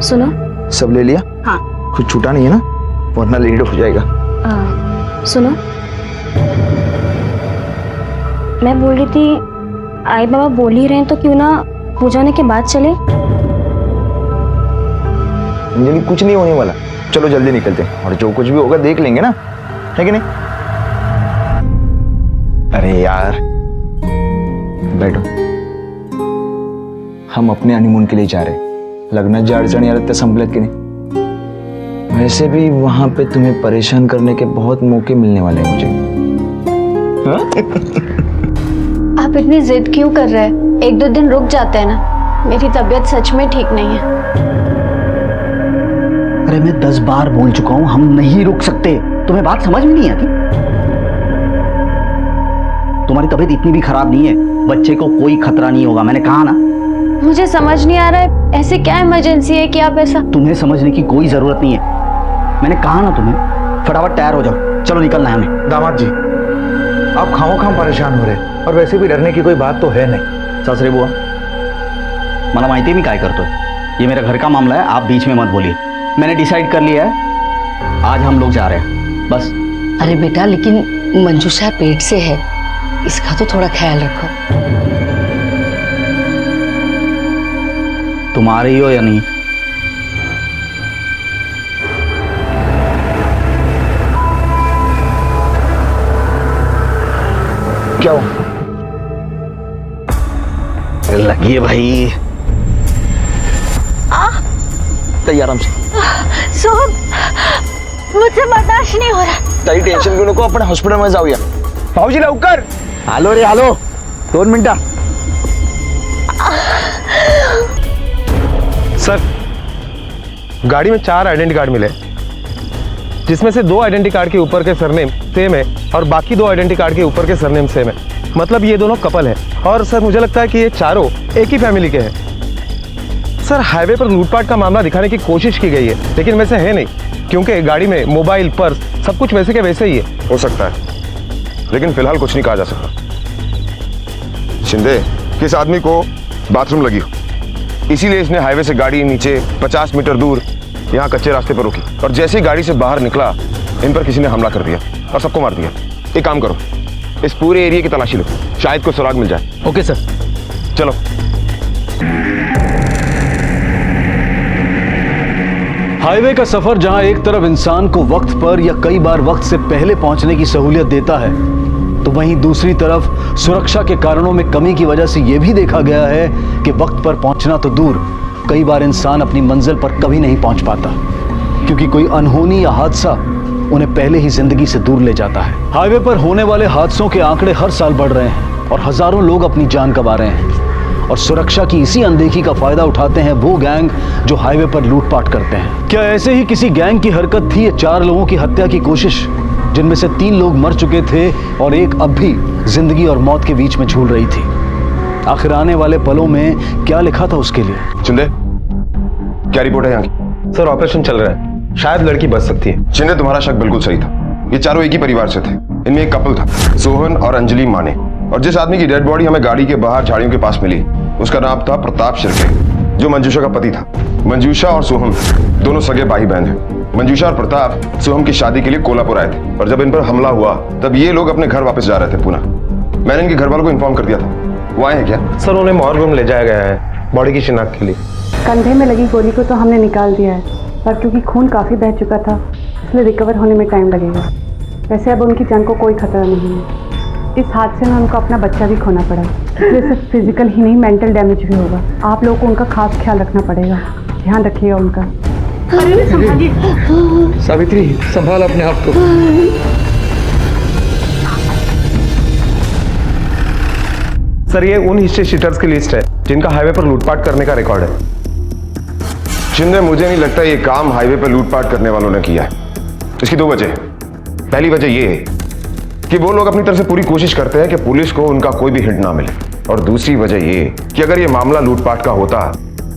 सुनो। सब ले लिया? हाँ। कुछ छूटा नहीं है ना, वरना लेट हो जाएगा। सुनो, मैं बोल रही थी आई बाबा बोल ही रहे हैं तो क्यों ना पूजा होने के बाद चले। अंजलि कुछ नहीं होने वाला, चलो जल्दी निकलते हैं और जो कुछ भी होगा देख लेंगे ना, है कि नहीं? अरे यार बैठो, हम अपने हनीमून के लिए जा रहे हैं। लग्नाची अडचण यार त्या संपल्यात की नहीं? वैसे भी वहां पे तुम्हें परेशान करने के बहुत मौके मिलने वाले हैं मुझे। हाँ? आप इतनी जिद क्यों कर रहे हैं? एक दो दिन रुक जाते हैं ना, मेरी तबीयत सच में ठीक नहीं है। अरे मैं 10 बार बोल चुका हूं हम नहीं रुक सकते, तुम्हें बात समझ में नहीं आती? तुम्हारी तबीयत इतनी भी खराब नहीं है, बच्चे को कोई खतरा नहीं होगा, मैंने कहा ना। मुझे समझ नहीं आ रहा है ऐसे क्या इमरजेंसी है कि आप ऐसा। तुम्हें समझने की कोई जरूरत नहीं है, मैंने कहा ना तुम्हें। फटाफट तैयार हो जाओ, चलो निकलना है हमें। दामाद जी, आप खामोखाम परेशान हो रहे और वैसे भी डरने की कोई बात तो है नहीं। सासरे बुआ, मला माहिती मी काय करतोय, ये मेरा घर का मामला है, आप बीच में मत बोलिए। मैंने डिसाइड कर लिया है, आज हम लोग जा रहे हैं बस। अरे बेटा, लेकिन मंजूषा पेट से है, इसका तो थोड़ा ख्याल रखो। तुम आ रही हो या नहीं? क्या हो? लगी है भाई। तैयार आराम से। सोहम, मुझसे बर्दाश्त नहीं हो रहा। ताई टेन्शन घेऊ नको, आपण हॉस्पिटलमध्ये जाऊया। भाऊजी लवकर आलो रे, आलो 2 मिनिटं। सर, गाड़ी में 4 आइडेंटिटी कार्ड मिले, जिसमें से 2 आइडेंटिटी कार्ड के ऊपर के सरनेम सेम है और बाकी 2 आइडेंटिटी कार्ड के ऊपर के सरनेम सेम है। मतलब ये दोनों कपल है। और सर मुझे लगता है कि ये चारों एक ही फैमिली के हैं। सर हाईवे पर लूटपाट का मामला दिखाने की कोशिश की गई है, लेकिन वैसे है नहीं, क्योंकि गाड़ी में मोबाइल, पर्स सब कुछ वैसे के वैसे ही है। हो सकता है, लेकिन फिलहाल कुछ नहीं कहा जा सकता। शिंदे, किस आदमी को बाथरूम लगी हो, इसीलिए इसने हाईवे से गाड़ी नीचे 50 मीटर दूर यहाँ कच्चे रास्ते पर रोकी और जैसे ही गाड़ी से बाहर निकला इन पर किसी ने हमला कर दिया और सबको मार दिया। एक काम करो, इस पूरे एरिया की तलाशी लो, शायद कोई सुराग मिल जाए। Okay sir. चलो। हाईवे का सफर जहां एक तरफ इंसान को वक्त पर या कई बार वक्त से पहले पहुंचने की सहूलियत देता है, तो वहीं दूसरी तरफ सुरक्षा के कारणों में कमी की वजह से यह भी देखा गया है कि वक्त पर पहुंचना तो दूर, कई बार इंसान अपनी मंजिल पर कभी नहीं पहुंच पाता, क्योंकि कोई अनहोनी या हादसा उन्हें पहले ही जिंदगी से दूर ले जाता है। हाईवे पर होने वाले हादसों के आंकड़े हर साल बढ़ रहे हैं और हजारों लोग अपनी जान गंवा रहे हैं, और सुरक्षा की इसी अनदेखी का फायदा उठाते हैं वो गैंग जो हाईवे पर लूटपाट करते हैं। क्या ऐसे ही किसी गैंग की हरकत थी ये 4 लोगों की हत्या की कोशिश, जिनमें से 3 लोग मर चुके थे और एक अब भी जिंदगी और मौत के बीच में झूल रही थी? आखिर आने वाले पलों में क्या लिखा था उसके लिए? शिंदे, क्या रिपोर्ट है यहाँ की? सर ऑपरेशन चल रहा है, शायद लड़की बच सकती है। शिंदे, तुम्हारा शक बिल्कुल सही था। ये चारों एक ही परिवार से थे। इनमें एक कपल था, सोहन और अंजलि माने, और जिस आदमी की डेड बॉडी हमें गाड़ी के बाहर झाड़ियों के पास मिली उसका नाम था प्रताप शिर्के, जो मंजूषा का पति था। मंजूषा और सोहम दोनों सगे भाई बहन हैं। मंजूषा और प्रताप सोहम की शादी के लिए कोल्हापुर आए थे, और जब इन पर हमला हुआ तब ये लोग अपने घर वापस जा रहे थे पुणे। मैंने इनके घर वालों को इन्फॉर्म कर दिया था। वो आए हैं क्या? सर उन्हें मॉर्ग रूम ले जाया गया है बॉडी की शिनाख्त के लिए। कंधे में लगी गोली को तो हमने निकाल दिया है, पर क्योंकि खून काफ़ी बह चुका था इसलिए रिकवर होने में टाइम लगेगा। वैसे अब उनकी जान को कोई खतरा नहीं है। इस हादसे में उनको अपना बच्चा भी खोना पड़ा, इसलिए सिर्फ फिजिकल ही नहीं मेंटल डैमेज भी होगा। आप लोगों को उनका खास ख्याल रखना पड़ेगा, ध्यान रखिएगा उनका। सावित्री, संभाल अपने आप को। सर ये उन हिस्ट्री शीटर्स की लिस्ट है जिनका हाईवे पर लूटपाट करने का रिकॉर्ड है। शिंदे, मुझे नहीं लगता ये काम हाईवे पर लूटपाट करने वालों ने किया है। इसकी 2 वजह। पहली वजह ये है कि वो लोग अपनी तरफ से पूरी कोशिश करते हैं कि पुलिस को उनका कोई भी हिंट ना मिले, और दूसरी वजह ये कि अगर ये मामला लूटपाट का होता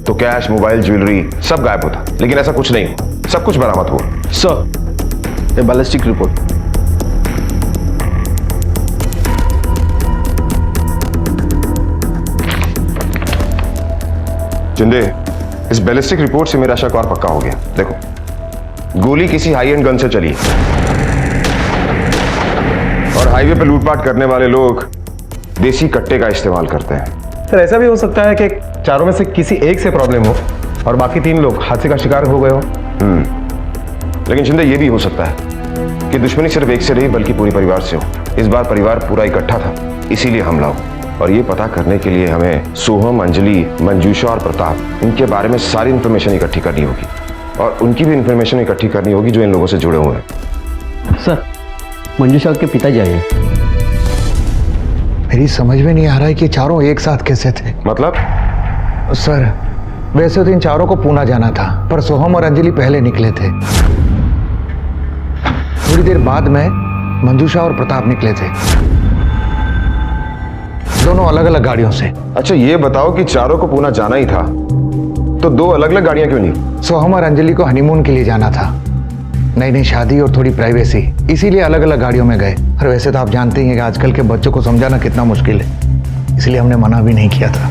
तो कैश, मोबाइल, ज्वेलरी सब गायब होता, लेकिन ऐसा कुछ नहीं, सब कुछ बरामद हुआ। सर, ये बैलिस्टिक रिपोर्ट। शिंदे, इस बैलिस्टिक रिपोर्ट से मेरा शक और पक्का हो गया। देखो, गोली किसी हाई एंड गन से चली है और हाईवे पर लूटपाट करने वाले लोग देसी कट्टे का इस्तेमाल करते हैं। सर ऐसा भी हो सकता है कि चारों में से किसी एक से प्रॉब्लम हो और बाकी 3 लोग हादसे का शिकार हो गए हो। लेकिन शिंदे, ये भी हो सकता है कि दुश्मनी सिर्फ एक से नहीं बल्कि पूरे परिवार से हो। इस बार परिवार पूरा इकट्ठा था, इसीलिए हमला हो। और ये पता करने के लिए हमें सोहम, अंजलि, मंजूषा और प्रताप, इनके बारे में सारी इंफॉर्मेशन इकट्ठी करनी होगी और उनकी भी इंफॉर्मेशन इकट्ठी करनी होगी जो इन लोगों से जुड़े हुए हैं। सर, मंजूषा के पिताजी आए हैं। मेरी समझ में नहीं आ रहा है कि चारों एक साथ कैसे थे। मतलब? सर, वैसे तो इन चारों को पूना जाना था, पर सोहम और अंजलि पहले निकले थे। थोड़ी देर बाद में मंजूषा और प्रताप निकले थे, दोनों अलग अलग गाड़ियों से। अच्छा, ये बताओ कि चारों को पूना जाना ही था तो 2 अलग अलग गाड़ियां क्यों नहीं? सोहम और अंजलि को हनीमून के लिए जाना था, नई नई शादी और थोड़ी प्राइवेसी, इसीलिए अलग अलग गाड़ियों में गए। और वैसे तो आप जानते ही हैं कि आजकल के बच्चों को समझाना कितना मुश्किल है, इसलिए हमने मना भी नहीं किया था।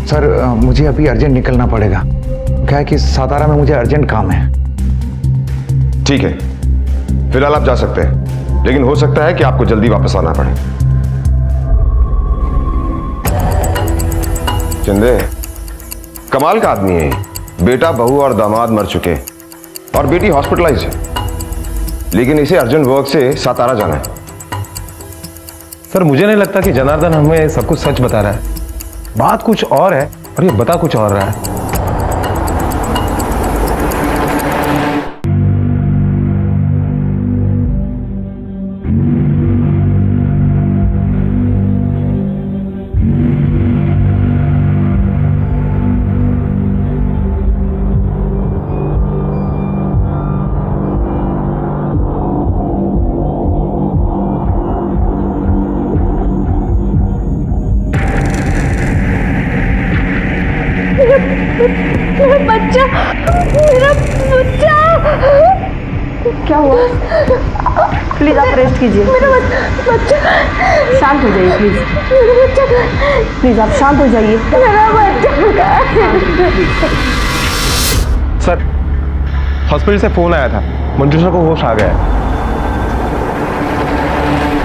सर, मुझे अभी अर्जेंट निकलना पड़ेगा, क्या है कि सातारा में मुझे अर्जेंट काम है। ठीक है, फिलहाल आप जा सकते हैं, लेकिन हो सकता है कि आपको जल्दी वापस आना पड़े। चंदे, कमाल का आदमी है। बेटा, बहू और दामाद मर चुके और बेटी हॉस्पिटलाइज है, लेकिन इसे अर्जेंट वर्क से सातारा जाना है। सर, मुझे नहीं लगता कि जनार्दन हमें सब कुछ सच बता रहा है। बात कुछ और है और ये बता कुछ और रहा है। मेरा बच्चा। क्या हुआ? प्लीज आप रेस्ट कीजिए। मेरा बच्चा। शांत हो जाइए प्लीज। मेरा बच्चा। प्लीज आप शांत हो जाइए। मेरा बच्चा। सर, हॉस्पिटल से फोन आया था, मंजूषा को होश आ गया है।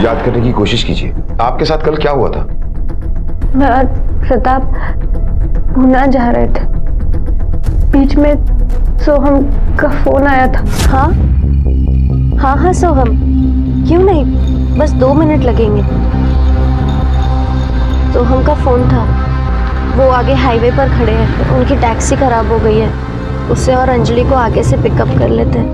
याद करने की कोशिश कीजिए, आपके साथ कल क्या हुआ था? मैं और प्रताप पूना जा रहे थे, बीच में सोहम का फोन आया था। हाँ सोहम, क्यों नहीं, बस 2 मिनट लगेंगे। सोहम का फोन था, वो आगे हाईवे पर खड़े हैं, उनकी टैक्सी खराब हो गई है, उसे और अंजलि को आगे से पिकअप कर लेते हैं।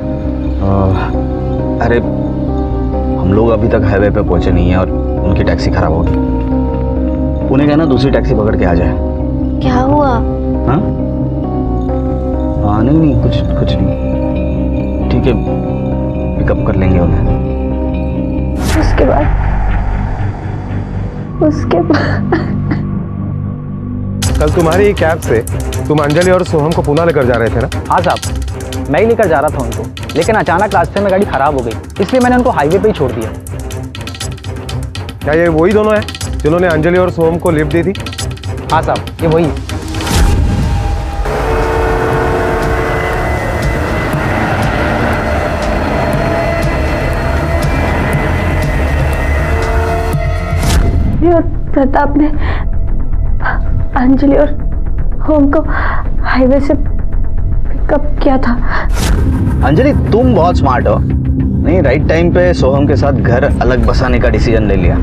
अरे, हम लोग अभी तक हाईवे पे पहुंचे नहीं हैं और उनकी टैक्सी खराब हो गई। उन्हें कहना दूसरी टैक्सी पकड़ के आ जाए। क्या हुआ? हाँ नहीं, कुछ नहीं, ठीक है, पिकअप कर लेंगे उन्हें। उसके बाद कल तुम्हारी कैब से तुम अंजलि और सोहम को पुणे लेकर जा रहे थे ना? हाँ साहब, मैं ही लेकर जा रहा था उनको, लेकिन अचानक रास्ते में गाड़ी खराब हो गई, इसलिए मैंने उनको हाईवे पे ही छोड़ दिया। क्या ये वही दोनों हैं जिन्होंने अंजलि और सोहम को लिफ्ट दी थी? हाँ साहब, ये वही। और प्रताप ने अंजलि और होम को हाईवे से पिकअप किया था। अंजलि, तुम बहुत स्मार्ट हो। नहीं, राइट टाइम पे सोहम के साथ घर अलग बसाने का डिसीजन ले लिया,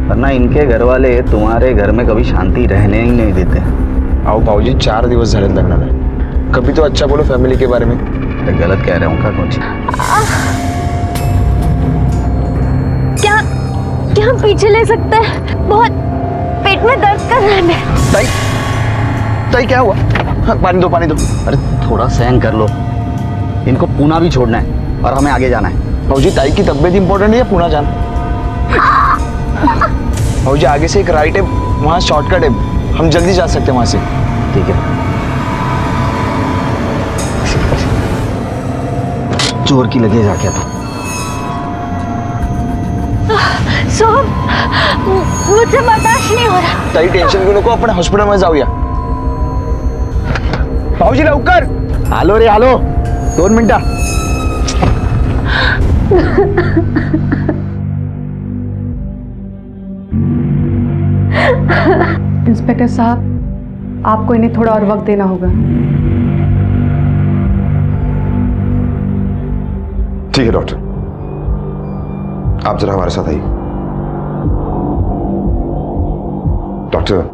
वरना इनके घर वाले तुम्हारे घर में कभी शांति रहने ही नहीं देते। आओ भाऊजी, 4 दिवस झाले लग्नाला, कभी तो अच्छा बोलो फैमिली के बारे में। गलत कह रहा हूँ क्या कुछ? क्या हम पीछे ले सकते हैं? बहुत पेट में दर्द कर रहा है। ताई क्या हुआ? पानी दो। अरे थोड़ा सहन कर लो, इनको पूना भी छोड़ना है और हमें आगे जाना है। भाऊजी, ताई की तबीयत इंपॉर्टेंट है या पुणे जाना? भाऊजी, आगे से एक राइट है, वहाँ शॉर्टकट है, हम जल्दी जा सकते हैं वहाँ से। ठीक है, चोर की लगेज आ गया था। सोहम, मुझे बर्दाश्त नहीं हो रहा। ताई टेंशन क्यों नको, अपने हॉस्पिटल में जाऊया। भाऊजी लवकर आलो रे आलो 2 मिनिटं. इंस्पेक्टर साहब, आपको इन्हें थोड़ा और वक्त देना होगा. ठीक है डॉक्टर, आप जरा हमारे साथ आइए. डॉक्टर,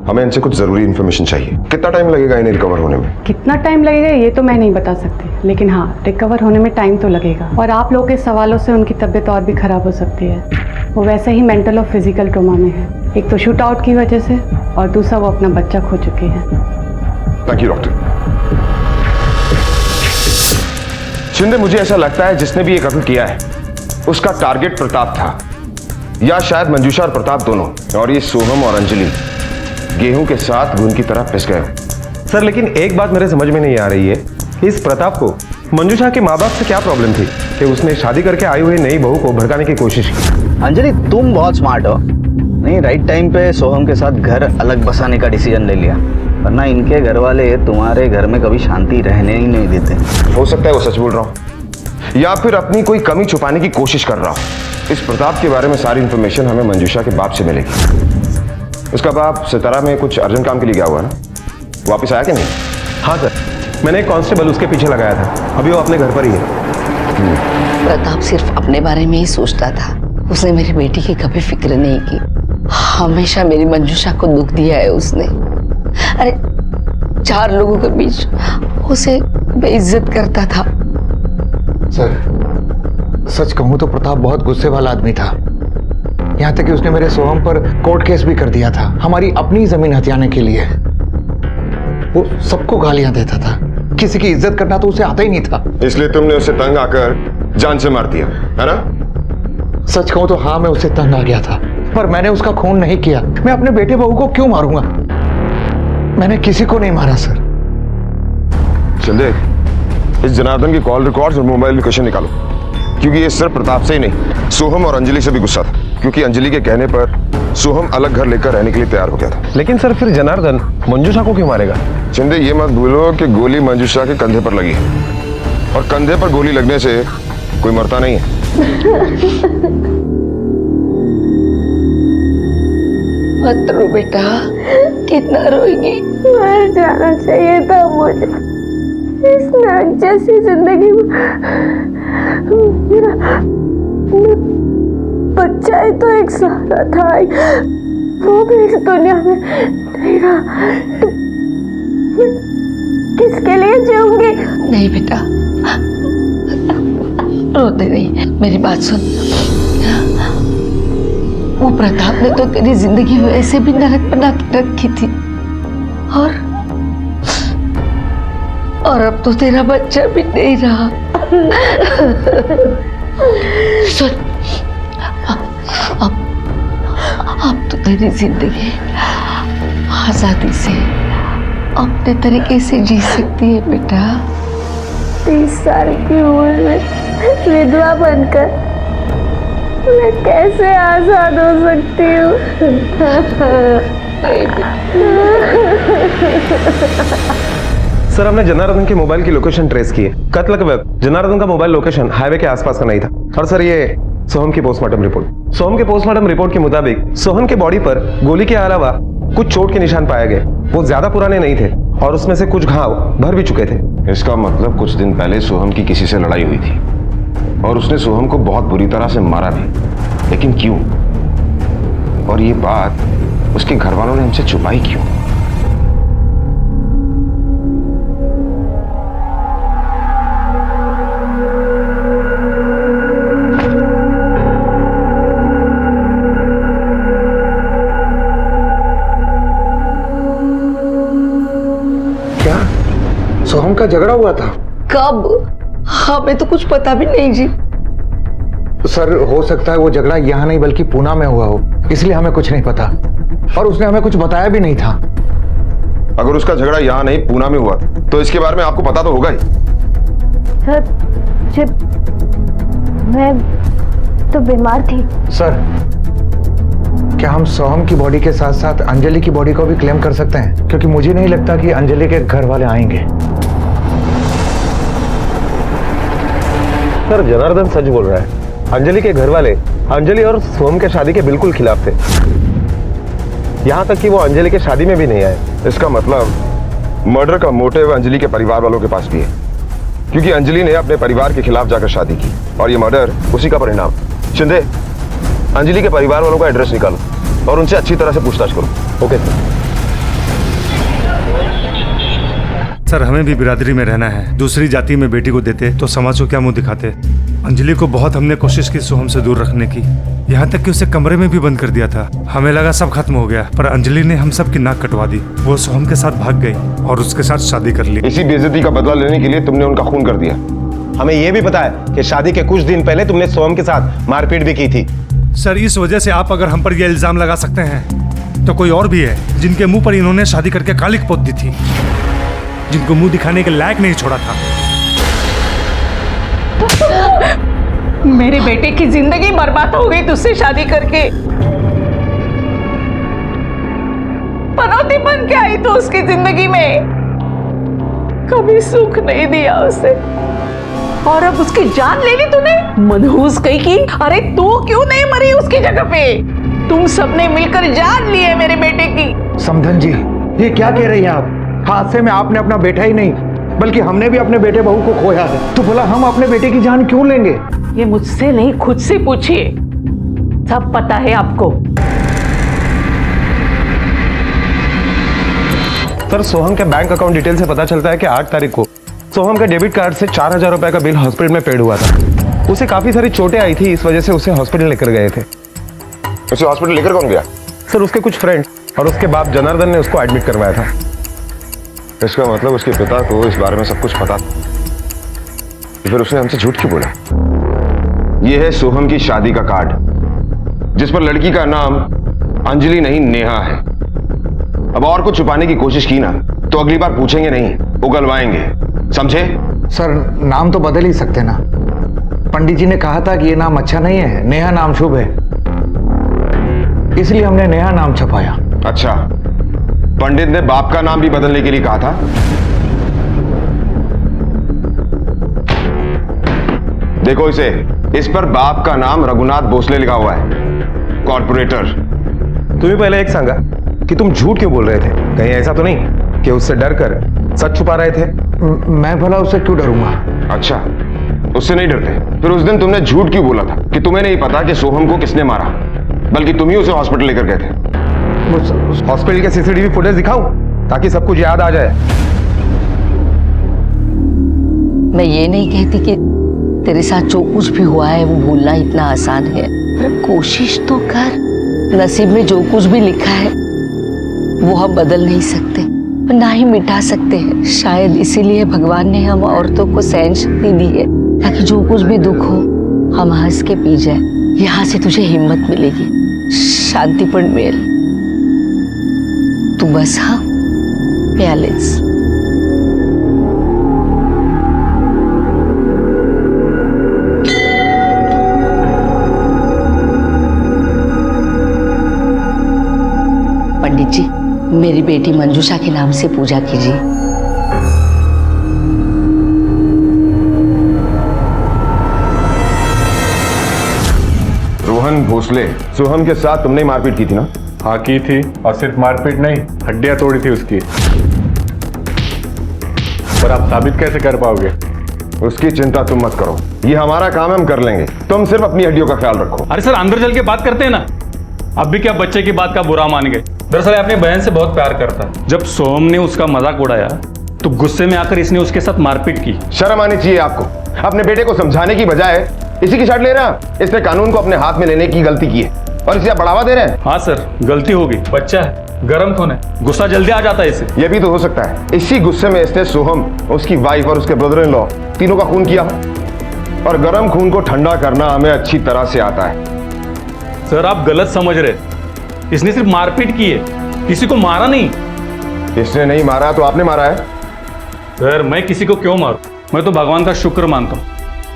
हमें इनसे कुछ जरूरी इंफॉर्मेशन चाहिए. कितना टाइम लगेगा इन्हें रिकवर होने में? कितना टाइम लगेगा ये तो मैं नहीं बता सकती, लेकिन हाँ, रिकवर होने में टाइम तो लगेगा. और आप लोगों के सवालों से उनकी तबीयत और भी खराब हो सकती है. वो वैसे ही मेंटल और फिजिकल ट्रॉमा में है. एक तो शूट आउट की वजह से और दूसरा वो अपना बच्चा खो चुकी है. Thank you doctor. शिंदे, मुझे ऐसा लगता है जिसने भी ये कत्ल किया है उसका टारगेट प्रताप था, या शायद मंजूषा और प्रताप दोनों. और ये सोहम और अंजलि गेहूं के साथ घुन की तरह पिस गए. सर लेकिन एक बात मेरे समझ में नहीं आ रही है कि इस प्रताप को मंजूषा के माँ बाप से क्या प्रॉब्लम थी कि उसने शादी करके आई हुई नई बहू को भड़काने की कोशिश की. अंजलि, तुम बहुत स्मार्ट हो. नहीं, राइट टाइम पे सोहम के साथ घर अलग बसाने का डिसीजन ले लिया, वरना इनके घर वाले तुम्हारे घर में कभी शांति रहने ही नहीं देते. हो सकता है वो सच बोल रहा हूं या फिर अपनी कोई कमी छुपाने की कोशिश कर रहा हूं. इस प्रताप के बारे में सारी इंफॉर्मेशन हमें मंजूषा के बाप से मिलेगी. उसका बाप सितारा में कुछ अर्जेंट काम के लिए गया हुआ ना, वापस आया कि नहीं? हाँ सर, मैंने एक कांस्टेबल उसके पीछे लगाया था, अभी वो अपने घर पर ही है. प्रताप सिर्फ अपने बारे में ही सोचता था. उसने मेरी बेटी की कभी फिक्र नहीं की. हमेशा मेरी मंजूषा को दुख दिया है उसने. अरे 4 लोगों के बीच उसे बेइज्जत करता था. सर सच कहूं तो प्रताप बहुत गुस्से वाला आदमी था. यहाँ तक कि उसने मेरे सोहम पर कोर्ट केस भी कर दिया था, हमारी अपनी जमीन हथियाने के लिए. वो सबको गालियां देता था, किसी की इज्जत करना तो उसे आता ही नहीं था. इसलिए तुमने उसे तंग आकर जान से मार दिया है ना? सच कहूं तो हाँ, मैं उससे तंग आ गया था, पर मैंने उसका खून नहीं किया. मैं अपने बेटे बहू को क्यों मारूंगा? मैंने किसी को नहीं मारा सर. चंदे, इस जनार्दन की कॉल रिकॉर्ड्स और मोबाइल लोकेशन निकालो, क्योंकि ये सिर्फ प्रताप से ही नहीं, सोहम और अंजलि से भी गुस्सा था, क्योंकि अंजलि के कहने पर सोहम अलग घर लेकर रहने के लिए तैयार हो गया था. लेकिन सर फिर जनार्दन मंजूषा को क्यों मारेगा? चंदे, ये मत भूलो कि गोली मंजूषा के कंधे पर लगी है, और कंधे पर गोली लगने से कोई मरता नहीं है. मत रो बेटा, कितना रोएगी. मर जाना चाहिए था मुझे इस नाक जैसी जिंदगी में. मेरा बच्चा ही तो एक सहारा था, वो भी इस दुनिया में नहीं रहा तो मैं किसके लिए जीऊंगी? नहीं बेटा, रोते नहीं, मेरी बात सुन. वो प्रताप ने तो तेरी जिंदगी वैसे भी नरक बना के रखी थी, और अब तो तेरा बच्चा भी नहीं रहा. सुन, अब तो तेरी जिंदगी आजादी से अपने तरीके से जी सकती है बेटा. 30 साल की उम्र में विधवा बनकर मैं कैसे आजाद हो सकती हूँ? सर हमने जनार्दन के मोबाइल की लोकेशन ट्रेस की है. कत्ल के वक्त जनार्दन का मोबाइल लोकेशन हाईवे के आसपास का नहीं था. और सर ये सोहम की पोस्टमार्टम रिपोर्ट. सोहम के पोस्टमार्टम रिपोर्ट के मुताबिक सोहम के बॉडी पर गोली के अलावा कुछ चोट के निशान पाए गए. वो ज्यादा पुराने नहीं थे और उसमें से कुछ घाव भर भी चुके थे. इसका मतलब कुछ दिन पहले सोहम की किसी से लड़ाई हुई थी और उसने सोहम को बहुत बुरी तरह से मारा भी. लेकिन क्यों? और ये बात उसके घर वालों ने हमसे छुपाई क्यों? सोहम का झगड़ा हुआ था? कब? हमें तो कुछ पता भी नहीं जी. सर हो सकता है वो झगड़ा यहाँ नहीं बल्कि पूना में हुआ हो, इसलिए हमें कुछ नहीं पता, और उसने हमें कुछ बताया भी नहीं था. अगर उसका झगड़ा यहाँ नहीं पूना में हुआ तो इसके बारे में आपको पता तो होगा ही. सर मैं तो बीमार थी. सर क्या हम सोहम की बॉडी के साथ साथ अंजलि की बॉडी को भी क्लेम कर सकते हैं? क्योंकि मुझे नहीं लगता कि अंजलि के घर वाले आएंगे। सर जनार्दन सच बोल रहा है। अंजलि के घर वाले अंजलि और सोहम के शादी के बिल्कुल खिलाफ थे। यहाँ तक कि वो अंजलि के शादी में भी नहीं आए। इसका मतलब मर्डर का मोटिव अंजलि के परिवार वालों के पास भी है, क्योंकि अंजलि ने अपने परिवार के खिलाफ जाकर शादी की और ये मर्डर उसी का परिणाम। शिंदे, अंजलि के परिवार वालों का एड्रेस निकालो और उनसे अच्छी तरह से पूछताछ करो। Okay sir. सर हमें भी बिरादरी में रहना है। दूसरी जाति में बेटी को देते तो समाज को क्या मुंह दिखाते। अंजलि को बहुत हमने कोशिश की सोहम से दूर रखने की, यहाँ तक कि उसे कमरे में भी बंद कर दिया था। हमें लगा सब खत्म हो गया, पर अंजलि ने हम सब की नाक कटवा दी। वो सोहम के साथ भाग गई और उसके साथ शादी कर ली। इसी बेइज्जती का बदला लेने के लिए तुमने उनका खून कर दिया। हमें यह भी पता है कि शादी के कुछ दिन पहले तुमने सोहम के साथ मारपीट भी की थी। सर इस वजह से आप अगर हम पर यह इल्जाम लगा सकते हैं तो कोई और भी है जिनके मुंह पर इन्होंने शादी करके कालिक पोत दी थी, जिनको मुंह दिखाने के लायक नहीं छोड़ा था। मेरे बेटे की जिंदगी बर्बाद हो गई तुझसे शादी करके। पनौती बन के आई तो उसकी जिंदगी में कभी सुख नहीं दिया उसे, और अब उसकी जान ले ली तूने। मनहूस कहीं की। अरे तू क्यों नहीं मरी उसकी जगह पे? तुम सबने मिलकर जान ली है मेरे बेटे की। समधन जी, ये क्या कह रही हैं आप? हादसे में आपने अपना बेटा ही नहीं बल्कि हमने भी अपने बेटे बहू को खोया है, तो भला हम अपने बेटे की जान क्यों लेंगे? ये मुझसे नहीं, खुद से पूछिए, सब पता है आपको। सर सोहम के बैंक अकाउंट डिटेल से पता चलता है कि 8 तारीख को सोहम के डेबिट कार्ड से 4000 रुपए का बिल हॉस्पिटल में पेड हुआ था। उसे काफी सारी चोटें आई थी, इस वजह से उसे हॉस्पिटल लेकर गए थे। उसे हॉस्पिटल लेकर कौन गया? सर उसके कुछ फ्रेंड और उसके बाप जनार्दन ने उसको एडमिट करवाया था। इसका मतलब उसके पिता को इस बारे में सब कुछ पता था, फिर उसने हमसे झूठ क्यों बोला? यह है सोहम की शादी का कार्ड जिस पर लड़की का नाम अंजलि नहीं नेहा है। अब और कुछ छुपाने की कोशिश की ना तो अगली बार पूछेंगे नहीं, उगलवाएंगे, समझे? सर नाम तो बदल ही सकते ना। पंडित जी ने कहा था कि ये नाम अच्छा नहीं है, नेहा नाम शुभ है, इसलिए हमने नेहा नाम छपाया। अच्छा, पंडित ने बाप का नाम भी बदलने के लिए कहा था? देखो इस पर बाप का नाम रघुनाथ भोसले लिखा हुआ है, कॉर्पोरेटर। तुम्हें पहले एक सांगा कि तुम झूठ क्यों बोल रहे थे? कहीं ऐसा तो नहीं कि उससे डर कर सच छुपा रहे थे? मैं भला उससे क्यों डरूंगा? अच्छा, उससे नहीं डरते? फिर उस दिन तुमने झूठ क्यों बोला था कि तुम्हें नहीं पता कि सोहम को किसने मारा, बल्कि तुम ही उसे हॉस्पिटल लेकर गए थे? हॉस्पिटल के सीसीटीवी फुटेज दिखाऊं ताकि सब कुछ याद आ जाए? मैं ये नहीं कहती कि तेरे साथ जो कुछ भी हुआ है वो भूलना इतना आसान है, पर कोशिश तो कर। नसीब में जो कुछ भी लिखा है वो हम बदल नहीं सकते, ना ही मिटा सकते हैं। शायद इसीलिए भगवान ने हम औरतों को सहन शक्ति दी है, ताकि जो कुछ भी दुख हो हम हंस के पी जाए। यहाँ से तुझे हिम्मत मिलेगी, शांतिपूर्ण मेल। तू बस हाँ, बैलेंस। पंडित जी, मेरी बेटी मंजूषा के नाम से पूजा कीजिए। रोहन भोसले, सोहम के साथ तुमने मारपीट की थी ना? हाँ की थी, और सिर्फ मारपीट नहीं, हड्डियां तोड़ी थी उसकी। पर आप साबित कैसे कर पाओगे? उसकी चिंता तुम मत करो, ये हमारा काम है, हम कर लेंगे। तुम सिर्फ अपनी हड्डियों का ख्याल रखो। अरे सर, अंदर चल के बात करते हैं ना। अब भी क्या बच्चे की बात का बुरा मान गए? दरअसल अपनी बहन से बहुत प्यार करता है। जब सोहम ने उसका मजाक उड़ाया तो गुस्से में आकर इसने उसके साथ मारपीट की। शर्म आनी चाहिए आपको। अपने बेटे को समझाने की बजाय इसी की शर्ट ले रहा है। इसने कानून को अपने हाथ में लेने की गलती की है और इसे आप बढ़ावा दे रहे हैं। हाँ सर, गलती होगी, बच्चा है, गर्म खून है, गुस्सा जल्दी आ जाता है इसे। यह भी तो हो सकता है इसी गुस्से में इसने सोहम, उसकी वाइफ और उसके ब्रदर इन लॉ तीनों का खून किया। और गर्म खून को ठंडा करना हमें अच्छी तरह से आता है। सर आप गलत समझ रहे, इसने सिर्फ मारपीट की है, किसी को मारा नहीं। इसने नहीं मारा तो आपने मारा है। सर मैं किसी को क्यों मारूं? मैं तो भगवान का शुक्र मानता हूँ।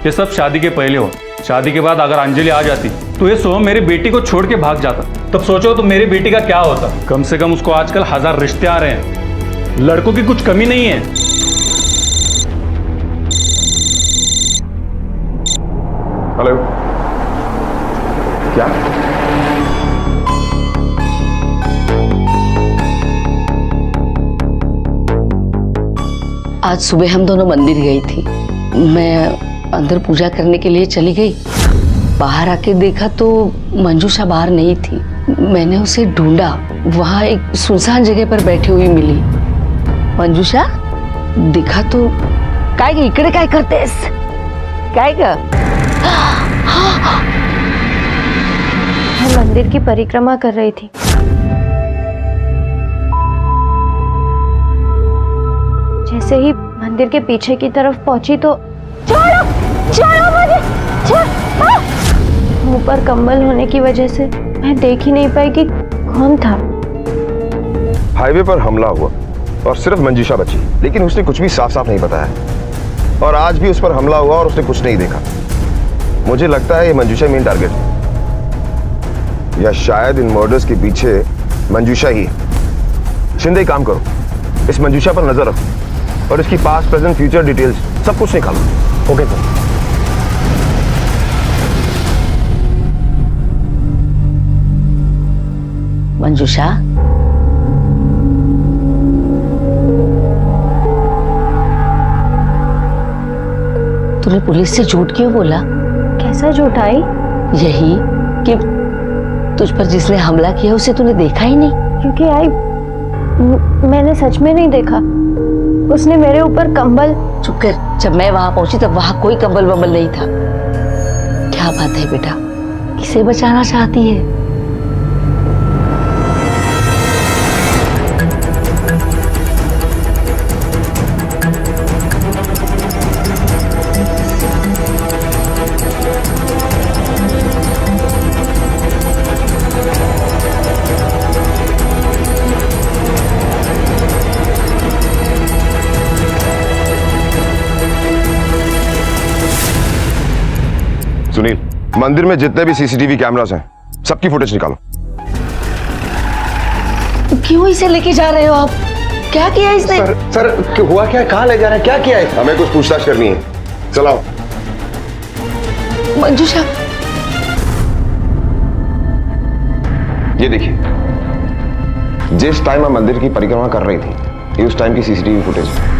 ये सब शादी के पहले हो, शादी के बाद अगर अंजलि आ जाती तो ये सोहम मेरी बेटी को छोड़ के भाग जाता। तब सोचो तो मेरी बेटी का क्या होता। कम से कम उसको आजकल 1000 रिश्ते आ रहे हैं, लड़कों की कुछ कमी नहीं है। हेलो, क्या? आज सुबह हम दोनों मंदिर गई थी। मैं अंदर पूजा करने के लिए चली गई। बाहर आके देखा तो मंजूषा बाहर नहीं थी। मैंने उसे ढूंढा, वहां एक सुनसान जगह पर बैठी हुई मिली। मंजूषा दिखा तो काय ग इकडे काय करतेस? काय ग? मैं मंदिर की परिक्रमा कर रही थी। जैसे ही मंदिर के पीछे की तरफ पहुंची तो छोड़ो छोड़ो मुझे, मुंह पर कंबल होने की वजह से मैं देख ही नहीं पाई कि कौन था। हाईवे पर हमला हुआ और सिर्फ मंजूषा बची, लेकिन उसने कुछ भी साफ साफ नहीं बताया। और आज भी उस पर हमला हुआ और उसने कुछ नहीं देखा। मुझे लगता है ये मंजूषा मेन टारगेट है, या शायद इन मर्डर्स के पीछे मंजूषा ही है। शिंदे, काम करो, इस मंजूषा पर नजर रखो और इसकी पास्ट प्रेजेंट फ्यूचर डिटेल्स सब कुछ निकालो। Okay sir. मंजूषा, तूने पुलिस से झूठ क्यों बोला? कैसा झूठ आई? यही कि तुझ पर जिसने हमला किया उसे तूने देखा ही नहीं। क्योंकि आई मैंने सच में नहीं देखा। उसने मेरे ऊपर कंबल। चुप कर, जब मैं वहां पहुंची तब वहां कोई कंबल वंबल नहीं था। क्या बात है बेटा, किसे बचाना चाहती है? सुनील, मंदिर में जितने भी सीसीटीवी कैमरास हैं, सबकी फुटेज निकालो। क्यों इसे लेके जा रहे हो आप? क्या किया इसने? सर हुआ क्या? कहाँ ले जा रहे हैं? क्या किया है? हमें कुछ पूछताछ करनी है, चलाओ। मंजूषा, ये देखिए, जिस टाइम आप मंदिर की परिक्रमा कर रही थी, ये उस टाइम की सीसीटीवी फुटेज है।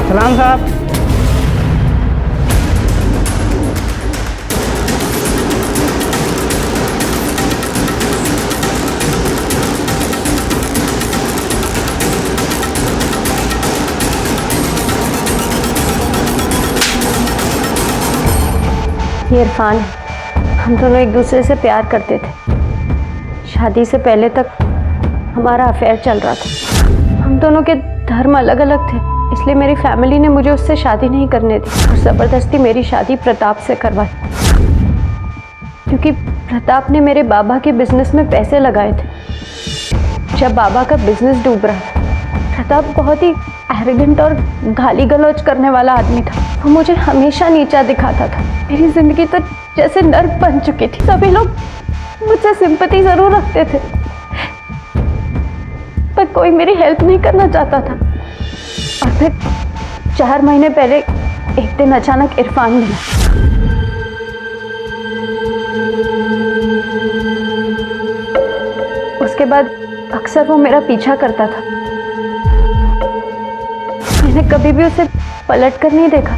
सलाम साहब। ये इरफान है। हम दोनों एक दूसरे से प्यार करते थे। शादी से पहले तक हमारा अफेयर चल रहा था। हम दोनों के धर्म अलग अलग थे, इसलिए मेरी फैमिली ने मुझे उससे शादी नहीं करने दी और ज़बरदस्ती मेरी शादी प्रताप से करवाई। क्योंकि प्रताप ने मेरे बाबा के बिजनेस में पैसे लगाए थे। जब बाबा का बिजनेस डूब रहा था, प्रताप बहुत ही एरोगेंट और गाली गलौज करने वाला आदमी था। वो मुझे हमेशा नीचा दिखाता था। मेरी जिंदगी तो जैसे नर्क बन चुकी थी। सभी लोग मुझसे सिंपैथी जरूर रखते थे, पर कोई मेरी हेल्प नहीं करना चाहता था। और फिर 4 महीने पहले एक दिन अचानक इरफान मिला। उसके बाद अक्सर वो मेरा पीछा करता था। मैंने कभी भी उसे पलट कर नहीं देखा,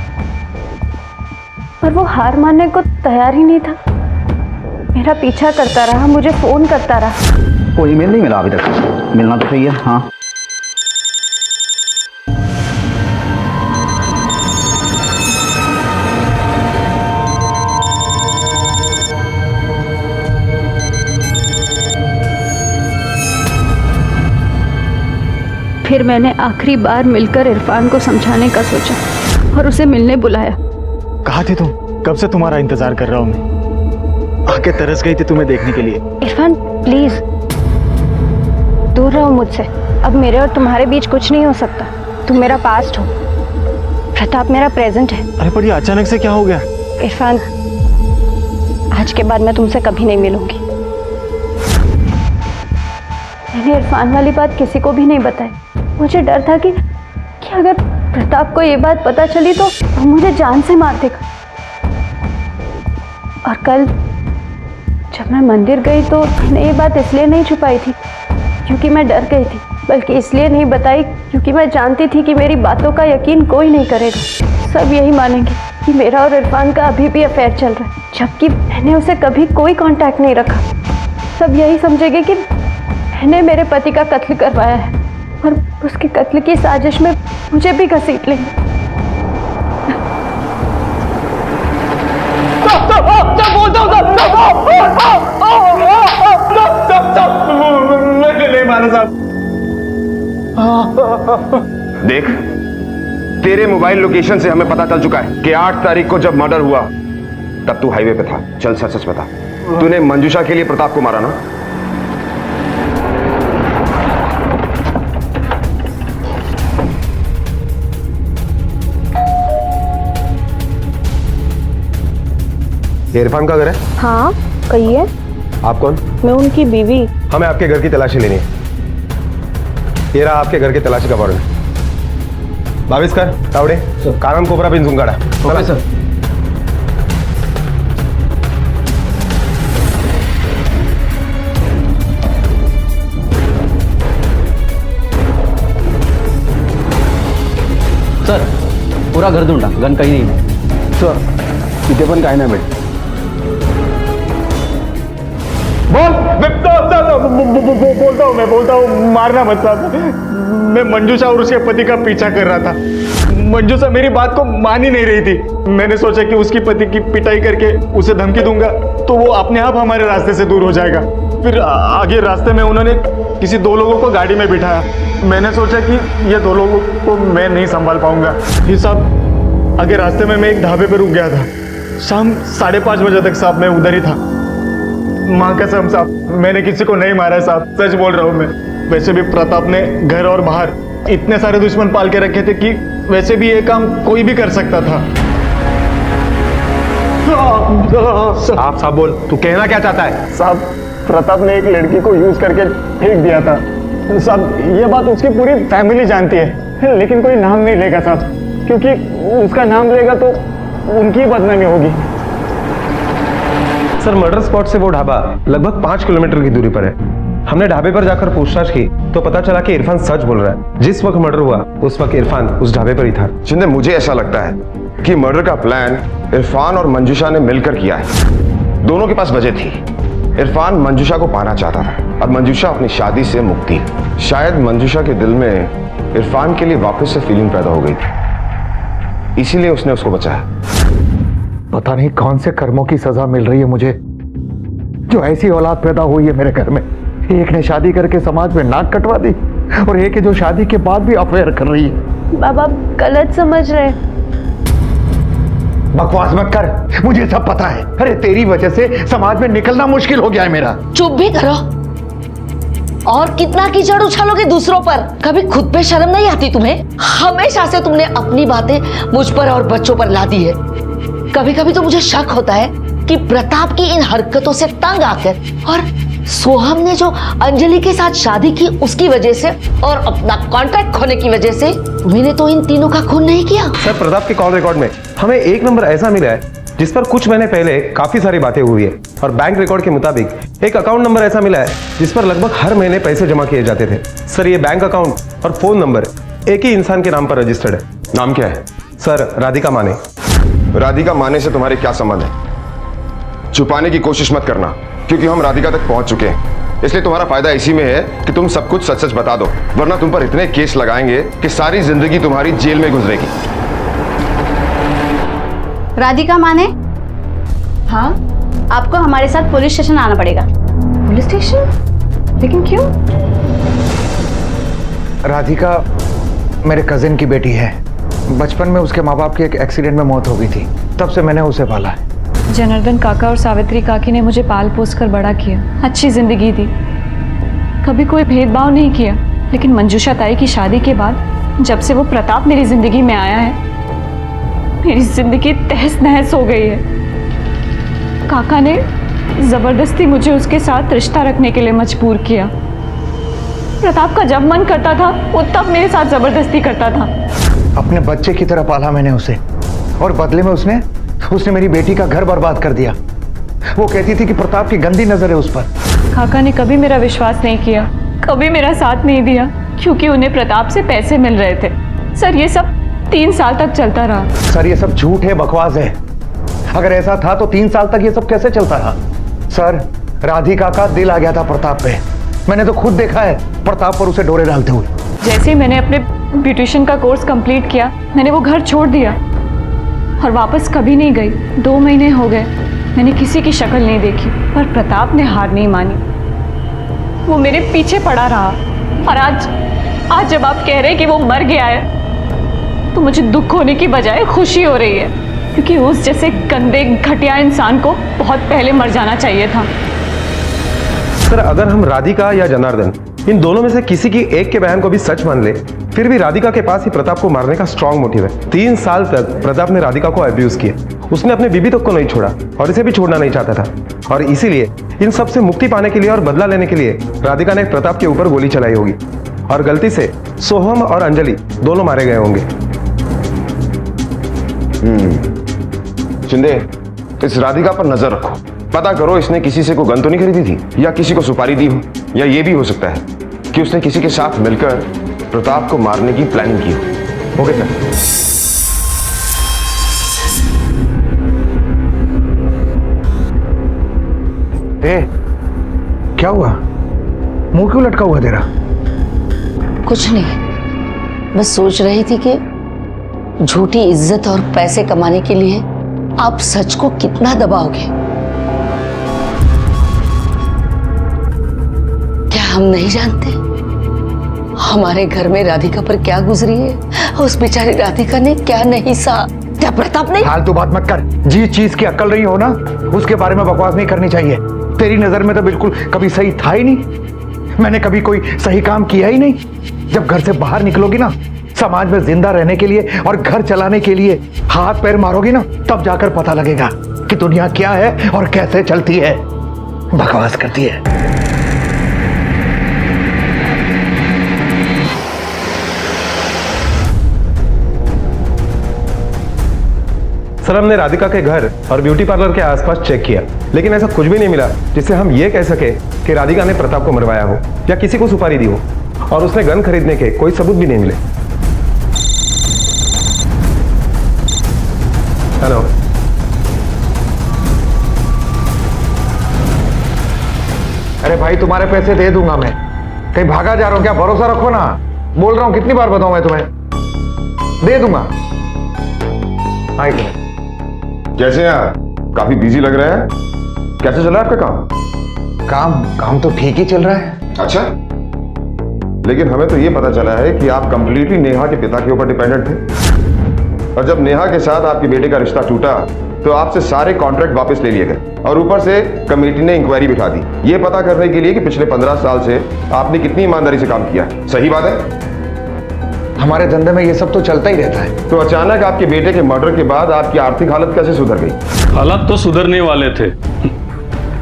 पर वो हार मानने को तैयार ही नहीं था। मेरा पीछा करता रहा, मुझे फोन करता रहा। कोई ईमेल नहीं मिला अभी तक। मिलना तो चाहिए। हाँ, फिर मैंने आखिरी बार मिलकर इरफान को समझाने का सोचा और उसे मिलने बुलाया। कहाँ थी तुम? कब से तुम्हारा इंतजार कर रहा हूँ मैं। आके तरस गई थी तुम्हें देखने के लिए। इरफान प्लीज दूर रहो मुझसे। अब मेरे और तुम्हारे बीच कुछ नहीं हो सकता। तुम मेरा पास्ट हो, प्रताप मेरा प्रेजेंट है। अरे पर ये अचानक से क्या हो गया? इरफान आज के बाद मैं तुमसे कभी नहीं मिलूंगी। मैंने इरफान वाली बात किसी को भी नहीं बताई। मुझे डर था कि अगर प्रताप को ये बात पता चली तो वो मुझे जान से मार देगा। और कल जब मैं मंदिर गई तो मैंने ये बात इसलिए नहीं छुपाई थी क्योंकि मैं डर गई थी, बल्कि इसलिए नहीं बताई क्योंकि मैं जानती थी कि मेरी बातों का यकीन कोई नहीं करेगा। सब यही मानेंगे कि मेरा और इरफान का अभी भी अफेयर चल रहा है, जबकि मैंने उसे कभी कोई कांटेक्ट नहीं रखा। सब यही समझेंगे कि मैंने मेरे पति का कत्ल करवाया है और उसके कत्ल की साजिश में मुझे भी घसीट लेंगे। नहीं मारा साहब। देख, तेरे मोबाइल लोकेशन से हमें पता चल चुका है कि 8 तारीख को जब मर्डर हुआ तब तू हाईवे पे था। चल सच सच बता, तूने मंजूषा के लिए प्रताप को मारा ना? ये इरफान का घर है? हाँ कहिए। आप कौन? मैं उनकी बीवी। हमें आपके घर की तलाशी लेनी है। ये रहा आपके घर की तलाशी का वारंट। भाविस्कर, तावड़े, कानन कोबरा बिन जुंगाड़ा। Okay sir. सर पूरा घर ढूंढा, गन कहीं नहीं। सर इथे पण काय नाही भेट। बोलता हूँ मारना मत साहब। मैं मंजूषा और उसके पति का पीछा कर रहा था। मंजूषा मेरी बात को मान ही नहीं रही थी। मैंने सोचा कि उसकी पति की पिटाई करके उसे धमकी दूंगा तो वो अपने आप हमारे रास्ते से दूर हो जाएगा। फिर आगे रास्ते में उन्होंने किसी 2 लोगों को गाड़ी में बिठाया। मैंने सोचा कि ये 2 लोगों को मैं नहीं संभाल पाऊंगा। फिर साहब आगे रास्ते में मैं एक ढाबे पर रुक गया था। शाम 5:30 बजे तक साहब मैं उधर ही था। माँ कसम साहब, मैंने किसी को नहीं मारा साहब, सच बोल रहा हूँ मैं। वैसे भी प्रताप ने घर और बाहर इतने सारे दुश्मन पाल के रखे थे कि वैसे भी ये काम कोई भी कर सकता था। आप साहब बोल, तू कहना क्या चाहता है? साहब प्रताप ने एक लड़की को यूज करके फेंक दिया था साहब। ये बात उसकी पूरी फैमिली जानती है, लेकिन कोई नाम नहीं लेगा साहब, क्योंकि उसका नाम लेगा तो उनकी बदनामी होगी। सर मर्डर स्पॉट से वो ढाबा लगभग 5 किलोमीटर की दूरी पर है। हमने ढाबे पर जाकर पूछताछ की तो पता चला कि इरफान सच बोल रहा है। जिस वक्त मर्डर हुआ उस वक्त इरफान उस ढाबे पर ही था। शिंदे, मुझे ऐसा लगता है कि मर्डर का प्लान इरफान और मंजूषा ने मिलकर किया है। दोनों के पास वजह थी। इरफान मंजूषा को पाना चाहता था और मंजूषा अपनी शादी से मुक्ति। शायद मंजूषा के दिल में इरफान के लिए वापस से फीलिंग पैदा हो गई थी, इसीलिए उसने उसको बचाया। पता नहीं कौन से कर्मों की सजा मिल रही है मुझे, जो ऐसी औलाद पैदा हुई है मेरे घर में। एक ने शादी करके समाज में नाक कटवा दी और एक है जो शादी के बाद भी अफेयर कर रही है। बाबा गलत समझ रहे। बकवास मत कर, मुझे सब पता है। अरे तेरी वजह से समाज में निकलना मुश्किल हो गया है मेरा। चुप भी करो। और कितना कीचड़ उछालोगे दूसरों पर? कभी खुद पे शर्म नहीं आती तुम्हें? हमेशा से तुमने अपनी बातें मुझ पर और बच्चों पर ला दी है। कभी कभी तो मुझे शक होता है कि प्रताप की इन हरकतों से तंग आकर और सोहम ने जो अंजलि के साथ शादी की उसकी वजह से और अपना कॉन्ट्रैक्ट खोने की वजह से तुमने तो इन तीनों का खून नहीं किया। सर प्रताप के कॉल रिकॉर्ड में हमें एक नंबर ऐसा मिला है जिस पर कुछ महीने पहले काफी सारी बातें हुई है, और बैंक रिकॉर्ड के मुताबिक एक अकाउंट नंबर ऐसा मिला है जिस पर लगभग हर महीने पैसे जमा किए जाते थे। सर ये बैंक अकाउंट और फोन नंबर एक ही इंसान के नाम पर रजिस्टर्ड है। नाम क्या है? सर राधिका माने। राधिका माने से तुम्हारे क्या संबंध है? छुपाने की कोशिश मत करना, क्योंकि हम राधिका तक पहुंच चुके हैं। इसलिए तुम्हारा फायदा इसी में है कि तुम सब कुछ सच सच बता दो, वरना तुम पर इतने केस लगाएंगे कि सारी जिंदगी तुम्हारी जेल में गुजरेगी। राधिका माने? हाँ, आपको हमारे साथ पुलिस स्टेशन आना पड़ेगा। Police station? लेकिन क्यों? राधिका मेरे कजिन की बेटी है। बचपन में उसके माँ बाप की एक एक्सीडेंट में मौत हो गई थी, तब से मैंने उसे पाला है। जनार्दन काका और सावित्री काकी ने मुझे पाल पोस कर बड़ा किया, अच्छी जिंदगी दी, कभी कोई भेदभाव नहीं किया। लेकिन मंजूषा ताई की शादी के बाद जब से वो प्रताप मेरी जिंदगी में आया है, मेरी जिंदगी तहस नहस हो गई है। काका ने जबरदस्ती मुझे उसके साथ रिश्ता रखने के लिए मजबूर किया। प्रताप का जब मन करता था वो तब मेरे साथ जबरदस्ती करता था। अपने बच्चे की तरह पाला मैंने उसे, और बदले में उसने मेरी बेटी का घर बर्बाद कर दिया। वो कहती थी कि प्रताप की गंदी नजर है उस पर। काका ने कभी मेरा विश्वास नहीं किया, कभी मेरा साथ नहीं दिया, क्योंकि उन्हें प्रताप से पैसे मिल रहे थे। सर ये सब 3 साल तक चलता रहा। सर ये सब झूठ है, बकवास है। अगर ऐसा था तो 3 साल तक ये सब कैसे चलता रहा? सर राधिका का दिल आ गया था प्रताप पे। मैंने तो खुद देखा है प्रताप पर उसे डोरे डालते हुए। जैसे ही मैंने अपने ब्यूटिशियन का कोर्स कंप्लीट किया, मैंने वो घर छोड़ दिया और वापस कभी नहीं गई। 2 महीने हो गए, मैंने किसी की शक्ल नहीं देखी, पर प्रताप ने हार नहीं मानी। वो मेरे पीछे पड़ा रहा, और आज जब आप कह रहे हैं कि वो मर गया है, तो मुझे दुख होने की बजाय खुशी हो रही है, क्योंकि उस जैसे गंदे घटिया इंसान को बहुत पहले मर जाना चाहिए था। सर अगर हम राधिका या जनार्दन इन दोनों में से किसी की एक के बयान को भी सच मान ले, फिर भी राधिका के पास ही प्रताप को मारने का स्ट्रांग मोटिव है। 3 साल तक प्रताप ने राधिका को अब्यूज किया, उसने अपने बीबी तक को नहीं छोड़ा और इसे भी छोड़ना नहीं चाहता था। और इसीलिए इन सब से मुक्ति पाने के लिए और बदला लेने के लिए राधिका ने प्रताप के ऊपर गोली चलाई होगी, और गलती से सोहम और अंजलि दोनों मारे गए होंगे। शिंदे, इस राधिका पर नजर रखो, पता करो इसने किसी से कोई गन तो नहीं खरीदी थी, या किसी को सुपारी दी हो, या ये भी हो सकता है कि उसने किसी के साथ मिलकर प्रताप को मारने की प्लानिंग की हो। Okay sir. क्या हुआ? मुंह क्यों लटका हुआ तेरा? कुछ नहीं, बस सोच रही थी कि झूठी इज्जत और पैसे कमाने के लिए आप सच को कितना दबाओगे। क्या हम नहीं जानते हमारे घर में राधिका पर क्या गुजरी है? उस बेचारी राधिका ने क्या नहीं सहा? क्या प्रताप नहीं? फालतू बात मत कर। जिस चीज की अक्ल नहीं हो ना, उसके बारे में बकवास नहीं करनी चाहिए। तेरी नजर में तो बिल्कुल कभी सही था ही नहीं। मैंने कभी कोई सही काम किया ही नहीं। जब घर से बाहर निकलोगी ना, समाज में जिंदा रहने के लिए और घर चलाने के लिए हाथ पैर मारोगी ना, तब जाकर पता लगेगा कि दुनिया क्या है और कैसे चलती है। बकवास करती है। सर हमने राधिका के घर और ब्यूटी पार्लर के आसपास चेक किया, लेकिन ऐसा कुछ भी नहीं मिला जिससे हम ये कह सके कि राधिका ने प्रताप को मरवाया हो या किसी को सुपारी दी हो, और उसने गन खरीदने के कोई सबूत भी नहीं मिले। हेलो, अरे भाई तुम्हारे पैसे दे दूंगा मैं। कहीं भागा जा रहा हूं क्या? भरोसा रखो ना, बोल रहा हूं। कितनी बार बताऊं मैं तुम्हें? दे दूंगा। कैसे यार, काफी बिजी लग रहा है। कैसे चल रहा है आपका काम? काम तो ठीक ही चल रहा है। अच्छा, लेकिन हमें तो ये पता चला है कि आप कंप्लीटली नेहा के पिता के ऊपर डिपेंडेंट थे, और जब नेहा के साथ आपके बेटे का रिश्ता टूटा तो आपसे सारे कॉन्ट्रैक्ट वापस ले लिए गए, और ऊपर से कमेटी ने इंक्वायरी बिठा दी ये पता करने के लिए कि पिछले 15 साल से आपने कितनी ईमानदारी से काम किया। सही बात है? हमारे धंधे में ये सब तो चलता ही रहता है। तो अचानक आपके बेटे के मर्डर के बाद आपकी आर्थिक हालत कैसे सुधर गई? हालत तो सुधरने वाले थे,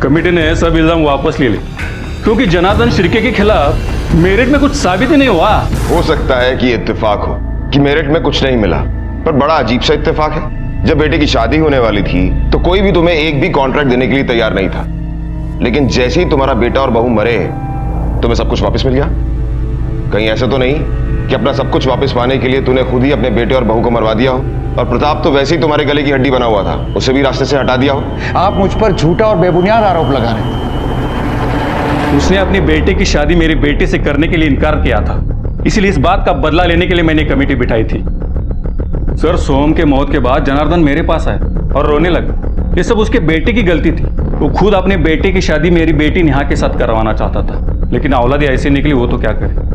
कमेटी ने सब इल्जाम वापस ले लिए, क्योंकि जनार्दन शिर्के के खिलाफ मेरिट में कुछ साबित ही नहीं हुआ। हो सकता है कि इत्तेफाक हो कि मेरिट में कुछ नहीं मिला, पर बड़ा अजीब सा इत्तेफाक है। जब बेटे की शादी होने वाली थी तो कोई भी तुम्हें एक भी कॉन्ट्रैक्ट देने के लिए तैयार नहीं था, लेकिन जैसे ही तुम्हारा बेटा और बहू मरे तुम्हें सब कुछ वापस मिल गया। कहीं ऐसा तो नहीं कि अपना सब कुछ वापस पाने के लिए तूने खुद ही अपने बेटे और बहू को मरवा दिया हो, और प्रताप तो वैसे ही तुम्हारे गले की हड्डी बना हुआ था, उसे भी रास्ते से हटा दिया हो। आप मुझ पर झूठा और बेबुनियाद आरोप लगा रहे हैं। उसने अपनी बेटे की शादी मेरे बेटे से करने के लिए इनकार किया था, इसलिए इस बात का बदला लेने के लिए मैंने कमेटी बिठाई थी। सर सोहम के मौत के बाद जनार्दन मेरे पास आया और रोने लगा। ये सब उसके बेटे की गलती थी। वो खुद अपने बेटे की शादी मेरी बेटी नेहा के साथ करवाना चाहता था, लेकिन औलाद ऐसे निकली, वो तो क्या करे।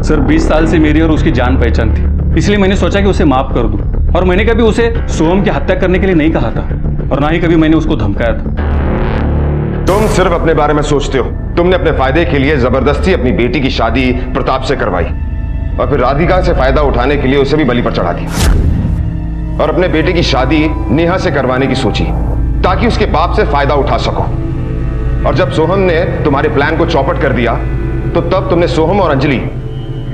सर 20 साल से मेरी और उसकी जान पहचान थी, इसलिए मैंने सोचा कि उसे माफ कर दूं और मैंने कभी उसे सोहम की हत्या करने के लिए नहीं कहा था, और ना ही कभी मैंने उसको धमकाया था। तुम सिर्फ अपने बारे में सोचते हो। तुमने अपने फायदे के लिए जबरदस्ती अपनी बेटी की शादी प्रताप से करवाई और फिर राधिका से फायदा उठाने के लिए उसे भी बलि पर चढ़ा दिया और अपने बेटे की शादी नेहा से करवाने की सोची ताकि उसके बाप से फायदा उठा सको। और जब सोहम ने तुम्हारे प्लान को चौपट कर दिया तो तब तुमने सोहम और अंजलि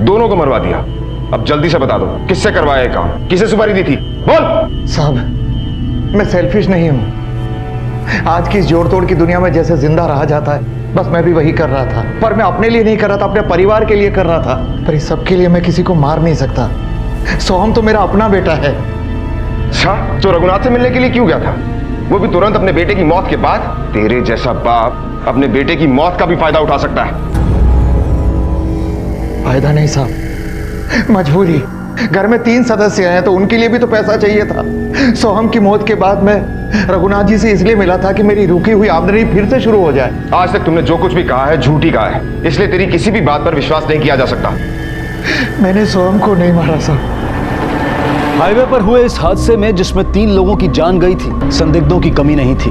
दोनों को मरवा दिया। अब जल्दी से बता दो किससे करवाया ये काम, किसे सुपारी दी थी? बोल। साहब मैं सेल्फिश नहीं हूं। आज की इस जोड़ तोड़ की दुनिया में जैसे जिंदा रहा जाता है, बस मैं भी वही कर रहा था। पर मैं अपने लिए नहीं कर रहा था, अपने परिवार के लिए कर रहा था। पर इस सब के लिए मैं किसी को मार नहीं सकता। सोहम तो मेरा अपना बेटा है। अच्छा, तो रघुनाथ से मिलने के लिए क्यों गया था? वो भी तुरंत अपने बेटे की मौत के बाद। तेरे जैसा बाप अपने बेटे की मौत का भी फायदा उठा सकता है। फायदा नहीं साहब, मजबूरी। घर में 3 सदस्य हैं तो उनके लिए भी तो पैसा चाहिए था। सोहम की मौत के बाद मैं रघुनाथ जी से इसलिए मिला था कि मेरी रुकी हुई आमदनी फिर से शुरू हो जाए। आज तक तुमने जो कुछ भी कहा है झूठी कहा है, इसलिए तेरी किसी भी बात पर विश्वास नहीं किया जा सकता। मैंने सोहम को नहीं मारा साहब। हाईवे पर हुए इस हादसे में जिसमें 3 लोगों की जान गई थी, संदिग्धों की कमी नहीं थी।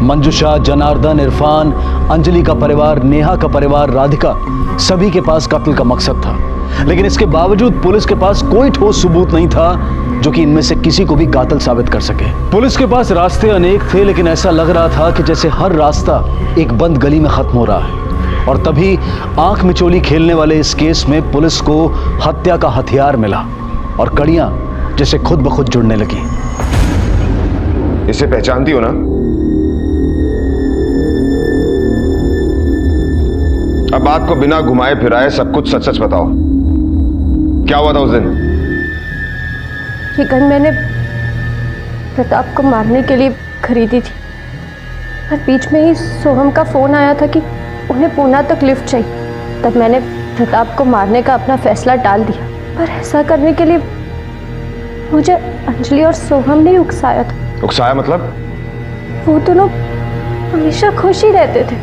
मंजुषा, जनार्दन, इरफान, अंजलि का परिवार, नेहा का परिवार, राधिका, सभी के पास कत्ल का मकसद था। लेकिन इसके बावजूद पुलिस के पास कोई ठोस सबूत नहीं था जो कि इनमें से किसी को भी कातिल साबित कर सके। पुलिस के पास रास्ते अनेक थे, लेकिन ऐसा लग रहा था कि जैसे हर रास्ता एक बंद गली में खत्म हो रहा है। और तभी आंख मिचोली खेलने वाले इस केस में पुलिस को हत्या का हथियार मिला और कड़ियां जैसे खुद ब खुद जुड़ने लगी। इसे पहचानती हो ना? अब बात को बिना घुमाए फिराए सब कुछ सच सच बताओ, क्या हुआ था उस दिन? ये गन मैंने प्रताप को मारने के लिए खरीदी थी, और बीच में ही सोहम का फोन आया था कि उन्हें पूना तक लिफ्ट चाहिए। तब मैंने प्रताप को मारने का अपना फैसला टाल दिया। पर ऐसा करने के लिए मुझे अंजलि और सोहम ने उकसाया था। उकसाया मतलब? वो दोनों हमेशा खुश ही रहते थे,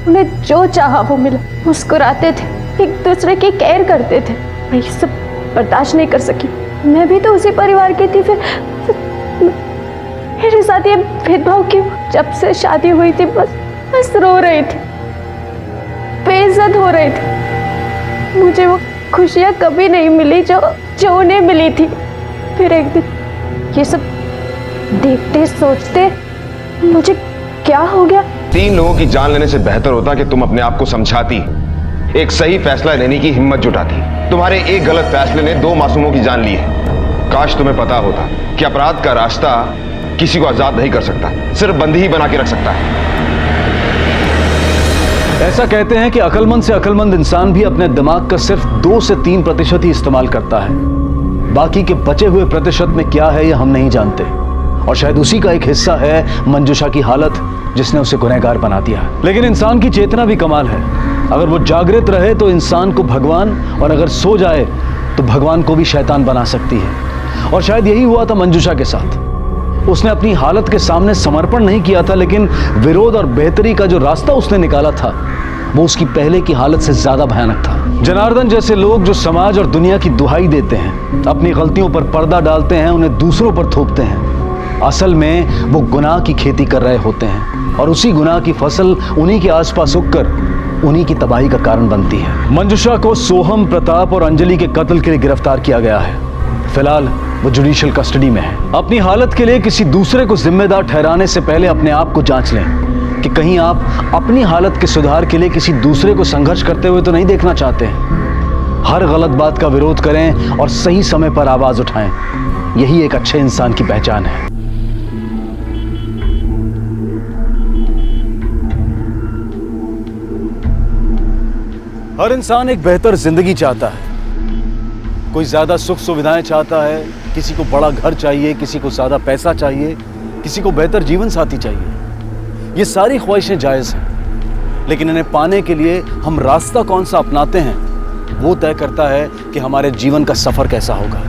उन्हें जो चाहा वो मिला, मुस्कुराते थे, एक दूसरे की केयर करते थे। मैं ये सब बर्दाश्त नहीं कर सकी। मैं भी तो उसी परिवार की थी। फिर मेरे साथ ये भेदभाव क्यों? जब से शादी हुई थी बस रो रही थी, बेइज्जत हो रही थी। मुझे वो खुशियाँ कभी नहीं मिली जो उन्हें मिली थी। फिर एक दिन ये सब देखते सोचते मुझे क्या हो गया। 3 लोगों की जान लेने से बेहतर होता कि तुम अपने आप को समझाती, एक सही फैसला लेने की हिम्मत जुटाती। तुम्हारे एक गलत फैसले ने 2 मासूमों की जान ली है। काश तुम्हें पता होता कि अपराध का रास्ता किसी को आजाद नहीं कर सकता, सिर्फ बंदी ही बना के रख सकता है। ऐसा कहते हैं कि अक्लमंद से अक्लमंद इंसान भी अपने दिमाग का सिर्फ 2 से 3% ही इस्तेमाल करता है। बाकी के बचे हुए प्रतिशत में क्या है यह हम नहीं जानते, और शायद उसी का एक हिस्सा है मंजुषा की हालत जिसने उसे गुनहगार बना दिया। लेकिन इंसान की चेतना भी कमाल है। अगर वो जागृत रहे तो इंसान को भगवान, और अगर सो जाए तो भगवान को भी शैतान बना सकती है। और शायद यही हुआ था मंजुषा के साथ। उसने अपनी हालत के सामने समर्पण नहीं किया था, लेकिन विरोध और बेहतरी का जो रास्ता उसने निकाला था वो उसकी पहले की हालत से ज्यादा भयानक था। जनार्दन जैसे लोग जो समाज और दुनिया की दुहाई देते हैं, अपनी गलतियों पर पर्दा डालते हैं, उन्हें दूसरों पर थोपते हैं, असल में वो गुनाह की खेती कर रहे होते हैं, और उसी गुनाह की फसल उन्हीं के आसपास उगकर उन्हीं की तबाही का कारण बनती है। मंजुषा को सोहम, प्रताप और अंजलि के कत्ल के लिए गिरफ्तार किया गया है। फिलहाल वो जुडिशियल कस्टडी में है। अपनी हालत के लिए किसी दूसरे को जिम्मेदार ठहराने से पहले अपने आप को जांच लें कि कहीं आप अपनी हालत के सुधार के लिए किसी दूसरे को संघर्ष करते हुए तो नहीं देखना चाहते हैं। हर गलत बात का विरोध करें और सही समय पर आवाज उठाएं। यही एक अच्छे इंसान की पहचान है। हर इंसान एक बेहतर जिंदगी चाहता है। कोई ज्यादा सुख सुविधाएं चाहता है, किसी को बड़ा घर चाहिए, किसी को ज्यादा पैसा चाहिए, किसी को बेहतर जीवन साथी चाहिए। ये सारी ख्वाहिशें जायज हैं, लेकिन इन्हें पाने के लिए हम रास्ता कौन सा अपनाते हैं वो तय करता है कि हमारे जीवन का सफर कैसा होगा।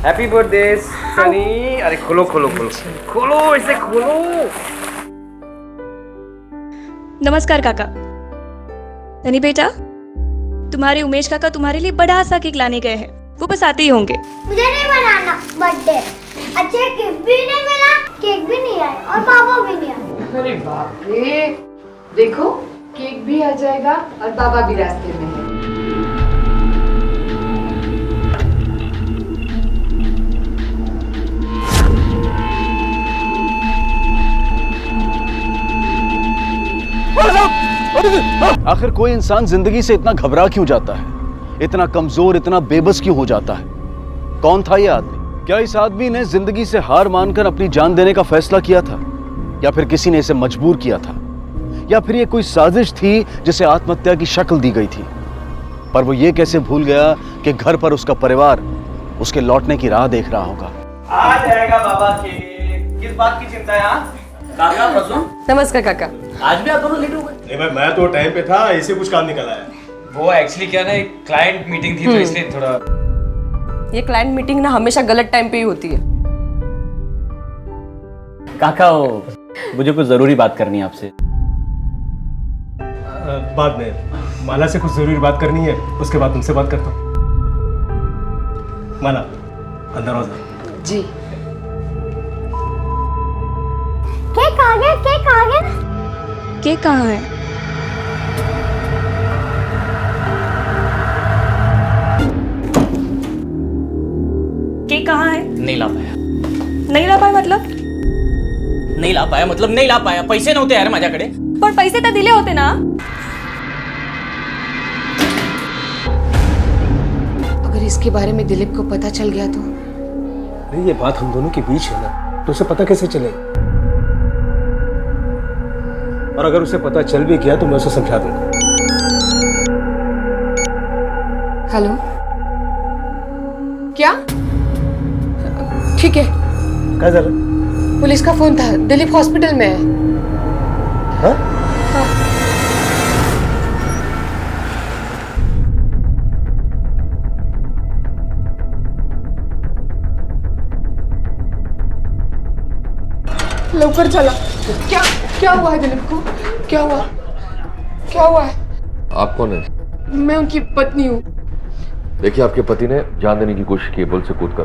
Happy birthday Sunny. अरे खोलो खोलो खोलो खोलो, इसे खोलो। नमस्कार काका। तनी बेटा, तुम्हारे उमेश काका तुम्हारे लिए बड़ा सा केक लाने गए हैं, वो बस आते ही होंगे। मुझे नहीं बनाना बर्थडे। अच्छा गिफ्ट भी नहीं मिला, केक भी नहीं आया और बाबा भी नहीं आया। अरे बाप रे, देखो केक भी आ जाएगा और बाबा भी रास्ते में है। आखिर कोई इंसान जिंदगी से इतना घबरा क्यों जाता है, इतना कमजोर, इतना बेबस क्यों हो जाता है? कौन था यह आदमी? क्या इस आदमी ने जिंदगी से हार मानकर अपनी जान देने का फैसला किया था, या फिर किसी ने इसे मजबूर किया था, या फिर यह कोई साजिश थी जिसे आत्महत्या की शक्ल दी गई थी? पर वो ये कैसे भूल गया कि घर पर उसका परिवार उसके लौटने की राह देख रहा होगा। आ जाएगा बाबा के, किस बात की चिंता है? हाँ काका, प्रसून। नमस्कार काका। आज भी आप दोनों लेट हो गए? नहीं भाई, मैं तो टाइम पे था, ऐसे कुछ काम निकल आया। वो एक्चुअली क्या ना, एक क्लाइंट मीटिंग थी तो इसलिए थोड़ा। ये क्लाइंट मीटिंग ना हमेशा गलत टाइम पे ही होती है। काका, मुझे कुछ जरूरी बात करनी है आपसे। बाद में माला से कुछ जरूरी बात करनी है, उसके बाद तुमसे बात करता हूँ। माला अंदर आ जाओ। जी। केक आ गया, केक आ गया। केक कहाँ है? केक कहाँ है? नहीं ला पाया। नहीं ला पाया मतलब? नहीं ला पाया मतलब नहीं ला पाया। पैसे नव्हते यार माझ्याकडे। पण पैसे तर दिले होते ना? अगर इसके बारे में दिलीप को पता चल गया तो? नहीं, ये बात हम दोनों के बीच है ना, तो उसे पता कैसे चले? और अगर उसे पता चल भी गया तो मैं उसे समझा दूंगा। हेलो, क्या? ठीक है। क्या जरा? पुलिस का फोन था, दिलीप हॉस्पिटल में है। हाँ? हाँ। लवकर चला। क्या क्या हुआ है दिलीप को? क्या हुआ? क्या हुआ है? आप कौन है? मैं उनकी पत्नी हूँ। देखिए, आपके पति ने जान देने की कोशिश की पुल से कूद कर,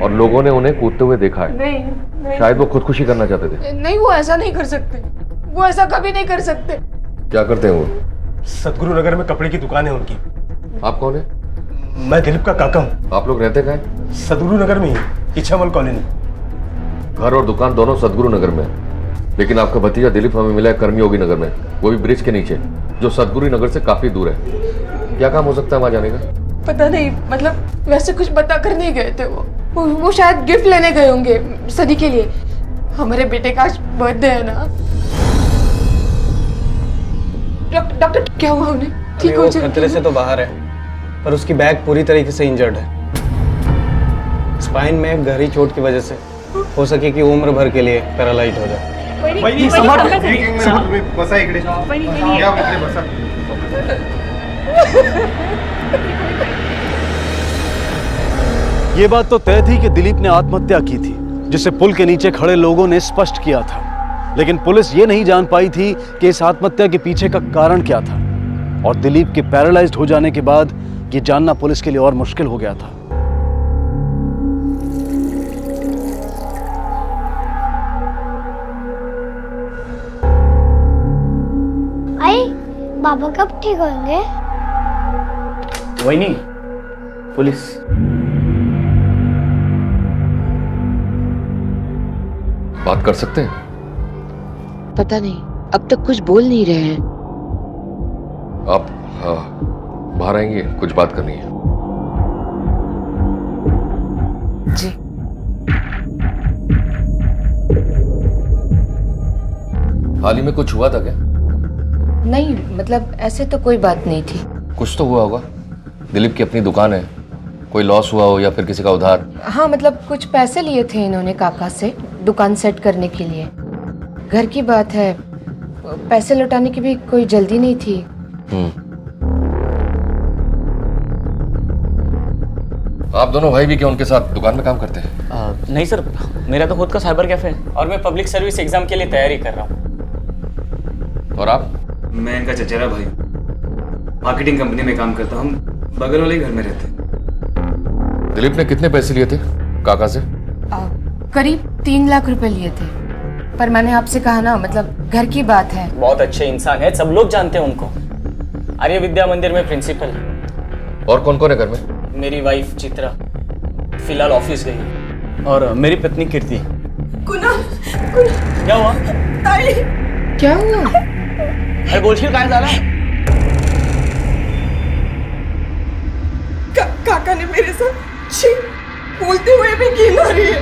और लोगों ने उन्हें कूदते हुए देखा है। नहीं, शायद वो खुदकुशी करना चाहते थे। नहीं, वो ऐसा नहीं कर सकते। वो ऐसा कभी नहीं कर सकते। क्या करते हैं वो? सतगुरु नगर में कपड़े की दुकान है उनकी। आप कौन है? मैं दिलीप का काका हूँ। आप लोग रहते कहाँ हैं? सतगुरु नगर में ही, इच्छामल कॉलोनी। घर और दुकान दोनों सतगुरु नगर में है, लेकिन आपका भतीजा दिलीप हमें मिला है कर्मयोगी नगर में, वो भी ब्रिज के नीचे, जो सतगुरु नगर से काफी दूर है। क्या काम हो सकता है वहां जाने का? पता नहीं, मतलब वैसे कुछ बता कर नहीं गए थे वो शायद गिफ्ट लेने गए होंगे सनी के लिए। हमारे बेटे का आज बर्थडे है ना। डॉक्टर क्या हुआ उन्हें? ठीक हो जाए? खतरे से तो बाहर है, पर उसकी बैक पूरी तरीके से इंजर्ड है। स्पाइन में गहरी चोट की वजह से हो सके कि उम्र भर के लिए पैरालाइज हो जाए। ये बात तो तय थी कि दिलीप ने आत्महत्या की थी, जिसे पुल के नीचे खड़े लोगों ने स्पष्ट किया था। लेकिन पुलिस ये नहीं जान पाई थी कि इस आत्महत्या के पीछे का कारण क्या था, और दिलीप के पैरालाइज्ड हो जाने के बाद ये जानना पुलिस के लिए और मुश्किल हो गया था। आई, बाबा कब ठीक होंगे? वही नहीं, पुलिस। बात कर सकते हैं? पता नहीं, अब तक कुछ बोल नहीं रहे हैं। आप बाहर आएंगे, कुछ बात करनी है। जी। हाल ही में कुछ हुआ था क्या? नहीं, मतलब ऐसे तो कोई बात नहीं थी। कुछ तो हुआ होगा। दिलीप की अपनी दुकान है, कोई लॉस हुआ हो या फिर किसी का उधार? हाँ, मतलब कुछ पैसे लिए थे इन्होंने काका से दुकान सेट करने के लिए। घर की बात है, पैसे लौटाने की भी कोई जल्दी नहीं थी। आप दोनों भाई भी क्या उनके साथ दुकान में काम करते हैं? नहीं सर, मेरा तो खुद का साइबर कैफे है और मैं पब्लिक सर्विस एग्जाम के लिए तैयारी कर रहा हूँ। और आप? मैं इनका चचेरा भाई, मार्केटिंग कंपनी में काम करता हूँ। हम बगल वाले ही घर में रहते हैं। दिलीप ने कितने पैसे लिए थे काका से? करीब 3 लाख रुपए लिए थे, पर मैंने आपसे कहा ना, मतलब घर की बात है। बहुत अच्छे इंसान है, सब लोग जानते हैं उनको। आर्य विद्या मंदिर में प्रिंसिपल है। और कौन कौन है घर में? मेरी वाइफ चित्रा फिलहाल ऑफिस गई, और मेरी पत्नी कीर्ति। क्या हुआ? क्या हुआ? अरे बोलशील काय झाला? काका ने मेरे साथ छी बोलते हुए भी की मारी है।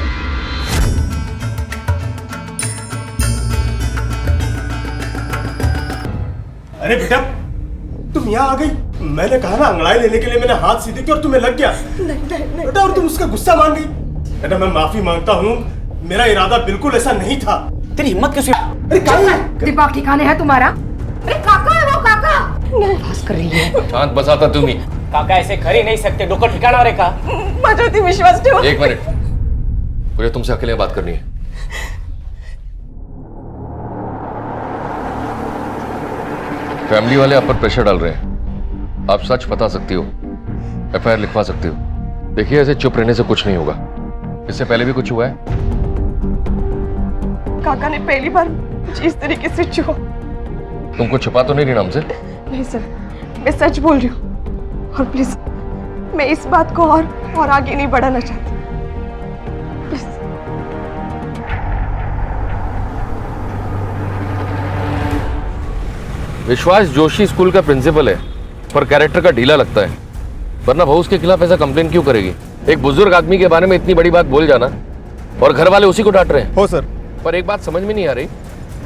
अरे बेटा, तुम यहाँ आ गई। मैंने कहा ना अंगड़ाई लेने के लिए मैंने हाथ सीधे की और तुम्हें लग गया। नहीं बेटा, और तुम उसका गुस्सा मान गई। बेटा, मैं माफी मांगता हूँ, मेरा इरादा बिल्कुल ऐसा नहीं था। तेरी हिम्मत कैसी? अरे दिमाग ठिकाने है तुम्हारा? अरे काका है वो, काका बस कर रही है। शांत बसाता तुम ही। काका ऐसे कर ही नहीं सकते, डोकं ठिकाना रे का। माझ्यावरती विश्वास ठेवा। एक मिनट, मुझे तुमसे अकेले बात करनी है। फैमिली वाले आप पर प्रेशर डाल रहे हैं। आप सच बता सकती हो, एफआईआर लिखवा सकती हो। देखिए, ऐसे चुप रहने से कुछ नहीं होगा। इससे पहले भी कुछ हुआ है? काका ने पहली बार मुझे इस तरीके से छुआ। तुमको छुपा तो नहीं रही ना हमसे? नहीं सर, मैं सच बोल रही हूँ, और प्लीज मैं इस बात को और आगे नहीं बढ़ाना चाहती। प्लीज। विश्वास जोशी स्कूल का प्रिंसिपल है, पर कैरेक्टर का ढीला लगता है, वरना बहू उसके खिलाफ ऐसा कंप्लेन क्यों करेगी? एक बुजुर्ग आदमी के बारे में इतनी बड़ी बात बोल जाना, और घर वाले उसी को डांट रहे हैं। हो सर। पर एक बात समझ में नहीं आ रही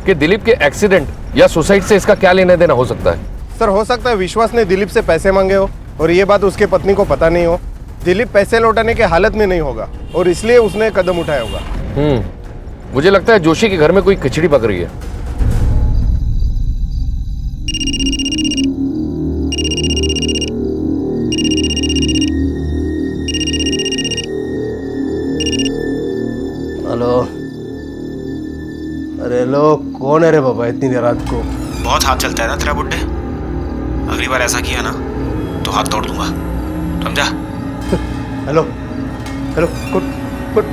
कि दिलीप के एक्सीडेंट या सुसाइड से इसका क्या लेना देना हो सकता है? सर, हो सकता है विश्वास ने दिलीप से पैसे मांगे हो और ये बात उसके पत्नी को पता नहीं हो। दिलीप पैसे लौटाने के हालत में नहीं होगा और इसलिए उसने कदम उठाया होगा। मुझे लगता है जोशी के घर में कोई खिचड़ी पक रही है। हेलो। अरे लो, कौन है रे बाबा इतनी देर रात को? बहुत हाथ चलता है ना तेरा बुड्ढे। अगली बार ऐसा किया ना तो हाथ तोड़ दूंगा, समझा? Hello hello, good good.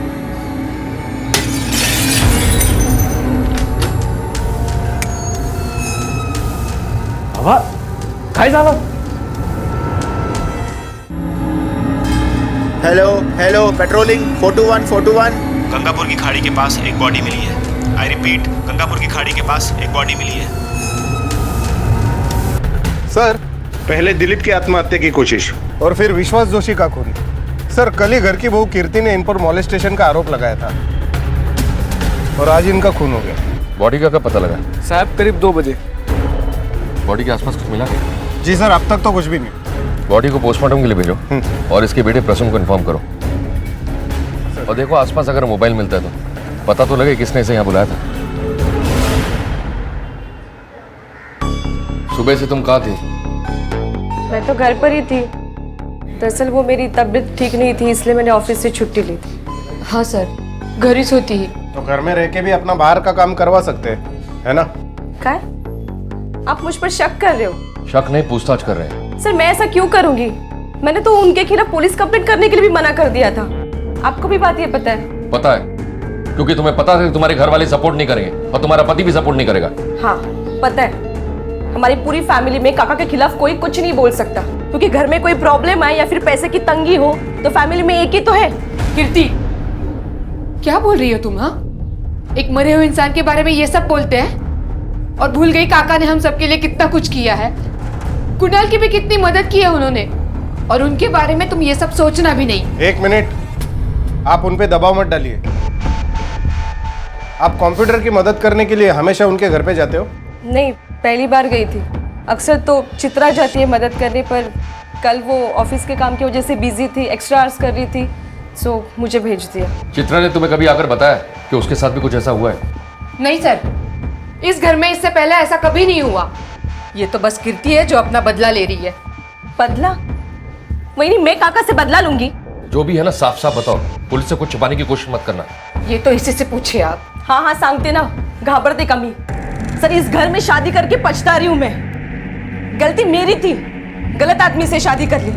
बाबा काय झालं? Hello hello, patrolling 421 421। गंगापुर की खाड़ी के पास एक बॉडी मिली है। आई रिपीट, गंगापुर की खाड़ी के पास एक बॉडी मिली है। सर, पहले दिलीप की आत्महत्या की कोशिश और फिर विश्वास जोशी का खून। सर, कल ही घर की बहू कीर्ति ने इन पर मॉलेस्टेशन का आरोप लगाया था और आज इनका खून हो गया। बॉडी का कब पता लगा? साहब, करीब 2 बजे। बॉडी के आसपास कुछ मिला? जी सर, अब तक तो कुछ भी नहीं। बॉडी को पोस्टमार्टम के लिए भेजो और इसके बेटे प्रसून को इन्फॉर्म करो। और देखो आसपास अगर मोबाइल मिलता है तो पता तो लगे किसने इसे यहाँ बुलाया था। सुबह से तुम कहाँ थी? मैं तो घर पर ही थी। दरअसल वो मेरी तबीयत ठीक नहीं थी, इसलिए मैंने ऑफिस से छुट्टी ली थी। हाँ सर, घर ही सोती ही। तो घर में रह के भी अपना बाहर का काम करवा सकते हैं, है ना? क्या? आप मुझ पर शक कर रहे हो? शक नहीं, पूछताछ कर रहे हैं। सर, मैं ऐसा क्यों करूंगी? मैंने तो उनके खिलाफ पुलिस कंप्लेंट करने के लिए भी मना कर दिया था। आपको भी बात ये पता है? पता है, क्योंकि तुम्हें पता था कि तुम्हारे घर वाले सपोर्ट नहीं करेंगे और तुम्हारा पति भी सपोर्ट नहीं करेगा। हाँ, पता है। हमारी पूरी फैमिली में काका के खिलाफ कोई कुछ नहीं बोल सकता, क्योंकि घर में कोई प्रॉब्लम आए या फिर पैसे की तंगी हो तो फैमिली में एक ही तो है। कीर्ति, क्या बोल रही हो तुम? हाँ, एक मरे हुए इंसान के बारे में ये सब बोलते हैं और भूल गई काका ने हम सबके लिए कितना कुछ किया है। कुणाल की भी कितनी मदद की है उन्होंने, और उनके बारे में तुम ये सब सोचना भी नहीं। एक मिनट, आप उन पे दबाव मत डालिए। आप कंप्यूटर की मदद करने के लिए हमेशा उनके घर पे जाते हो? नहीं, पहली बार गई थी। अक्सर तो चित्रा जाती है मदद करने, पर कल वो ऑफिस के काम की वजह से बिजी थी, एक्स्ट्रा आवर्स कर रही थी, सो मुझे भेज दिया। चित्रा ने तुम्हें कभी आकर बताया कि उसके साथ भी कुछ ऐसा हुआ है? नहीं सर, इस घर में इससे पहले ऐसा कभी नहीं हुआ। ये तो बस कीर्ति है जो अपना बदला ले रही है। बदला? वही नहीं, मैं काका से बदला लूंगी। जो भी है ना, साफ साफ बताओ। पुलिस से कुछ छुपाने की कोशिश मत करना। ये तो इसी से पूछे आप। हाँ हाँ, सांगते ना, घाबरते कमी। सर इस घर में शादी करके पछता रही हूं मैं। गलती मेरी थी, गलत आदमी से शादी कर ली।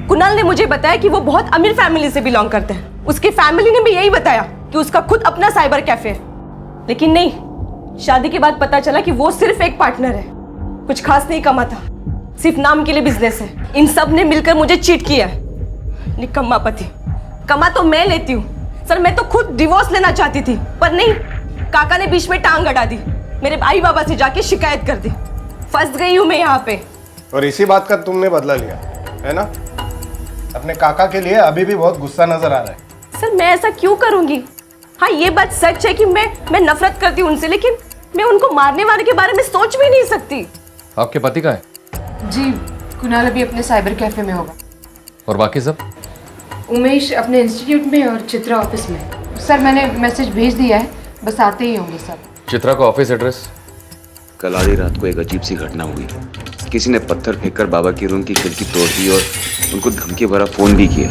कुणाल ने मुझे बताया कि वो बहुत अमीर फैमिली से बिलोंग करते हैं। उसकी फैमिली ने भी यही बताया कि उसका खुद अपना साइबर कैफे है। लेकिन नहीं, शादी के बाद पता चला कि वो सिर्फ एक पार्टनर है, कुछ खास नहीं कमाता, सिर्फ नाम के लिए बिजनेस है। इन सब ने मिलकर मुझे चीट किया है। निकम्मा पति। कमा तो मैं लेती हूँ सर, मैं तो खुद डिवोर्स लेना चाहती थी, पर नहीं, काका ने बीच में टांग अड़ा दी, मेरे भाई बाबा से जाके शिकायत कर दी। फंस गई हूँ मैं यहाँ पे। और इसी बात का तुमने बदला लिया है ना? अपने काका के लिए अभी भी बहुत गुस्सा नजर आ रहा है। सर मैं ऐसा क्यों करूंगी? हाँ ये बात सच है कि मैं नफरत करती हूँ उनसे, लेकिन मैं उनको मारने वाले के बारे में सोच भी नहीं सकती। आपके पति कहाँ है? जी कुणाल अभी अपने साइबर कैफे में होगा। और बाकी सब? उमेश अपने इंस्टीट्यूट में और चित्रा ऑफिस में। सर मैंने मैसेज भेज दिया है, बस आते ही होंगे सब। चित्रा का ऑफिस एड्रेस? कल आधी रात को एक अजीब सी घटना हुई। किसी ने पत्थर फेंककर बाबा की रूम की खिड़की तोड़ दी और उनको धमकी भरा फोन भी किया।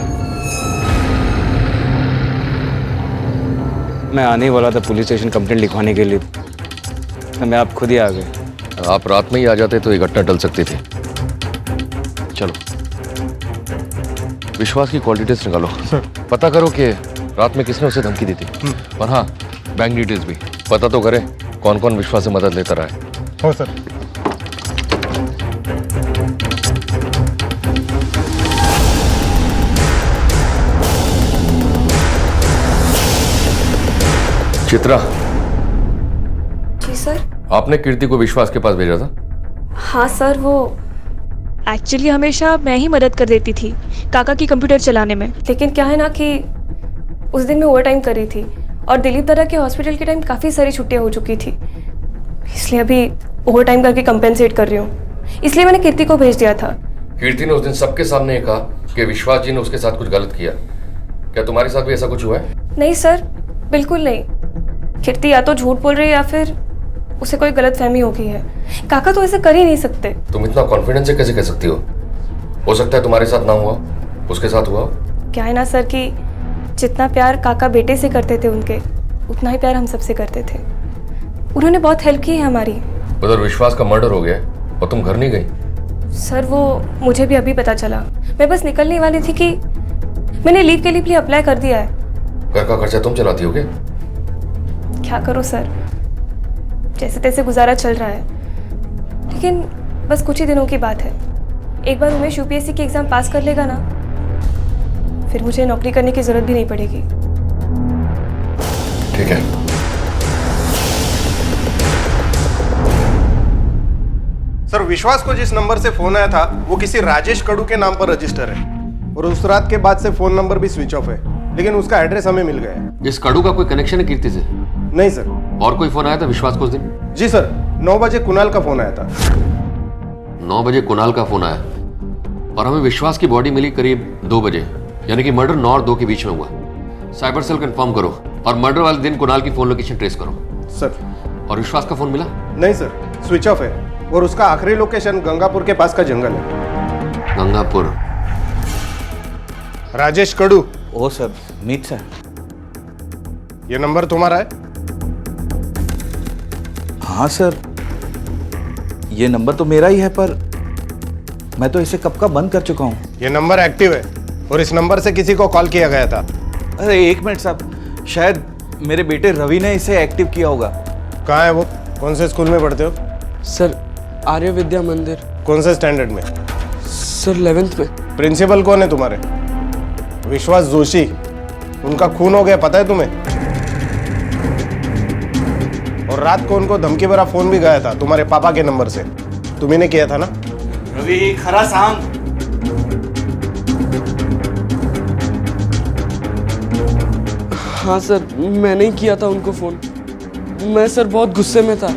मैं आने वाला था पुलिस स्टेशन कंप्लेंट लिखवाने के लिए, मैं आप खुद ही आ गए। आप रात में ही आ जाते तो ये घटना टल सकती थी। चलो विश्वास की कॉल डिटेल्स निकालो सर। पता करो कि रात में किसने उसे धमकी दी थी। और हाँ, बैंक डिटेल्स भी पता तो करें कौन कौन विश्वास से मदद लेता रहा है। हो सर। चित्रा, जी सर। आपने कीर्ति को विश्वास के पास भेजा था? हाँ सर, वो एक्चुअली हमेशा मैं ही मदद कर देती थी काका की कंप्यूटर चलाने में। लेकिन क्या है ना कि उस दिन मैं ओवर टाइम कर रही थी और दिलीप दादा के हॉस्पिटल के टाइम काफ़ी सारी छुट्टियां हो चुकी थी, इसलिए अभी ओवर टाइम करके कंपेंसेट कर रही हूँ। इसलिए मैंने कीर्ति को भेज दिया था। कीर्ति ने उस दिन सबके सामने ये कहा कि विश्वास जी ने उसके साथ कुछ गलत किया। क्या तुम्हारे साथ भी ऐसा कुछ हुआ है? नहीं सर, बिल्कुल नहीं। कीर्ति या तो झूठ बोल रही है या फिर उसे कोई गलतफहमी हो गई है। काका तो ऐसे कर ही नहीं सकते। तुम इतना कॉन्फिडेंस से कैसे कह सकती हो सकता है तुम्हारे साथ ना हुआ, उसके साथ हुआ। क्या है ना सर कि जितना प्यार काका बेटे से करते थे उनके, उतना ही प्यार हम सबसे करते थे। उन्होंने बहुत हेल्प की है हमारी। उधर विश्वास का मर्डर हो गया और तुम घर नहीं गई? सर वो मुझे भी अभी पता चला। मैं बस निकलने वाली थी कि मैंने लीव के लिए अप्लाई कर दिया है। घर का खर्चा तुम चलाती हो क्या? क्या करूँ सर, जैसे तैसे गुजारा चल रहा है। लेकिन बस कुछ ही दिनों की बात है। एक बार उमेश यूपीएससी की एग्जाम पास कर लेगा ना, फिर मुझे नौकरी करने की जरूरत भी नहीं पड़ेगी। ठीक है। सर विश्वास को जिस नंबर से फोन आया था वो किसी राजेश कड़ू के नाम पर रजिस्टर है और उस रात के बाद से फोन नंबर भी स्विच ऑफ है, लेकिन उसका एड्रेस हमें मिल गया है। इस कड़ू का कोई कनेक्शन है कीर्ति से? नहीं सर। और कोई फोन आया था विश्वास को उस दिन? जी सर, 9 बजे कुणाल का फोन आया था। 9 बजे कुणाल का फोन आया और हमें विश्वास की बॉडी मिली करीब 2 बजे, यानी कि मर्डर 9 और 2 के बीच में हुआ। साइबर सेल कंफर्म करो और मर्डर वाले दिन कुणाल की फोन लोकेशन ट्रेस करो। सर। और विश्वास का फोन मिला? नहीं सर, स्विच ऑफ है और उसका आखिरी लोकेशन गंगापुर के पास का जंगल है। गंगापुर। राजेश कड़ू। ओ सर, मीत सर। ये नंबर तुम्हारा है? हाँ सर, ये नंबर तो मेरा ही है, पर मैं तो इसे कब का बंद कर चुका हूँ। ये नंबर एक्टिव है और इस नंबर से किसी को कॉल किया गया था। अरे एक मिनट साहब, शायद मेरे बेटे रवि ने इसे एक्टिव किया होगा। कहाँ है वो? कौन से स्कूल में पढ़ते हो? सर आर्य विद्या मंदिर। कौन से स्टैंडर्ड में? सर 11th में। प्रिंसिपल कौन है तुम्हारे? विश्वास जोशी। उनका खून हो गया, पता है तुम्हें? और रात को उनको धमकी भरा फोन भी गया था तुम्हारे पापा के नंबर से। तुम्ही ने किया था ना? रवि खरा सांग। हाँ सर, मैंने ही किया था उनको फोन। मैं सर बहुत गुस्से में था।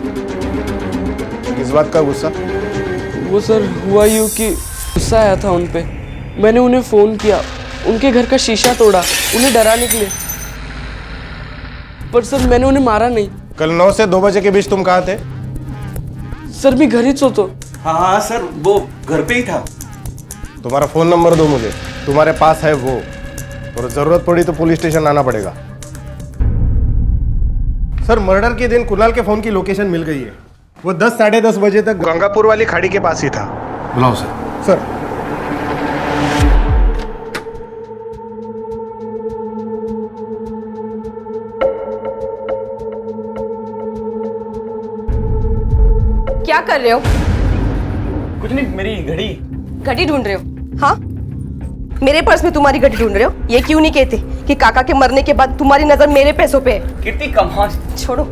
किस बात का गुस्सा? वो सर हुआ यूँ कि गुस्सा आया था उन पे। मैंने उन्हें फोन किया, उनके घर का शीशा तोड़ा उन्हें डराने के लिए, पर सर मैंने उन्हें मारा नहीं। कल 9 से 2 बजे के बीच तुम कहाँ थे? सर मैं घर ही तो। हाँ सर, वो घर पे ही था। तुम्हारा फोन नंबर दो मुझे, तुम्हारे पास है वो, और जरूरत पड़ी तो पुलिस स्टेशन आना पड़ेगा। सर मर्डर के दिन कुणाल के फोन की लोकेशन मिल गई है वो 10 साढ़े 10 बजे तक गंगापुर वाली खाड़ी के पास ही था। बुलाओ सर। सर क्या कर रहे हो? कुछ नहीं, मेरी घड़ी। घड़ी ढूंढ रहे हो? हाँ, मेरे पर्स में तुम्हारी घड़ी ढूंढ रहे हो? ये क्यों नहीं कहते कि काका के मरने के बाद तुम्हारी नजर मेरे पैसों पे है? कीर्ति कमाल। छोड़ो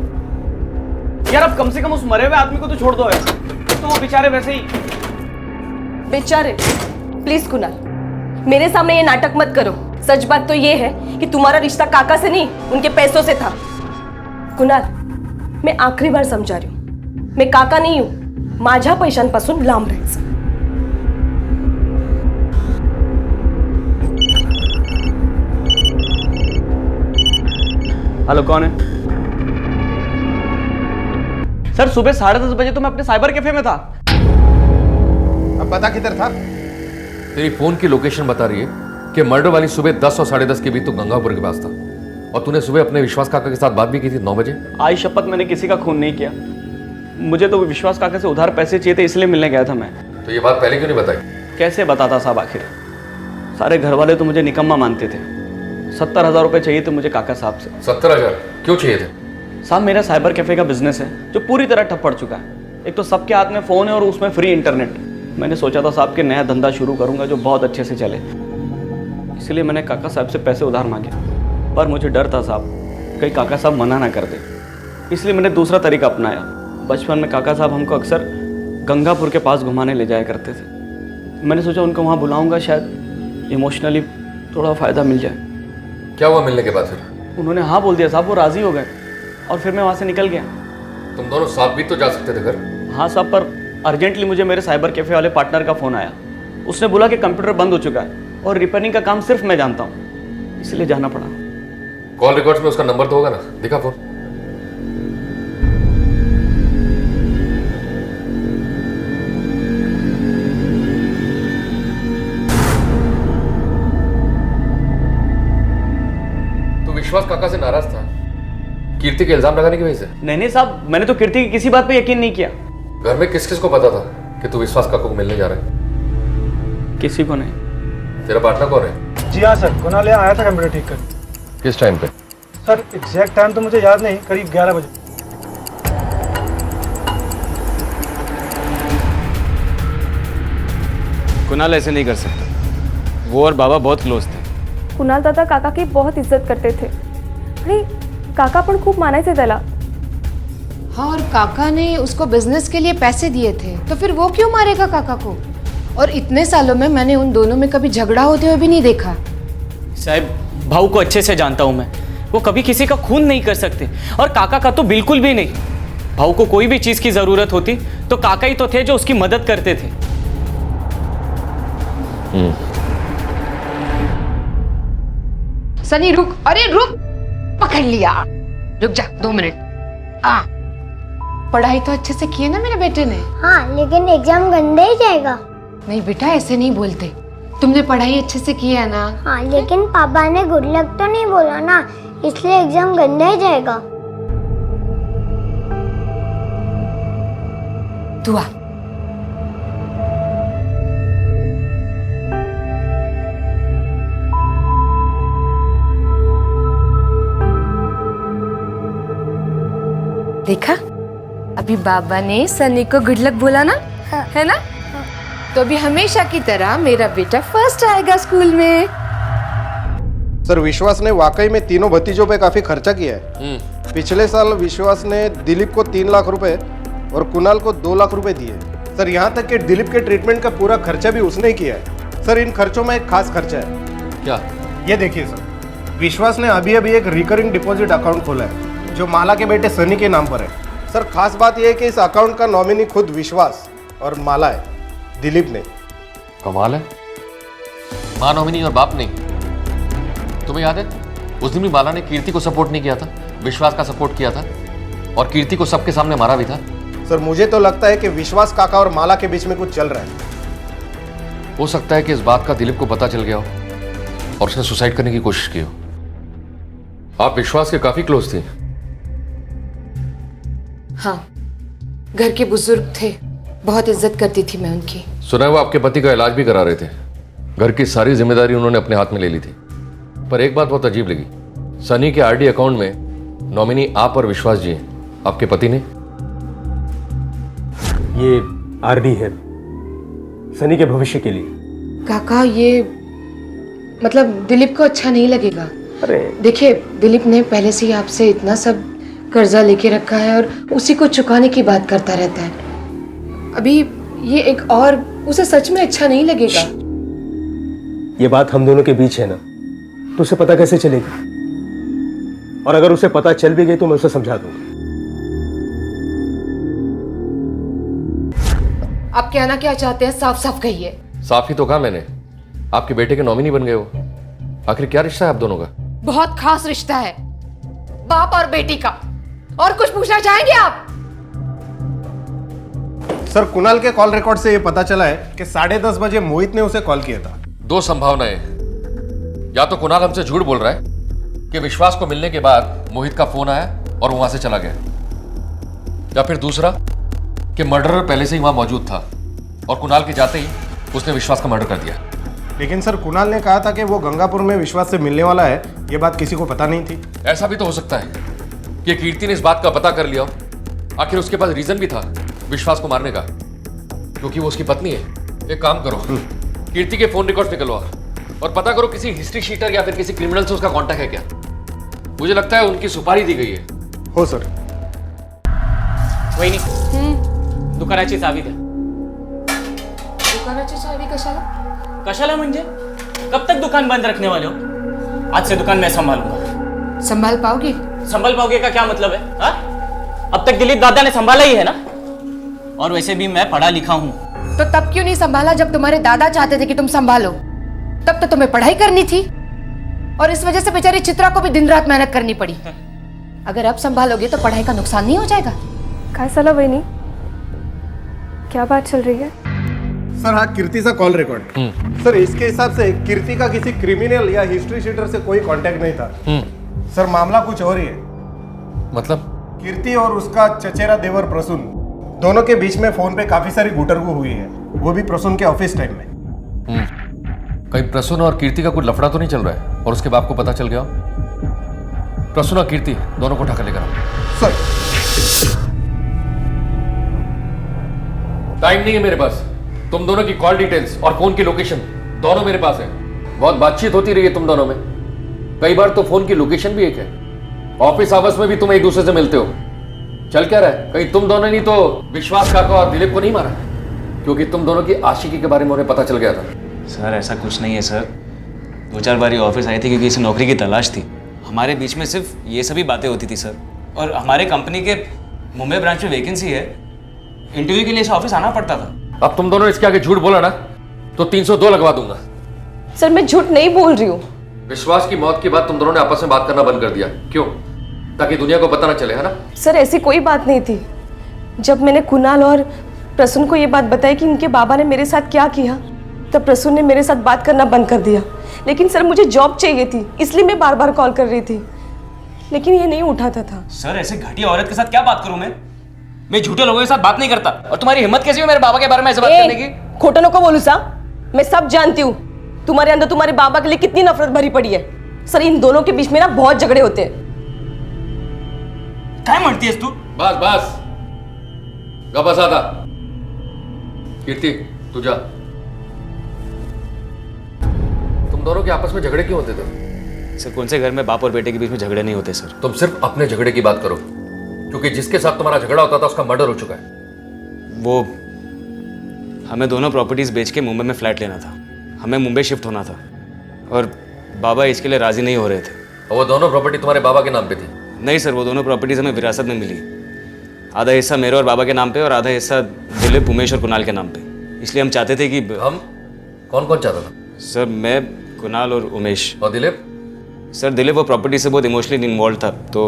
यार, अब कम से कम उस मरे हुए आदमी को तो छोड़ दो यार। तो वो बेचारे वैसे ही। बेचारे? प्लीज कुणाल, मेरे सामने ये नाटक मत करो। सच बात तो ये है कि तुम्हारा रिश्ता काका से नहीं, उनके पैसों से था। कुणाल, मैं आखिरी बार समझा रही हूँ, मैं काका नहीं हूं, माझ्या पैशांपासून लांब राहायचं। हेलो, कौन है? सर, सुबह 10:30 बजे तो मैं अपने साइबर कैफे में था। अब बता किधर था? तेरी फोन की लोकेशन बता रही है कि मर्डर वाली सुबह 10 और 10:30 के बीच तो गंगापुर के पास था, और तूने सुबह अपने विश्वास काका के साथ बात भी की थी 9 बजे। आज शपथ, मैंने किसी का खून नहीं किया। मुझे तो विश्वास काका से उधार पैसे चाहिए थे, इसलिए मिलने गया था मैं। तो ये बात पहले क्यों नहीं बताई? कैसे बताता साहब? आखिर सारे घर वाले तो मुझे निकम्मा मानते थे। 70,000 रुपये चाहिए थे मुझे काका साहब से। 70,000 क्यों चाहिए थे? साहब, मेरा साइबर कैफे का बिजनेस है जो पूरी तरह ठप पड़ चुका है। एक तो सबके हाथ में फ़ोन है और उसमें फ्री इंटरनेट। मैंने सोचा था साहब कि नया धंधा शुरू करूंगा जो बहुत अच्छे से चले, इसलिए मैंने काका साहब से पैसे उधार मांगे। पर मुझे डर था साहब, कहीं काका साहब मना ना कर दे, इसलिए मैंने दूसरा तरीका अपनाया। बचपन में काका साहब हमको अक्सर गंगापुर के पास घुमाने ले जाया करते थे। मैंने सोचा उनको वहाँ बुलाऊंगा, शायद इमोशनली थोड़ा फ़ायदा मिल जाए। क्या हुआ मिलने के बाद फिर? उन्होंने हाँ बोल दिया साहब, वो राज़ी हो गए और फिर मैं वहाँ से निकल गया। तुम दोनों साथ भी तो जा सकते थे घर। हाँ साहब, पर अर्जेंटली मुझे मेरे साइबर कैफे वाले पार्टनर का फ़ोन आया। उसने बोला कि कंप्यूटर बंद हो चुका है और रिपेयरिंग का काम सिर्फ मैं जानता हूँ, इसलिए जाना पड़ा। कॉल रिकॉर्ड्स में उसका नंबर तो होगा ना? दिखा फोन। तो विश्वास काका से नाराज था कीर्ति के इल्जाम लगाने की वजह से? नहीं साहब, मैंने तो कीर्ति की किसी बात पे यकीन नहीं किया। घर में किस किस को पता था कि तू विश्वास काका को मिलने जा रहा है? किसी को नहीं। तेरा पार्टनर कौन है? जी हाँ सर, कुणाल यहाँ आया था कंप्यूटर ठीक कर। किस टाइम पे? सर एग्जैक्ट टाइम तो मुझे याद नहीं, करीब 11 बजे। कुणाल ऐसे नहीं कर सकता, वो और बाबा बहुत क्लोज थे। कुणाल दादा काका की बहुत इज्जत करते थे आणि काका पण खूप मानायचे त्याला। हाँ, और काका ने उसको बिजनेस के लिए पैसे दिए थे, तो फिर वो क्यों मारेगा काका को? और इतने सालों में मैंने उन दोनों में कभी झगड़ा होते हुए भी नहीं देखा। साहब, भाऊ को अच्छे से जानता हूं मैं, वो कभी किसी का खून नहीं कर सकते, और काका का तो बिल्कुल भी नहीं। भाऊ को कोई भी चीज की जरूरत होती तो काका ही तो थे जो उसकी मदद करते थे। सनी रुक, अरे रुक, पकड़ लिया। रुक जा 2 मिनट। पढ़ाई तो अच्छे से की है ना मेरे बेटे ने? हाँ, लेकिन एग्जाम गंदा ही जाएगा। नहीं बेटा, ऐसे नहीं बोलते। तुमने पढ़ाई अच्छे से की है ना? हाँ, लेकिन पापा ने गुड लक तो नहीं बोला ना, इसलिए एग्जाम गंदा ही जाएगा। तू आ। देखा, अभी बाबा ने सनी को गुड लक बोला ना? हाँ। है ना? तो अभी हमेशा की तरह मेरा बेटा फर्स्ट आएगा स्कूल में। सर, विश्वास ने वाकई में तीनों भतीजों पे काफी खर्चा किया है। पिछले साल विश्वास ने दिलीप को 3 लाख रुपए और कुणाल को 2 लाख रुपए दिए। सर, यहाँ तक कि दिलीप के ट्रीटमेंट का पूरा खर्चा भी उसने ही किया है। सर, इन खर्चों में एक खास खर्चा है। क्या? ये देखिए सर, विश्वास ने अभी अभी एक रिकरिंग डिपॉजिट अकाउंट खोला है जो माला के बेटे सनी के नाम पर है। सर, खास बात यह है कि इस अकाउंट का नॉमिनी खुद विश्वास और माला है, दिलीप ने। कमाल है, माँ नॉमिनी और बाप नहीं। तुम्हें याद है उस दिन भी माला ने कीर्ति को सपोर्ट नहीं किया था, विश्वास का सपोर्ट किया था, और कीर्ति को सबके सामने मारा भी था। सर, मुझे तो लगता है कि विश्वास काका और माला के बीच में कुछ चल रहा है। हो सकता है कि इस बात का दिलीप को पता चल गया हो और उसने सुसाइड करने की कोशिश की हो। आप विश्वास के काफी क्लोज थे। हाँ, घर के बुजुर्ग थे, बहुत इज्जत करती थी मैं उनकी। सुना है वो आपके पति का इलाज भी करा रहे थे। घर की सारी जिम्मेदारी उन्होंने अपने हाथ में ले ली थी। पर एक बात बहुत अजीब लगी, सनी के आरडी अकाउंट में नॉमिनी आप और विश्वास जी हैं, आपके पति ने। ये आरडी है सनी के भविष्य के लिए। काका ये मतलब दिलीप को अच्छा नहीं लगेगा। अरे देखिए, दिलीप ने पहले से ही आपसे इतना सब कर्जा लेके रखा है और उसी को चुकाने की बात करता रहता है। अभी ये एक और उसे सच में अच्छा नहीं लगेगा। ये बात हम दोनों के बीच है ना, तो उसे पता कैसे चलेगी? और अगर उसे पता चल भी गई तो मैं उसे समझा दूंगा। आप कहना क्या चाहते हैं, साफ साफ कहिए। साफ ही तो कहा मैंने, आपके बेटे के नॉमिनी बन गए हो। आखिर क्या रिश्ता है आप दोनों का? बहुत खास रिश्ता है, बाप और बेटी का। और कुछ पूछना चाहेंगे आप? सर, कुणाल के कॉल रिकॉर्ड से ये पता चला है कि 10:30 बजे मोहित ने उसे कॉल किया था। दो संभावनाएं, या तो कुणाल हमसे झूठ बोल रहा है कि विश्वास को मिलने के बाद मोहित का फोन आया और वो वहां से चला गया, या फिर दूसरा कि मर्डरर पहले से ही वहां मौजूद था और कुणाल के जाते ही उसने विश्वास का मर्डर कर दिया। लेकिन सर, कुणाल ने कहा था कि वो गंगापुर में विश्वास से मिलने वाला है। ये बात किसी को पता नहीं थी। ऐसा भी तो हो सकता है कि कीर्ति ने इस बात का पता कर लिया हो। आखिर उसके पास रीजन भी था विश्वास को मारने का, क्योंकि वो उसकी पत्नी है। एक काम करो, कीर्ति के फोन रिकॉर्ड निकलवा और पता करो किसी हिस्ट्री शीटर या फिर किसी क्रिमिनल से उसका कांटेक्ट है क्या। मुझे लगता है उनकी सुपारी दी गई है। हो सर। वही नहीं, दुकानाची चावी द्या। दुकानाची चावी कशाला? कशाला म्हणजे? कब तक दुकान बंद रखने वाले हो? आज से दुकान मैं संभालूंगा। संभाल पाओगे? संभाल पाओगे का क्या मतलब है? हा? अब तक दिलीप दादा ने संभाला ही है ना। और वैसे भी मैं पढ़ा लिखा हूँ। तो तब क्यों नहीं संभाला जब तुम्हारे दादा चाहते थे कि तुम संभालो? तब तो तुम्हें पढ़ाई करनी थी और इस वजह से बेचारी चित्रा को भी दिन रात मेहनत करनी पड़ी। अगर अब संभालोगे तो पढ़ाई का नुकसान नहीं हो जाएगा? काय साला वहिनी, क्या बात चल रही है? सर, हाँ, कीर्ति से कॉल रिकॉर्ड। सर, इसके हिसाब से कीर्ति का किसी क्रिमिनल या हिस्ट्री शीटर से कोई कांटेक्ट नहीं था। सर, मामला कुछ और ही है। मतलब? कीर्ति और उसका चचेरा देवर प्रसून, दोनों के बीच में फोन पे काफी सारी गुटरगू हुई है, वो भी प्रसून के ऑफिस टाइम में। कहीं प्रसून और कीर्ति का कुछ लफड़ा तो नहीं चल रहा है और उसके बाप को पता चल गया? प्रसून और कीर्ति दोनों को ढका लेकर आओ। सर, टाइम नहीं है मेरे पास। तुम दोनों की कॉल डिटेल्स और फोन की लोकेशन दोनों मेरे पास है। बहुत बातचीत होती रही है तुम दोनों में, कई बार तो फोन की लोकेशन भी एक है। ऑफिस आवर्स में भी तुम एक दूसरे से मिलते हो। चल क्या रहा है? कहीं तुम दोनों ने तो विश्वास काका और दिलीप को नहीं मारा? क्योंकि तुम दोनों की आशिकी के बारे में उन्हें पता चल गया था। सर, ऐसा कुछ नहीं है सर। 2-4 बार ये ऑफिस आई थी क्योंकि इसे नौकरी की तलाश थी। हमारे बीच में सिर्फ ये सभी बातें होती थी सर। और हमारे कंपनी के मुंबई ब्रांच में वैकेंसी है, इंटरव्यू के लिए इसे ऑफिस आना पड़ता था। अब तुम दोनों इसके आगे झूठ बोला ना तो 302 लगवा दूंगा। सर, मैं झूठ नहीं बोल रही हूँ। विश्वास की मौत के बाद तुम दोनों ने आपस में बात करना बंद कर दिया, क्यों? ताकि दुनिया को पता ना चले, है ना? सर, ऐसी कोई बात नहीं थी। जब मैंने कुणाल और प्रसून को ये बात बताई कि उनके बाबा ने मेरे साथ क्या किया, तब प्रसून ने मेरे साथ बात करना बंद कर दिया। लेकिन सर, मुझे जॉब चाहिए थी, इसलिए मैं बार बार कॉल कर रही थी, लेकिन ये नहीं उठाता था। सर, ऐसे घटिया औरत के साथ क्या बात करूं मैं झूठे लोगों के साथ बात नहीं करता। और तुम्हारी हिम्मत कैसी हुई मेरे बाबा के बारे में ऐसे बात करने की? खोटनों को बोलूं सा? मैं सब जानती हूँ तुम्हारे अंदर तुम्हारे बाबा के लिए कितनी नफरत भरी पड़ी है। सर, इन दोनों के बीच में ना बहुत झगड़े होते हैं। क्या मरती है तू? बस बस, गबस आता। कीर्ति, तू जा। तुम दोनों के आपस में झगड़े क्यों होते थे? सर, कौन से घर में बाप और बेटे के बीच में झगड़े नहीं होते सर। तुम सिर्फ अपने झगड़े की बात करो, क्योंकि जिसके साथ तुम्हारा झगड़ा होता था उसका मर्डर हो चुका है। वो हमें दोनों प्रॉपर्टीज बेच के मुंबई में फ्लैट लेना था। हमें मुंबई शिफ्ट होना था और बाबा इसके लिए राजी नहीं हो रहे थे। और वो दोनों प्रॉपर्टी तुम्हारे बाबा के नाम पे थी? नहीं सर, वो दोनों प्रॉपर्टीज हमें विरासत में मिली। आधा हिस्सा मेरे और बाबा के नाम पे और आधा हिस्सा दिलीप, उमेश और कुणाल के नाम पे। इसलिए हम चाहते थे कि हम कौन कौन चाहता था? सर, मैं, कुणाल और उमेश। और दिलीप? सर, दिलीप वो प्रॉपर्टी से बहुत इमोशनली इन्वॉल्व था, तो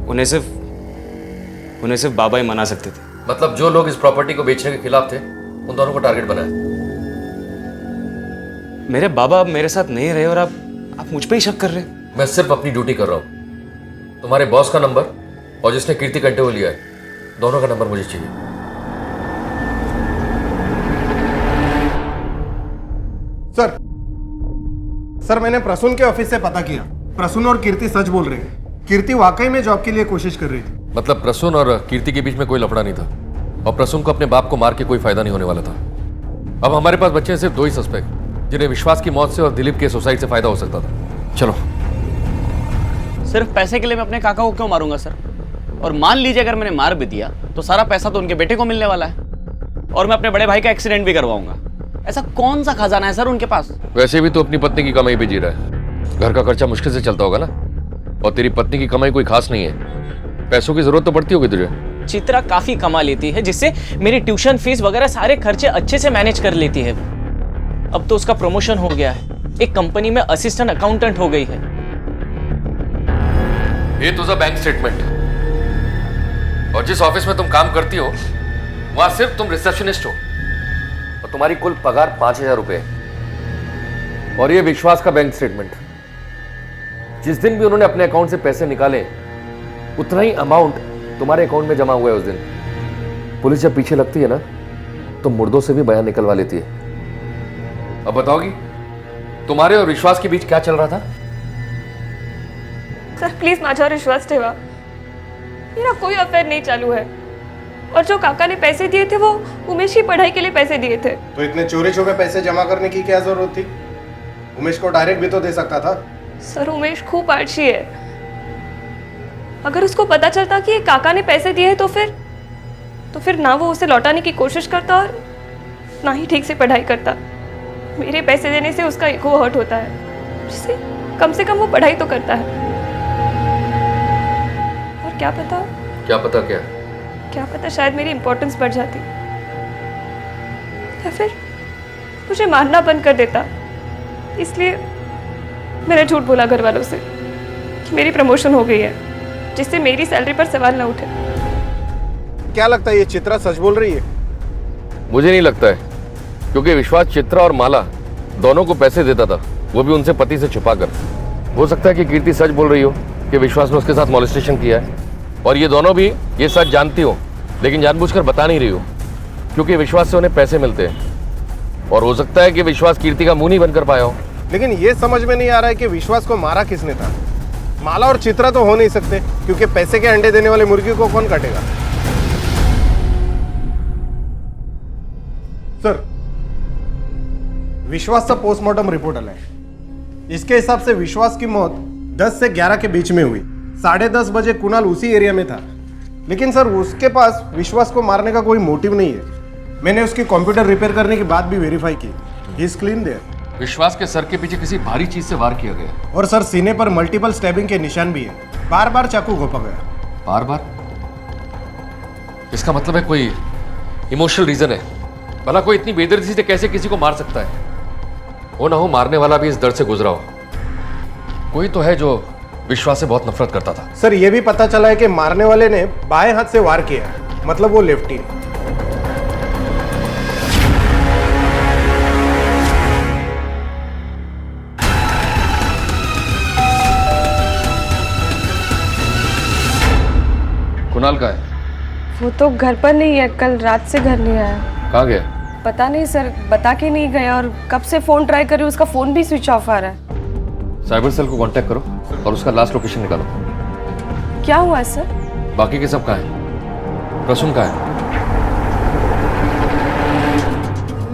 उन्हें सिर्फ बाबा ही मना सकते थे। मतलब जो लोग इस प्रॉपर्टी को बेचने के खिलाफ थे उन दोनों को टारगेट बनाया? मेरे बाबा अब मेरे साथ नहीं रहे और आप मुझ पे ही शक कर रहे हैं। मैं सिर्फ अपनी ड्यूटी कर रहा हूँ। तुम्हारे बॉस का नंबर और जिसने कीर्ति कंटे हुए लिया है दोनों का नंबर मुझे चाहिए। सर मैंने प्रसून के ऑफिस से पता किया। प्रसून और कीर्ति सच बोल रहे हैं। कीर्ति वाकई में जॉब के लिए कोशिश कर रही थी। मतलब प्रसून और कीर्ति के बीच में कोई लफड़ा नहीं था, और प्रसून को अपने बाप को मार के कोई फायदा नहीं होने वाला था। अब हमारे पास बच्चे सिर्फ 2 ही सस्पेक्ट, जिन्हें विश्वास की मौत से और दिलीप के सुसाइड से फायदा हो सकता था। चलो। सिर्फ पैसे के लिए मैं अपने काका को क्यों मारूंगा सर? और मान लीजिए अगर मैंने मार भी दिया तो सारा पैसा तो उनके बेटे को मिलने वाला है, और मैं अपने बड़े भाई का एक्सीडेंट भी करवाऊंगा। ऐसा कौन सा खजाना है सर उनके पास? वैसे भी तो अपनी पत्नी की कमाई पे जी रहा है, घर का खर्चा मुश्किल से चलता होगा ना। और तेरी पत्नी की कमाई कोई खास नहीं है, पैसों की जरूरत तो पड़ती होगी तुझे। चित्रा काफी कमा लेती है, जिससे मेरी ट्यूशन फीस वगैरह सारे खर्चे अच्छे से मैनेज कर लेती है। अब तो उसका प्रमोशन हो गया है, एक कंपनी में असिस्टेंट अकाउंटेंट हो गई है। ये तुझा बैंक स्टेटमेंट, और जिस ऑफिस में तुम काम करती हो वहां सिर्फ तुम रिसेप्शनिस्ट हो, और तुम्हारी कुल पगार 5,000 रुपए है। और ये विश्वास का बैंक स्टेटमेंट, जिस दिन भी उन्होंने अपने अकाउंट से पैसे निकाले उतना ही अमाउंट तुम्हारे अकाउंट में जमा हुआ है उस दिन। पुलिस जब पीछे लगती है ना तो मुर्दों से भी बयान निकलवा लेती है। अब बताओगी तुम्हारे और विश्वास के बीच क्या चल रहा था? सर प्लीज माझ्यावर विश्वास ठेवा, मेरा कोई अफेयर नहीं चालू है। और जो काका ने पैसे दिए थे वो उमेश की पढ़ाई के लिए पैसे दिए थे। तो इतने चोरी छुपे पैसे जमा करने की क्या जरूरत थी? उमेश को डायरेक्ट भी तो दे सकता था। सर उमेश खूब आलसी है, अगर उसको पता चलता कि काका ने पैसे दिए हैं तो फिर ना वो उसे लौटाने की कोशिश करता और ना ही ठीक से पढ़ाई करता। मेरे पैसे देने से उसका ईगो हर्ट होता है, जिससे कम से कम वो पढ़ाई तो करता है। और क्या पता शायद मेरी इंपॉर्टेंस बढ़ जाती, या फिर मुझे मारना बंद कर देता। इसलिए मैंने झूठ बोला घर वालों से कि मेरी प्रमोशन हो गई है, जिससे मेरी सैलरी पर सवाल ना उठे। क्या लगता है ये चित्रा सच बोल रही है? मुझे नहीं लगता है, क्योंकि विश्वास चित्रा और माला दोनों को पैसे देता था, वो भी उनसे पति से छुपाकर। हो सकता है कि कीर्ति सच बोल रही हो कि विश्वास ने उसके साथ मॉलेस्टेशन किया है, और ये दोनों भी ये सच जानती हो लेकिन जानबूझकर बता नहीं रही हो, क्योंकि विश्वास से उन्हें पैसे मिलते हैं। और हो सकता है कि विश्वास कीर्ति का मुंह नहीं बनकर पाया हो। लेकिन ये समझ में नहीं आ रहा है कि विश्वास को मारा किसने था। माला और चित्रा तो हो नहीं सकते, क्योंकि पैसे के अंडे देने वाले मुर्गी को कौन काटेगा? सर, विश्वास का पोस्टमार्टम रिपोर्ट आला है। इसके हिसाब से विश्वास की मौत 10 से 11 के बीच में हुई। 10:30 बजे कुणाल उसी एरिया में था, लेकिन सर उसके पास विश्वास को मारने का कोई मोटिव नहीं है। मैंने उसकी कंप्यूटर रिपेयर करने की बात भी वेरीफाई की। He is clean there. विश्वास के सर के पीछे किसी भारी चीज से वार किया गया, और सर सीने पर मल्टीपल स्टैबिंग के निशान भी है। बार बार चाकू घोंपा गया। बार बार? इसका मतलब है कोई इमोशनल रीजन है। भला कोई इतनी बेदर्दी से कैसे किसी को मार सकता है? वो ना हो मारने वाला भी इस दर्द से गुजरा हो। कोई तो है जो विश्वास से बहुत नफरत करता था। सर ये भी पता चला है कि मारने वाले ने बाएं हाथ से वार किया, मतलब वो लेफ्टी है। कुणाल का है? वो तो घर पर नहीं है, कल रात से घर नहीं आया। कहाँ गया? पता नहीं सर, बता के नहीं गया, और कब से फोन ट्राई कर रही हूँ, उसका फोन भी स्विच ऑफ आ रहा है। साइबर सेल को कांटेक्ट करो और उसका लास्ट लोकेशन निकालो। क्या हुआ सर? बाकी के सब कहाँ है? प्रसून कहाँ है?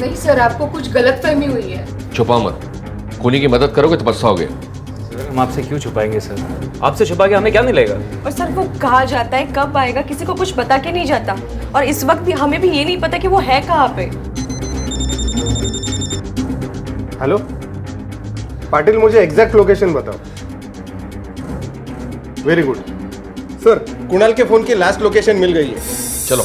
नहीं सर, आपको कुछ गलतफहमी हुई है। छुपाओ मत, खूनी की मदद करोगे तो पछताओगे। हम आपसे क्यों छुपाएंगे सर? आपसे छुपा के हमें क्या मिलेगा? और सर वो कहाँ जाता है, कब आएगा, किसी को कुछ बता के नहीं जाता, और इस वक्त भी हमें भी ये नहीं पता कि वो है कहाँ पे। हेलो पाटिल, मुझे एग्जैक्ट लोकेशन बताओ। वेरी गुड सर, कुणाल के फोन की लास्ट लोकेशन मिल गई है। चलो।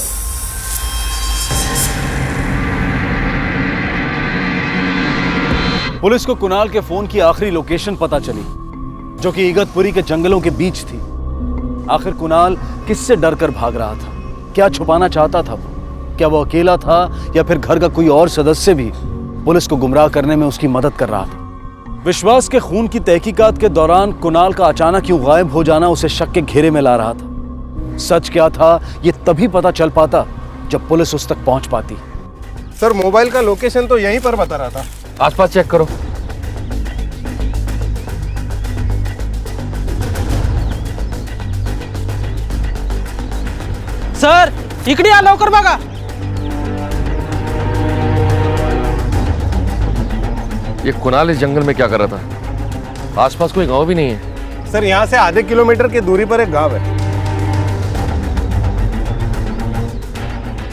पुलिस को कुणाल के फोन की आखिरी लोकेशन पता चली, जो कि इगतपुरी के जंगलों के बीच थी। आखिर कुणाल किससे डरकर भाग रहा था? क्या छुपाना चाहता था वो? क्या वो अकेला था या फिर घर का कोई और सदस्य भी पुलिस को गुमराह करने में उसकी मदद कर रहा था? विश्वास के खून की तहकीकात के दौरान कुणाल का अचानक यूं गायब हो जाना उसे शक के घेरे में ला रहा था। सच क्या था ये तभी पता चल पाता जब पुलिस उस तक पहुंच पाती। सर मोबाइल का लोकेशन तो यहीं पर बता रहा था। आसपास चेक करो। सर इकडे या लवकर बघा। ये कुणाल इस जंगल में क्या कर रहा था? आसपास कोई गांव भी नहीं है। सर यहाँ से आधे किलोमीटर की दूरी पर एक गांव है।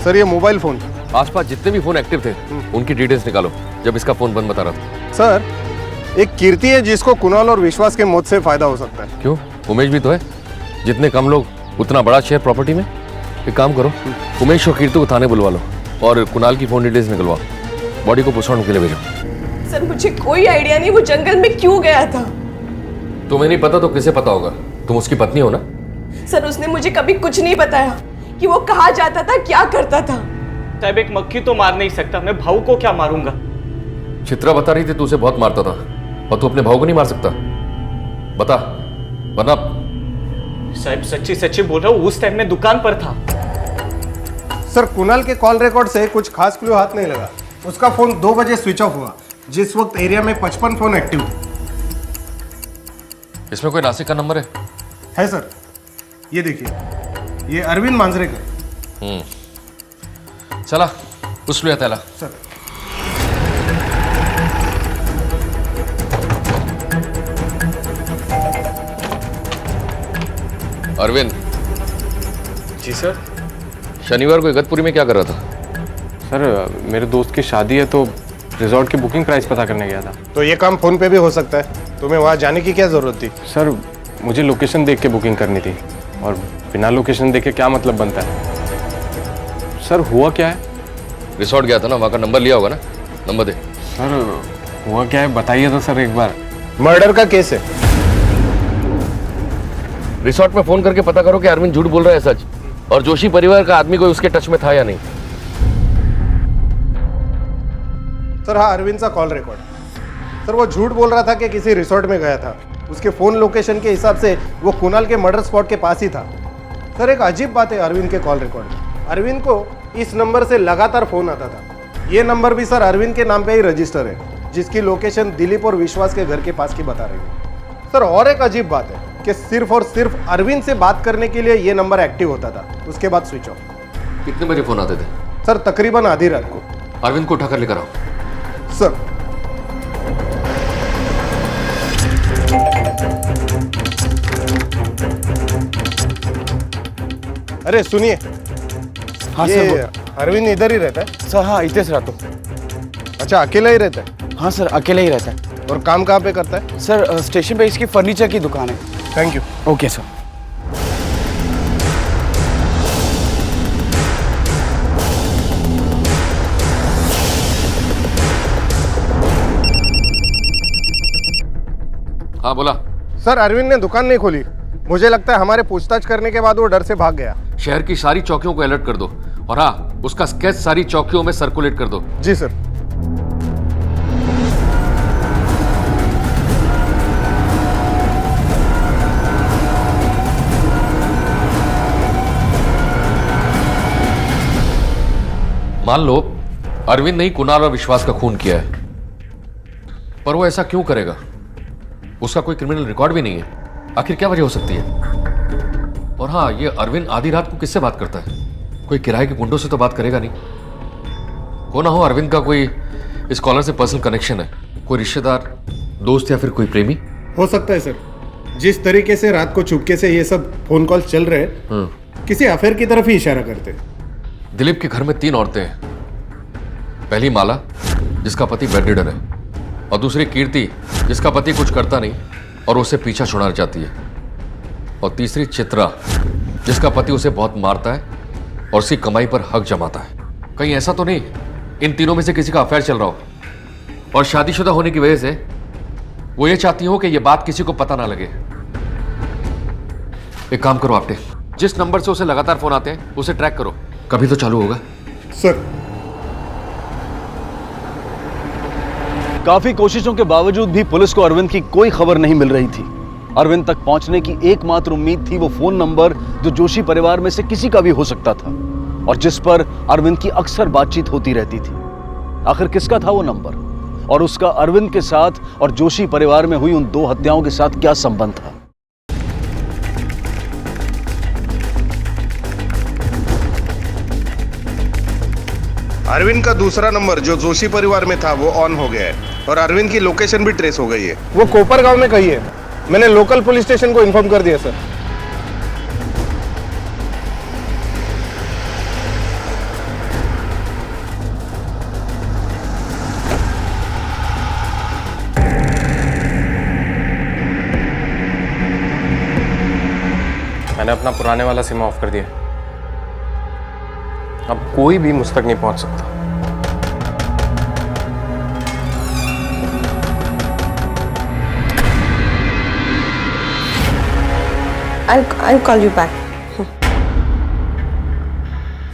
सर ये मोबाइल फोन। आसपास जितने भी फोन एक्टिव थे उनकी डिटेल्स निकालो जब इसका फोन बंद बता रहा था। सर एक कीर्ति है जिसको कुणाल और विश्वास के मौत से फायदा हो सकता है। क्यों? उमेश भी तो है। जितने कम लोग उतना बड़ा शेयर प्रॉपर्टी में। एक काम करो, उमेश और कीर्ति को थाने बुलवा लो और कुणाल की फोन डिटेल्स निकलवाओ। बॉडी को पोस्टमार्टम के लिए भेजो। सर मुझे कोई आइडिया नहीं वो जंगल में क्यों गया था। तुम्हें नहीं पता तो किसे पता होगा? तुम उसकी पत्नी हो ना? सर उसने मुझे कभी कुछ नहीं बताया कि वो कहाँ जाता था, क्या करता था। साहब एक मक्खी तो मार नहीं सकता, मैं भाऊ को क्या मारूंगा? चित्रा बता रही थी तू उसे बहुत मारता था और तू अपने भाऊ को नहीं मार सकता। बता, वरना। साहब सच्ची सच्ची बोल रहा हूँ, उस टाइम में दुकान पर था। सर कुणाल के कॉल रिकॉर्ड से कुछ खास क्लू हाथ नहीं लगा। उसका फोन 2 बजे स्विच ऑफ हुआ, जिस वक्त एरिया में 55 फोन एक्टिव थे। इसमें कोई नासिक का नंबर है सर, ये देखिए, ये अरविंद मांजरेकर। चला उचलूया त्याला। सर अरविंद। जी सर। शनिवार को इगतपुरी में क्या कर रहा था? सर मेरे दोस्त की शादी है तो रिजॉर्ट की बुकिंग प्राइस पता करने गया था। तो ये काम फोन पे भी हो सकता है, तुम्हें वहाँ जाने की क्या जरूरत थी? सर मुझे लोकेशन देख के बुकिंग करनी थी और बिना लोकेशन देखे क्या मतलब बनता है? सर हुआ क्या है? रिसोर्ट गया था ना, वहाँ का नंबर लिया होगा ना? नंबर दे। सर हुआ क्या है बताइए तो सर एक बार। मर्डर का केस है। रिसोर्ट में फोन करके पता करो कि अरविंद झूठ बोल रहा है सच, और जोशी परिवार का आदमी कोई उसके टच में था या नहीं। सर हाँ, अरविंद का कॉल रिकॉर्ड। सर वो झूठ बोल रहा था कि किसी रिसोर्ट में गया था। उसके फोन लोकेशन के हिसाब से वो कुणाल के मर्डर स्पॉट के पास ही था। सर एक अजीब बात है अरविंद के कॉल रिकॉर्ड में, अरविंद को इस नंबर से लगातार फोन आता था। ये नंबर भी सर अरविंद के नाम पे ही रजिस्टर है, जिसकी लोकेशन दिलीप और विश्वास के घर के पास की बता रही है। सर और एक अजीब बात है कि सिर्फ और सिर्फ अरविंद से बात करने के लिए ये नंबर एक्टिव होता था, उसके बाद स्विच ऑफ। कितने बजे फोन आते थे? सर तकरीबन आधी रात को। अरविंद को उठाकर लेकर आओ। सर अरे सुनिए। हाँ ये सर। अरविंद इधर ही रहता है? सर हाँ, इतने से रहता हूँ। अच्छा अकेला ही रहता है? हाँ सर अकेला ही रहता है। और काम कहाँ पे करता है? सर स्टेशन पे इसकी फर्नीचर की दुकान है। Thank you. Okay sir. हाँ बोला। सर अरविंद ने दुकान नहीं खोली, मुझे लगता है हमारे पूछताछ करने के बाद वो डर से भाग गया। शहर की सारी चौकियों को अलर्ट कर दो और हाँ, उसका स्केच सारी चौकियों में सर्कुलेट कर दो। जी सर। मान लो अरविंद ने ही कुणाल और विश्वास का खून किया है, पर वो ऐसा क्यों करेगा? उसका कोई क्रिमिनल रिकॉर्ड भी नहीं है। आखिर क्या वजह हो सकती है? और हाँ, ये अरविंद आधी रात को किससे बात करता है? कोई किराए के गुंडों से तो बात करेगा नहीं। हो ना हो अरविंद का कोई इस कॉलर से पर्सनल कनेक्शन है, कोई रिश्तेदार, दोस्त या फिर कोई प्रेमी। हो सकता है सर। जिस तरीके से रात को चुपके से ये सब फोन कॉल चल रहे हैं, किसी अफेयर की तरफ ही इशारा करते। दिलीप के घर में 3 औरतें हैं। पहली माला, जिसका पति बेड रिडन है, और दूसरी कीर्ति, जिसका पति कुछ करता नहीं और उसे पीछा छुड़ाना चाहती है, और तीसरी चित्रा, जिसका पति उसे बहुत मारता है और उसकी कमाई पर हक जमाता है। कहीं ऐसा तो नहीं इन तीनों में से किसी का अफेयर चल रहा हो, और शादीशुदा होने की वजह से वो ये चाहती हो कि ये बात किसी को पता ना लगे। एक काम करो आपने, जिस नंबर से उसे लगातार फोन आते हैं उसे ट्रैक करो, कभी तो चालू होगा। सर काफी कोशिशों के बावजूद भी पुलिस को अरविंद की कोई खबर नहीं मिल रही थी। अरविंद तक पहुंचने की एकमात्र उम्मीद थी वो फोन नंबर जो जोशी परिवार में से किसी का भी हो सकता था और जिस पर अरविंद की अक्सर बातचीत होती रहती थी। आखिर किसका था वो नंबर और उसका अरविंद के साथ और जोशी परिवार में हुई उन 2 हत्याओं के साथ क्या संबंध था? अरविंद का दूसरा नंबर जो जोशी परिवार में था वो ऑन हो गया है और अरविंद की लोकेशन भी ट्रेस हो गई है। वो कोपर गांव में कहीं है। मैंने लोकल पुलिस स्टेशन को इन्फॉर्म कर दिया सर। मैंने अपना पुराने वाला सिम ऑफ कर दिया। अब कोई भी मुझ तक नहीं पहुंच सकता। I'll call you back.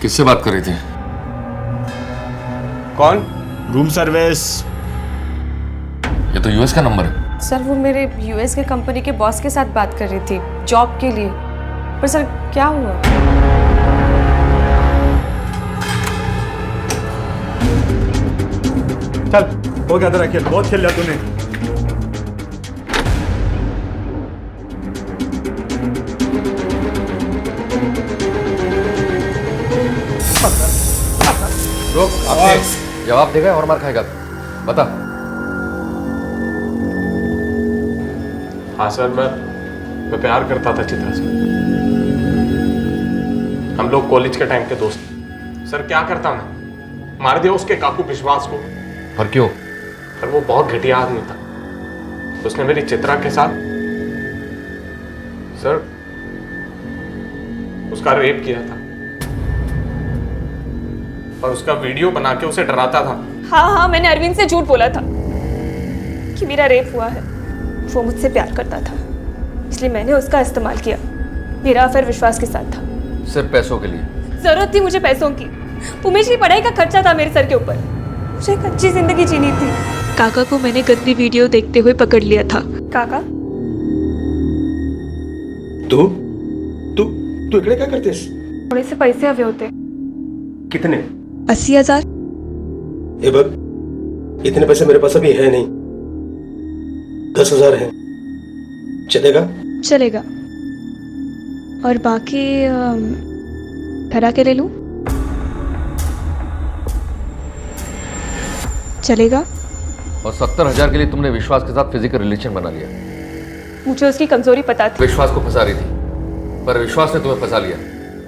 किससे बात कर रही थी? कौन? Room service. ये तो यूएस का नंबर है। सर वो मेरे यूएस के कंपनी के बॉस के साथ बात कर रही थी जॉब के लिए, पर सर क्या हुआ? चल हो गया तेरा खेल, बहुत खेल लिया तूने। रुक, आपने जवाब देगा और मार खाएगा? बता। हाँ सर, मैं प्यार करता था चित्रा से। हम लोग कॉलेज के टाइम के दोस्त। सर क्या करता मैं? मार दिया उसके काकू विश्वास को। और क्यों? सर वो बहुत घटिया आदमी था। उसने मेरी चित्रा के साथ सर उसका रेप किया था और उसका वीडियो बना के उसे डराता था। हाँ, मैंने अरविंद से झूठ बोला था कि मेरा रेप हुआ है। वो मुझसे प्यार करता था, इसलिए मैंने उसका इस्तेमाल किया। मेरा अफेयर विश्वास के साथ था। सिर्फ पैसों के लिए? जरूरत थी मुझे पैसों की। उमेश की पढ़ाई का खर्चा था मेरे सर के ऊपर। मुझे एक अच्छी जिंदगी जीनी थी। काका को मैंने गंदी वीडियो देखते हुए पकड़ लिया था। काका तू इकडे क्या करतेस? थोड़े से पैसे हवे होते। कितने? 80,000। ये बग, इतने पैसे मेरे पास अभी है नहीं। 10,000 है, चलेगा? चलेगा। और बाकी ठहरा के ले लूं? चलेगा। और 70,000 के लिए तुमने विश्वास के साथ फिजिकल रिलेशन बना लिया। मुझे उसकी कमजोरी पता थी। विश्वास को फंसा रही थी, पर विश्वास ने तुम्हें फंसा लिया।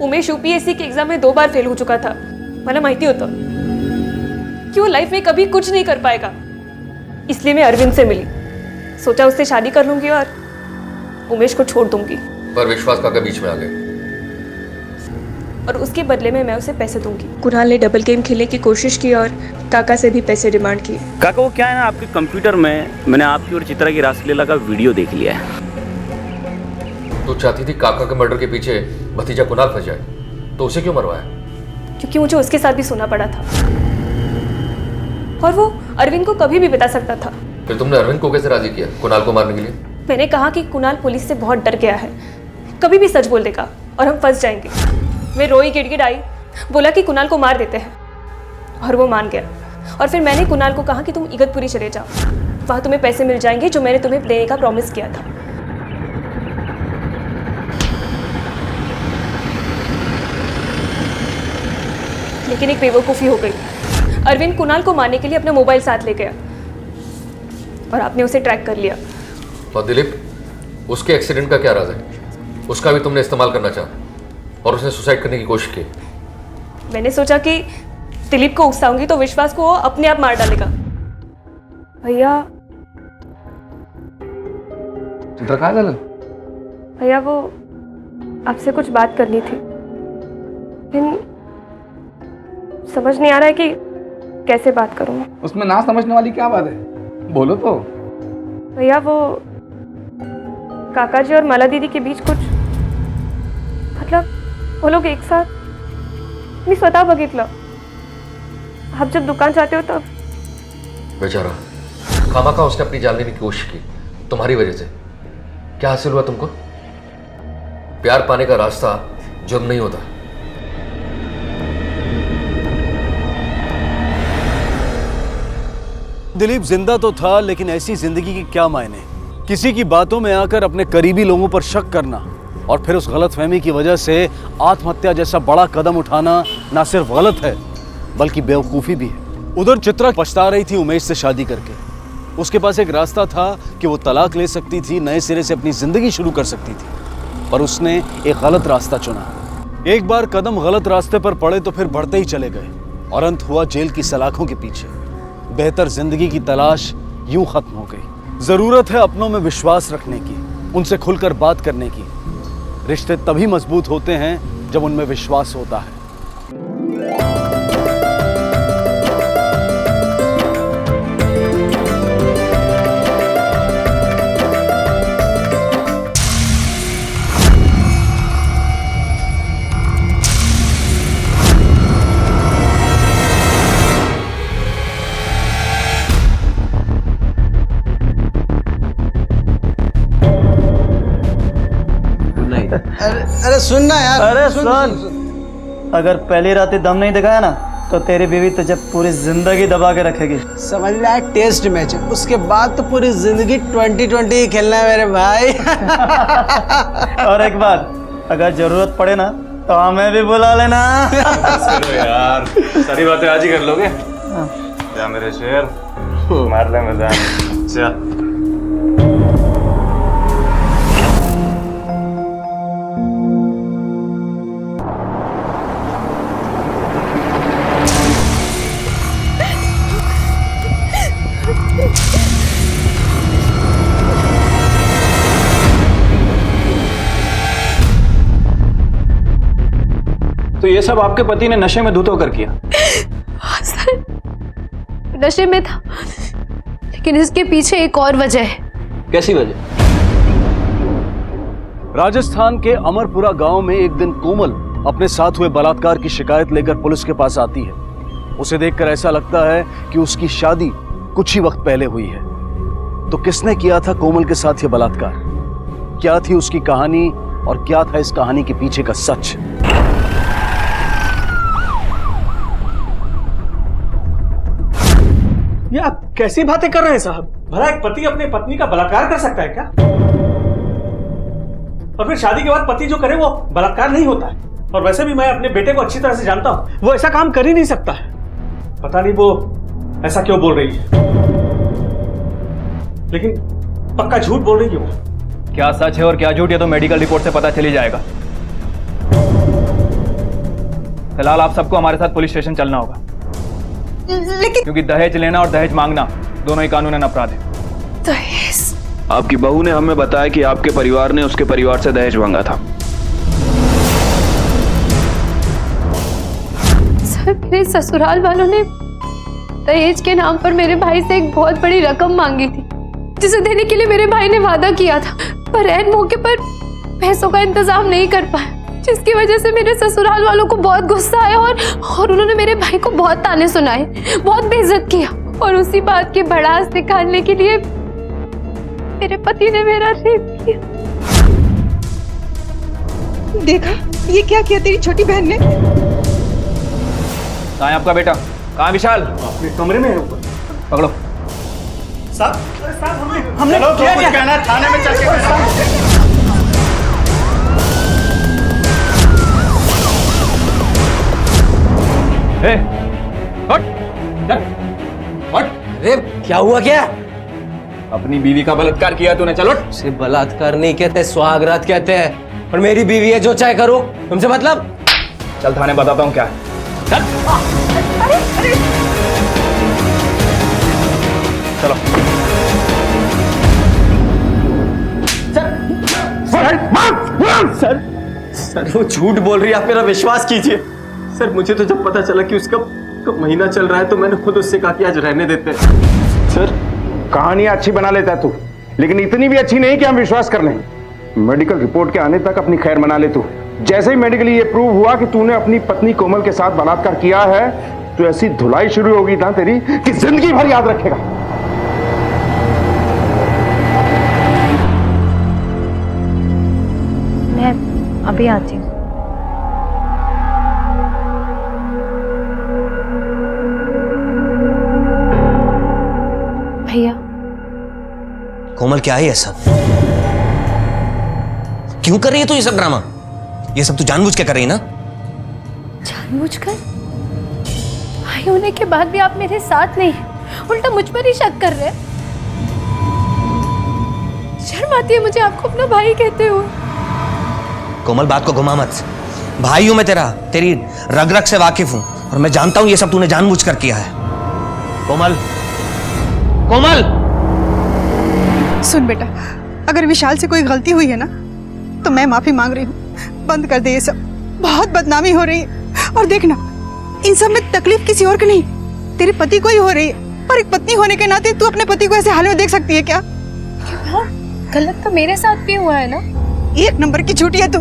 उमेश यूपीएससी के एग्जाम में 2 बार फेल हो चुका था। मला माहिती होतं कि वो लाइफ में कभी कुछ नहीं कर पाएगा। इसलिए मैं अरविंद से मिली। सोचा उससे शादी कर लूंगी और उमेश को छोड़ दूंगी। पर विश्वास काका बीच में आ गए और उसके बदले में मैं उसे पैसे दूंगी। कुणाल ने डबल गेम खेलने की कोशिश की और काका से भी पैसे डिमांड किए। काका वो क्या है ना, आपके कंप्यूटर में मैंने आपकी और चित्रा की रासलीला का वीडियो देख लिया है। तो चाहती थी काका के मर्डर के पीछे भतीजा कुणाल फंस जाए, तो उसे क्यों मरवाया? क्योंकि मुझे उसके साथ भी सोना पड़ा था और वो अरविंद को कभी भी बता सकता था। फिर तुमने अरविंद को कैसे राजी किया कुणाल को मारने के लिए? मैंने कहा कि कुणाल पुलिस से बहुत डर गया है, कभी भी सच बोल देगा और हम फंस जाएंगे। मैं रोई गिड़गिड़ाई, बोला कि कुणाल को मार देते हैं और वो मान गया। और फिर मैंने कुणाल को कहा कि तुम इगतपुरी चले जाओ, वहां तुम्हें पैसे मिल जाएंगे जो मैंने तुम्हें देने का प्रॉमिस किया था। लेकिन एक बेवकूफ़ी हो गई। अरविंद कुणाल को मारने के लिए अपना मोबाइल साथ ले गया और आपने उसे ट्रैक कर लिया। और दिलीप, उसके एक्सीडेंट का क्या राज है? उसका भी तुमने इस्तेमाल करना चाहा और उसने सुसाइड करने की कोशिश की। मैंने सोचा कि दिलीप को उकसाऊंगी तो विश्वास को वो अपने आप मार डालेगा। भैया वो आपसे कुछ बात करनी थी, लेकिन समझ नहीं आ रहा है कि कैसे बात करूं। उसमें ना समझने वाली क्या बात है, बोलो तो। भैया वो काका जी और माला दीदी के बीच कुछ, मतलब वो लोग एक साथ, मी स्वतः बघितलं। आप जब दुकान जाते हो तब। बेचारा खामखा उसने अपनी जान लेने की कोशिश की तुम्हारी वजह से। क्या हासिल हुआ तुमको? प्यार पाने का रास्ता जुर्म नहीं होता। दिलीप जिंदा तो था, लेकिन ऐसी जिंदगी की क्या मायने? किसी की बातों में आकर अपने करीबी लोगों पर शक करना और फिर उस गलतफहमी की वजह से आत्महत्या जैसा बड़ा कदम उठाना ना सिर्फ गलत है बल्कि बेवकूफ़ी भी है। उधर चित्रा पछता रही थी उमेश से शादी करके। उसके पास एक रास्ता था कि वो तलाक ले सकती थी, नए सिरे से अपनी जिंदगी शुरू कर सकती थी, पर उसने एक गलत रास्ता चुना। एक बार कदम गलत रास्ते पर पड़े तो फिर बढ़ते ही चले गए और अंत हुआ जेल की सलाखों के पीछे। बेहतर जिंदगी की तलाश यूं खत्म हो गई। जरूरत है अपनों में विश्वास रखने की, उनसे खुलकर बात करने की। रिश्ते तभी मजबूत होते हैं जब उनमें विश्वास होता है। अरे सुन ना यार। अरे सुन, अगर पहली रात ही दम नहीं दिखाया ना तो तेरी बीवी तुझे पूरी जिंदगी दबा के रखेगी। समझ ले, टेस्ट मैच है, उसके बाद तो पूरी जिंदगी 2020 ही खेलना है मेरे भाई। और एक बात, अगर जरूरत पड़े ना तो हमें भी बुला लेना। चलो यार, सारी बातें आज ही कर लोगे? जा मेरे शेर, मार ले मजा। चल तो ये सब आपके पति ने नशे में धुत होकर किया? सर, नशे में था, लेकिन इसके पीछे एक और वजह है। कैसी वजह? राजस्थान के अमरपुरा गांव में एक दिन कोमल अपने साथ हुए बलात्कार की शिकायत लेकर पुलिस के पास आती है। उसे देखकर ऐसा लगता है कि उसकी शादी कुछ ही वक्त पहले हुई है। तो किसने किया था कोमल के साथ ये बलात्कार? क्या थी उसकी कहानी और क्या था इस कहानी के पीछे का सच? ये आप कैसी बातें कर रहे हैं साहब? भला एक पति अपने पत्नी का बलात्कार कर सकता है क्या? और फिर शादी के बाद पति जो करे वो बलात्कार नहीं होता है। और वैसे भी मैं अपने बेटे को अच्छी तरह से जानता हूं, वो ऐसा काम कर ही नहीं सकता है। पता नहीं वो ऐसा क्यों बोल रही है, लेकिन पक्का झूठ बोल रही है वो। क्या सच है और क्या झूठ, ये तो मेडिकल रिपोर्ट से पता चल ही जाएगा। फिलहाल आप सबको हमारे साथ पुलिस स्टेशन चलना होगा, लेकिन क्योंकि दहेज लेना और दहेज मांगना दोनों ही कानूनन अपराध है। दहेज? आपकी बहू ने हमें बताया कि आपके परिवार ने उसके परिवार से दहेज मांगा था। सर, मेरे ससुराल वालों ने दहेज के नाम पर मेरे भाई से एक बहुत बड़ी रकम मांगी थी, जिसे देने के लिए मेरे भाई ने वादा किया था, पर ऐन मौके पर पैसों का इंतजाम नहीं कर पाया, जिसकी वजह से मेरे ससुराल वालों को बहुत गुस्सा आया और उन्होंने मेरे भाई को बहुत ताने सुनाए, बहुत बेइज्जत किया। और उसी बात की भड़ास दिखाने के लिए मेरे पति ने मेरा रेप किया। देखा ये क्या किया तेरी छोटी बहन ने? कहाँ है आपका बेटा? कहाँ है विशाल? अपने कमरे में है ऊपर। पकड़ो। साहब हमने क्या कहना है, थाने में चल के अरे क्या हुआ? क्या अपनी बीवी का बलात्कार किया तूने? चलो। सिर्फ बलात्कार नहीं कहते, सुहागरात कहते हैं। और मेरी बीवी है, जो चाहे करो, तुमसे मतलब? चल थाने बताता हूँ क्या है। चल। चलो। सर वो झूठ बोल रही है, आप मेरा विश्वास कीजिए। सर मुझे तो जब पता चला कि उसका महीना चल रहा है तो मैंने खुद उससे कहा कि आज रहने देते हैं। सर कहानियां अच्छी बना लेता है तू, लेकिन इतनी भी अच्छी नहीं कि हम विश्वास कर लें। मेडिकल रिपोर्ट के आने तक अपनी खैर मना ले तू। जैसे ही मेडिकली ये प्रूव हुआ कि तूने अपनी पत्नी कोमल के साथ बलात्कार किया है, तो ऐसी धुलाई शुरू होगी ना तेरी कि जिंदगी भर याद रखेगा। अभी आती हूँ। भैया। कोमल क्या है ये सब? क्यों कर रही है तू ये सब ड्रामा? ये सब तू जानबूझ के कर रही है ना? जानबूझकर? भाई होने के बाद भी आप मेरे साथ नहीं, उल्टा मुझ पर ही शक कर रहे हैं। शर्म आती है मुझे आपको अपना भाई कहते हुए। कोमल बात को घुमा मत। भाई हूं मैं तेरी रग रग से वाकिफ हूं और मैं जानता हूं ये सब तूने जानबूझ कर किया है। कोमल, कोमल! सुन बेटा, अगर विशाल से कोई गलती हुई है ना तो मैं माफी मांग रही हूँ। बंद कर दे ये सब, बहुत बदनामी हो रही है। और देखना, इन सब में तकलीफ किसी और की नहीं, तेरे पति को ही हो रही है। और एक पत्नी होने के नाते तू अपने पति को ऐसे हाल में देख सकती है क्या? गलत तो मेरे साथ भी हुआ है ना। एक नंबर की झूठी है तू।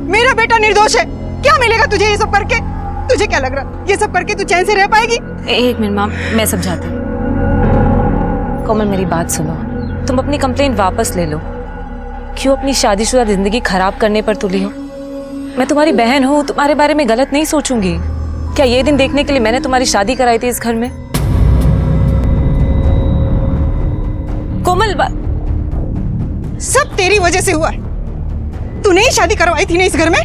मेरा बेटा निर्दोष है। क्या मिलेगा तुझे ये सब करके? तुझे क्या लग रहा ये सब करके तू चैन से रह पाएगी? एक मिनट माँ, मैं समझाती हूँ। कोमल मेरी बात सुनो, तुम अपनी कंप्लेंट वापस ले लो। क्यों अपनी शादीशुदा जिंदगी खराब करने पर तुली हो? मैं तुम्हारी बहन हूँ, तुम्हारे बारे में गलत नहीं सोचूंगी। क्या ये दिन देखने के लिए मैंने तुम्हारी शादी कराई थी इस घर में? कोमल, सब तेरी वजह से हुआ है। तूने ही शादी करवाई थी ना इस घर में।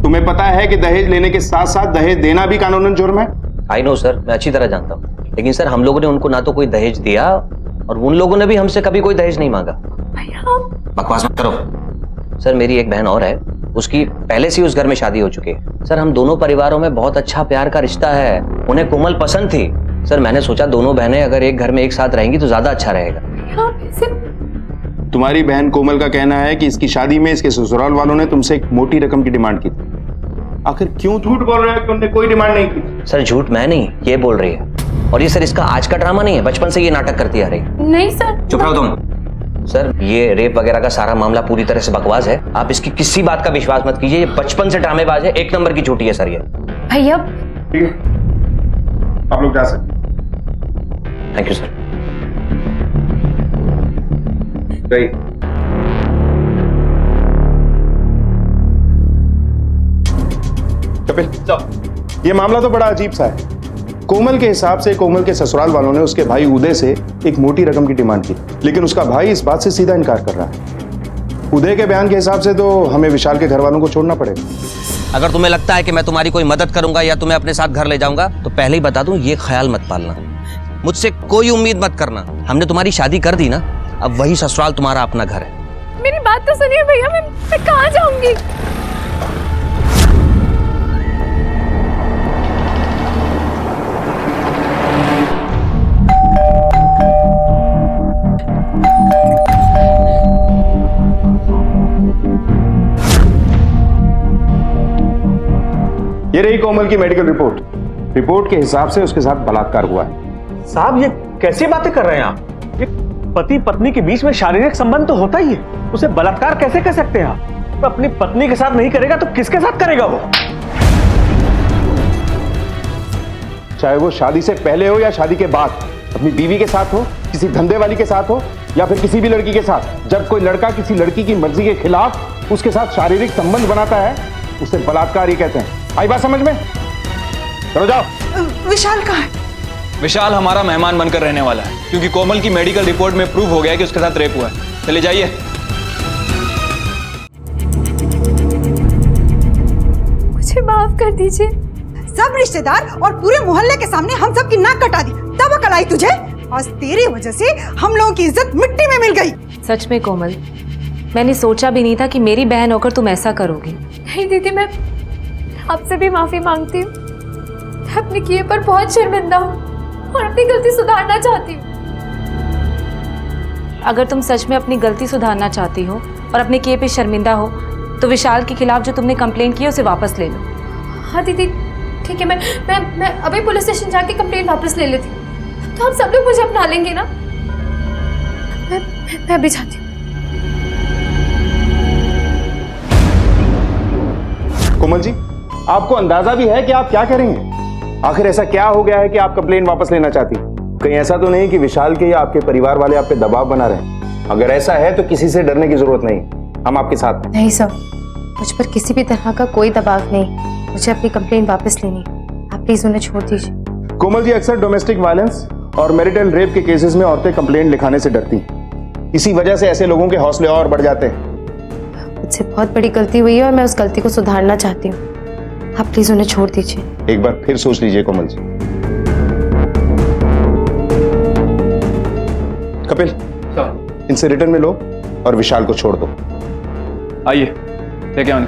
तुम्हें पता है कि दहेज लेने के साथ साथ दहेज देना भी कानूनन जुर्म है? आई नो सर, मैं अच्छी तरह जानता हूँ। लेकिन सर, हम लोगों ने उनको ना तो कोई दहेज दिया और उन लोगों ने भी हमसे कभी कोई दहेज नहीं मांगा। बकवास मत करो। सर, मेरी एक बहन और है, उसकी पहले से ही उस घर में शादी हो चुकी है। सर, हम दोनों परिवारों में बहुत अच्छा प्यार का रिश्ता है। उन्हें कोमल पसंद थी। सर, मैंने सोचा दोनों बहनें अगर एक घर में एक साथ रहेंगी तो ज्यादा अच्छा रहेगा। तुम्हारी बहन कोमल का कहना है कि इसकी शादी में इसके ससुराल वालों ने तुमसे एक मोटी रकम की डिमांड की थी। आखिर क्यों झूठ बोल रहे हैं कि उन्होंने कोई डिमांड नहीं की? सर, झूठ मैं नहीं, ये बोल रही है। और ये सर इसका आज का ड्रामा नहीं है, बचपन से ये नाटक करती आ रही। नहीं सर। चुप रहो तुम। सर, ये रेप वगैरह का सारा मामला पूरी तरह से बकवास है। आप इसकी किसी बात का विश्वास मत कीजिए। ये बचपन से ड्रामेबाज है, एक नंबर की झूठी है सर ये। भैया, ठीक है, आप लोग जा सकते। Thank you sir. कपिल, ये मामला तो बड़ा अजीब सा है। कोमल के हिसाब से कोमल के ससुराल वालों ने उसके भाई उदय से एक मोटी रकम की डिमांड की, लेकिन उसका भाई इस बात से सीधा इनकार कर रहा है। उदय के बयान के हिसाब से तो हमें विशाल के घर वालों को छोड़ना पड़ेगा। अगर तुम्हें लगता है कि मैं तुम्हारी कोई मदद करूंगा या तुम्हें अपने साथ घर ले जाऊंगा तो पहले ही बता दूं, ये ख्याल मत पालना। मुझसे कोई उम्मीद मत करना। हमने तुम्हारी शादी कर दी ना, अब वही ससुराल तुम्हारा अपना घर है। मेरी बात तो सुनिए भैया, मैं कहाँ जाऊंगी? ये रही कोमल की मेडिकल रिपोर्ट। रिपोर्ट के हिसाब से उसके साथ बलात्कार हुआ है। साहब, ये कैसी बातें कर रहे हैं आप? ये पति पत्नी के बीच में शारीरिक संबंध तो होता ही है, उसे बलात्कार कैसे कह सकते हैं आप? तो अपनी पत्नी के साथ नहीं करेगा तो किसके साथ करेगा वो? चाहे वो शादी से पहले हो या शादी के बाद, अपनी बीवी के साथ हो, किसी धंधे वाली के साथ हो या फिर किसी भी लड़की के साथ, जब कोई लड़का किसी लड़की की मर्जी के खिलाफ उसके साथ शारीरिक संबंध बनाता है, उसे बलात्कार ही कहते हैं। आई बात समझ में? चलो जाओ। विशाल कहाँ है? विशाल हमारा मेहमान बनकर रहने वाला है, क्योंकि कोमल की मेडिकल रिपोर्ट में प्रूव हो गया कि उसके साथ रेप हुआ है। चले जाइए। मुझे माफ कर दीजिए। सब रिश्तेदार और पूरे मोहल्ले के सामने हम सब की नाक कटा दी, तब अकल आई तुझे? आज तेरी वजह से हम लोगों की इज्जत मिट्टी में मिल गई। सच में कोमल, मैंने सोचा भी नहीं था कि मेरी बहन होकर तुम ऐसा करोगी। नहीं दीदी, मैं आपसे भी माफी मांगती हूँ। मैं अपने किए पर बहुत शर्मिंदा हूँ और अपनी गलती सुधारना चाहती हूँ। अगर तुम सच में अपनी गलती सुधारना चाहती हो और अपने किए पे शर्मिंदा हो तो विशाल के खिलाफ जो तुमने कंप्लेंट की है उसे वापस ले लो। हाँ दीदी, ठीक है, मैं अभी पुलिस स्टेशन जाके कंप्लेंट वापस ले लेती हूँ। तो आप सब लोग मुझे अपना लेंगे ना? मैं भी जाती हूँ। कोमल जी, आपको अंदाजा भी है कि आप क्या करेंगे? आखिर ऐसा क्या हो गया है कि आप कंप्लेंट वापस लेना चाहती? कहीं ऐसा तो नहीं कि विशाल के या आपके परिवार वाले आप पे दबाव बना रहे हैं? अगर ऐसा है तो किसी से डरने की जरूरत नहीं। हम आपके साथ हैं। नहीं सर, मुझ पर किसी भी तरह का कोई दबाव नहीं। मुझे अपनी कंप्लेंट वापस लेनी है। आप प्लीज उन्हें छोड़ दीजिए। कोमल जी, अक्सर डोमेस्टिक वायलेंस और मैरिटल रेप के केसेस में औरतें कंप्लेंट लिखाने से डरती हैं। इसी वजह से ऐसे लोगों के हौसले और बढ़ जाते हैं। मुझसे बहुत बड़ी गलती हुई है और मैं उस गलती को सुधारना चाहती हूँ। आप प्लीज उन्हें छोड़ दीजिए। एक बार फिर सोच लीजिए कोमल जी। कपिल, इनसे रिटर्न में लो और विशाल को छोड़ दो। आइए लेके आने।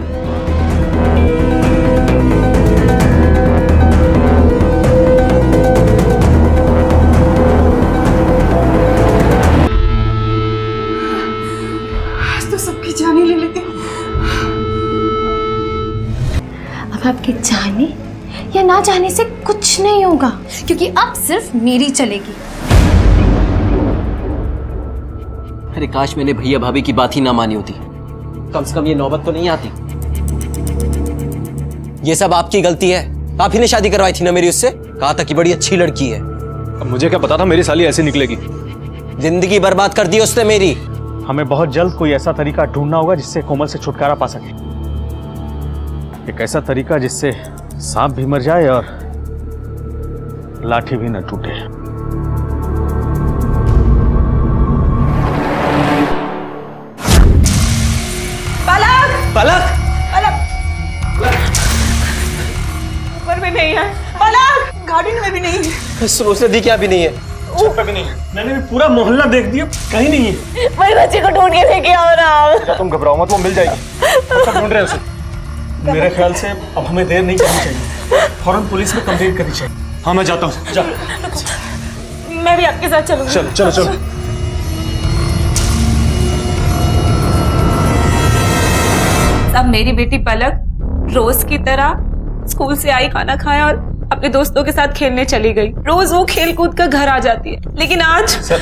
आज तो सबकी जान ही ले लेते हो। अब आपके जाने या ना जाने से कुछ नहीं होगा, क्योंकि अब सिर्फ मेरी चलेगी। अरे काश मैंने भैया भाभी की बात ही ना मानी होती, कम से कम ये नौबत तो नहीं आती। ये सब आपकी गलती है। आप ही ने शादी करवाई थी ना मेरी उससे, कहा था कि बड़ी अच्छी लड़की है। अब मुझे क्या पता था मेरी साली ऐसे निकलेगी। जिंदगी बर्बाद कर दी उसने मेरी। हमें बहुत जल्द कोई ऐसा तरीका ढूंढना होगा जिससे कोमल से छुटकारा पा सके। एक ऐसा तरीका जिससे सांप भी मर जाए और लाठी भी न टूटे। पलक ऊपर भी नहीं है। पलक गाड़ी में भी नहीं है। उसने दी क्या भी नहीं है। छत पे भी नहीं है। मैंने भी पूरा मोहल्ला देख दिया, कहीं नहीं है। मेरे बच्चे को ढूंढ के लेके आओ ना। तुम घबराओ मत, वो मिल जाएगी। सब ढूंढ रहे हैं उसे। मेरे ख्याल से अब हमें देर नहीं करनी चाहिए, फौरन पुलिस में कंप्लेंट करनी चाहिए। हाँ मैं जाता हूँ। जा। मैं भी आपके साथ चलूंगी। चलो चलो चलो। अब मेरी बेटी पलक रोज की तरह स्कूल से आई, खाना खाया और अपने दोस्तों के साथ खेलने चली गई। रोज वो खेल कूद कर घर आ जाती है, लेकिन आज सर,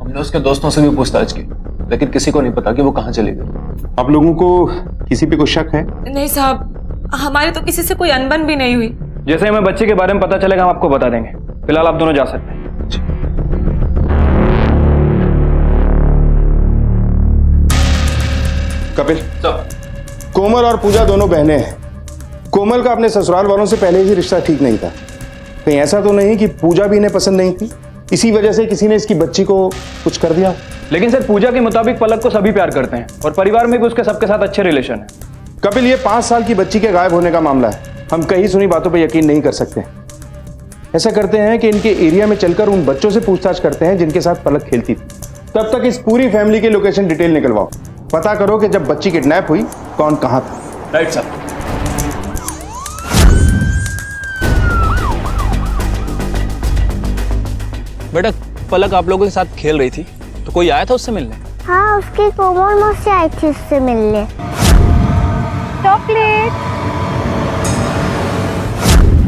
हमने उसके दोस्तों से भी पूछताछ की, लेकिन किसी को नहीं पता कि वो कहाँ चली गई। आप लोगों को किसी पे कोई शक है? नहीं साहब, हमारे तो किसी से कोई अनबन भी नहीं हुई। जैसे हमें बच्चे के बारे में पता चलेगा हम आपको बता देंगे। फिलहाल आप दोनों जा सकते हैं। कपिल, कोमल और पूजा दोनों बहनें हैं। कोमल का अपने ससुराल वालों से पहले ही रिश्ता ठीक नहीं था। कहीं ऐसा तो नहीं कि पूजा भी इन्हें पसंद नहीं थी, इसी वजह से किसी ने इसकी बच्ची को कुछ कर दिया? लेकिन सर, पूजा के मुताबिक पलक को सभी प्यार करते हैं और परिवार में भी उसके सबके साथ अच्छे रिलेशन है। कपिल, ये 5 साल की बच्ची के गायब होने का मामला है। हम कहीं सुनी बातों पर यकीन नहीं कर सकते। ऐसा करते हैं कि इनके एरिया में चलकर उन बच्चों से पूछताछ करते हैं जिनके साथ पलक खेलती थी। तब तक इस पूरी फैमिली की लोकेशन डिटेल निकलवाओ। पता करो कि जब बच्ची किडनैप हुई कौन कहां था। Right sir. बेटा, पलक आप लोगों के साथ खेल रही थी तो कोई आया था उससे मिलने? हाँ, उसकी कोमल मौसी आई थी उससे मिलने। चॉकलेट।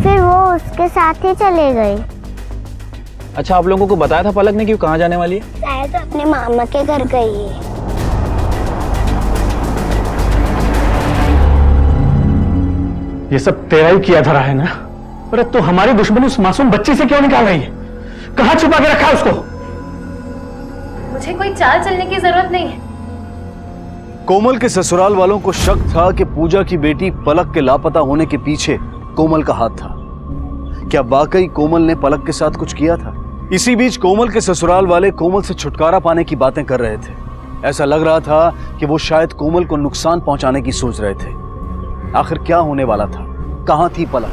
फिर वो उसके साथ ही चले गई। अच्छा, आप लोगों को बताया था पलक ने कि वो कहाँ जाने वाली है? शायद अपने मामा के घर गई है। ये सब तेरा ही किया धरा है ना? अरे तो हमारी दुश्मनी उस मासूम बच्चे से क्यों निकाल रही है? कहाँ छुपा के रखा है उसको? मुझे कोई चाल चलने की जरूरत नहीं है। कोमल के ससुराल वालों को शक था कि पूजा की बेटी पलक के लापता होने के पीछे कोमल का हाथ था। क्या वाकई कोमल ने पलक के साथ कुछ किया था? इसी बीच कोमल के ससुराल वाले कोमल से छुटकारा पाने की बातें कर रहे थे। ऐसा लग रहा था कि वो शायद कोमल को नुकसान पहुंचाने की सोच रहे थे। आखिर क्या होने वाला था? कहां थी पलक?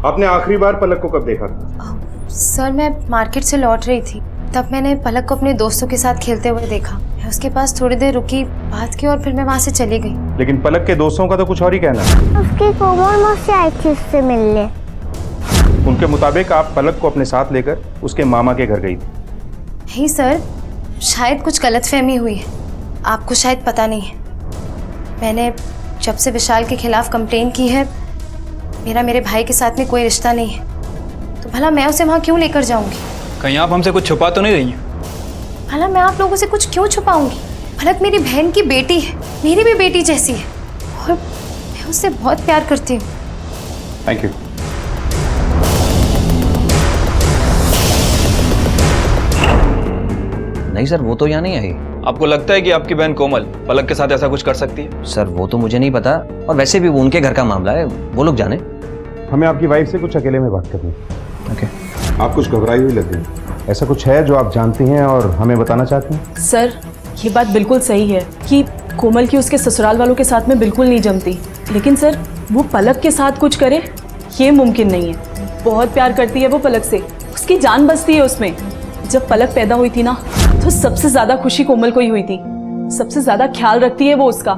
आपने आखिरी बार पलक को कब देखा था? सर, मैं मार्केट से लौट रही थी, तब मैंने पलक को अपने दोस्तों के साथ खेलते हुए देखा। मैं उसके पास थोड़ी देर रुकी, बात की और फिर मैं वहां से चली गई। लेकिन पलक के दोस्तों का तो कुछ और ही कहना है। उसकी कोमल मौसी आई थी उससे मिलने। उनके मुताबिक आप पलक को अपने साथ लेकर उसके मामा के घर गई थी। नहीं सर, शायद कुछ गलतफहमी हुई है। आपको शायद पता नहीं है, मैंने जब से विशाल के खिलाफ कंप्लेन की है, मेरा मेरे भाई के साथ में कोई रिश्ता नहीं है, तो भला मैं उसे वहाँ क्यों लेकर जाऊंगी? कहीं आप हमसे कुछ छुपा तो नहीं रही हैं? भला मैं आप लोगों से कुछ क्यों छुपाऊंगी? पलक मेरी बहन की बेटी है, मेरी भी बेटी जैसी है, और मैं उससे बहुत प्यार करती हूँ। Thank you. नहीं सर, वो तो यहाँ नहीं आई। आपको लगता है कि आपकी बहन कोमल पलक के साथ ऐसा कुछ कर सकती है? सर वो तो मुझे नहीं पता, और वैसे भी वो उनके घर का मामला है, वो लोग जाने। हमें आपकी वाइफ से कुछ अकेले में बात करनी है। ओके। आप कुछ घबराई हुई लग रही हैं। ऐसा कुछ है जो आप जानती हैं और हमें बताना चाहती हैं? सर ये बात बिल्कुल सही है कि कोमल की उसके ससुराल वालों के साथ में बिल्कुल नहीं जमती, लेकिन सर वो पलक के साथ कुछ करे ये मुमकिन नहीं है। बहुत प्यार करती है वो पलक से, उसकी जान बसती है उसमें। जब पलक पैदा हुई थी ना तो सबसे ज्यादा खुशी कोमल को ही हुई थी, सबसे ज्यादा ख्याल रखती है वो उसका।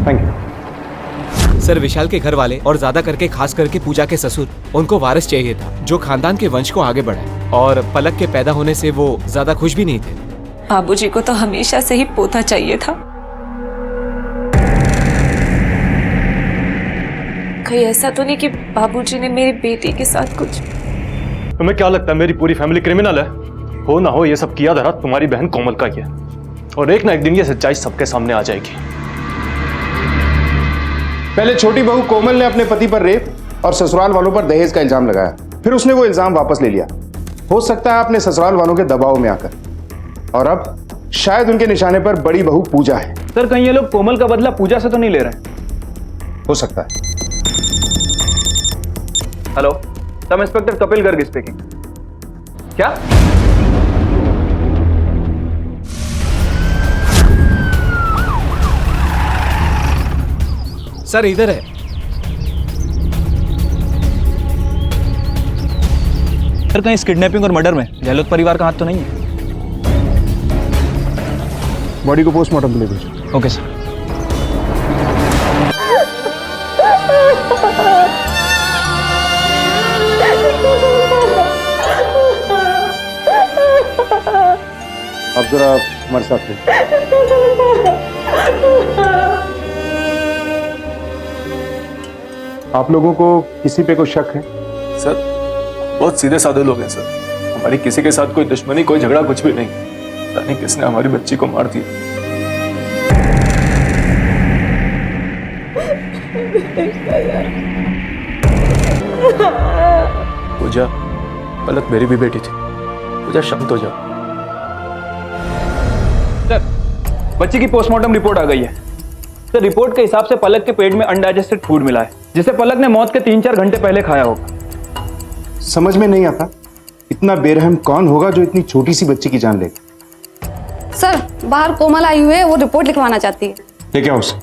Thank you. सर विशाल के घर वाले और ज्यादा करके खास करके पूजा के ससुर, उनको वारिस चाहिए था जो खानदान के वंश को आगे बढ़ाए, और पलक के पैदा होने से वो ज्यादा खुश भी नहीं थे। बाबूजी को तो हमेशा से ही पोता चाहिए था। कहीं ऐसा तो नहीं कि बाबूजी ने मेरी बेटी के साथ कुछ? तुम्हें क्या लगता है मेरी पूरी फैमिली क्रिमिनल है? हो ना हो ये सब किया धरा तुम्हारी बहन कोमल का ही है, और एक ना एक दिन ये सच्चाई सबके सामने आ जाएगी। पहले छोटी बहू कोमल ने अपने पति पर रेप और ससुराल वालों पर दहेज का इल्जाम लगाया, फिर उसने वो इल्जाम वापस ले लिया। हो सकता है अपने ससुराल वालों के दबाव में आकर, और अब शायद उनके निशाने पर बड़ी बहू पूजा है। सर कहीं ये लोग कोमल का बदला पूजा से तो नहीं ले रहे? हो सकता है। Hello, sub inspector Kapil Garg speaking. क्या? सर इधर है। सर कहीं इस किडनैपिंग और मर्डर में गहलोत परिवार का हाथ तो नहीं है? बॉडी को पोस्टमार्टम के लिए भेजो। Okay sir. अब जरा हमारे साथ में। आप लोगों को किसी पे कोई शक है? सर बहुत सीधे साधे लोग हैं सर, हमारी किसी के साथ कोई दुश्मनी कोई झगड़ा कुछ भी नहीं। पता नहीं किसने हमारी बच्ची को मार दिया। पूजा, पलक मेरी भी बेटी थी। पूजा शांत हो जाओ। सर बच्ची की पोस्टमार्टम रिपोर्ट आ गई है। सर रिपोर्ट के हिसाब से पलक के पेट में अनडाइजेस्टेड फूड मिला है, जिसे पलक ने मौत के 3-4 घंटे पहले खाया होगा। समझ में नहीं आता इतना बेरहम कौन होगा जो इतनी छोटी सी बच्ची की जान ले। सर बाहर कोमल आई हुई है, वो रिपोर्ट लिखवाना चाहती है। लेके आओ उसे।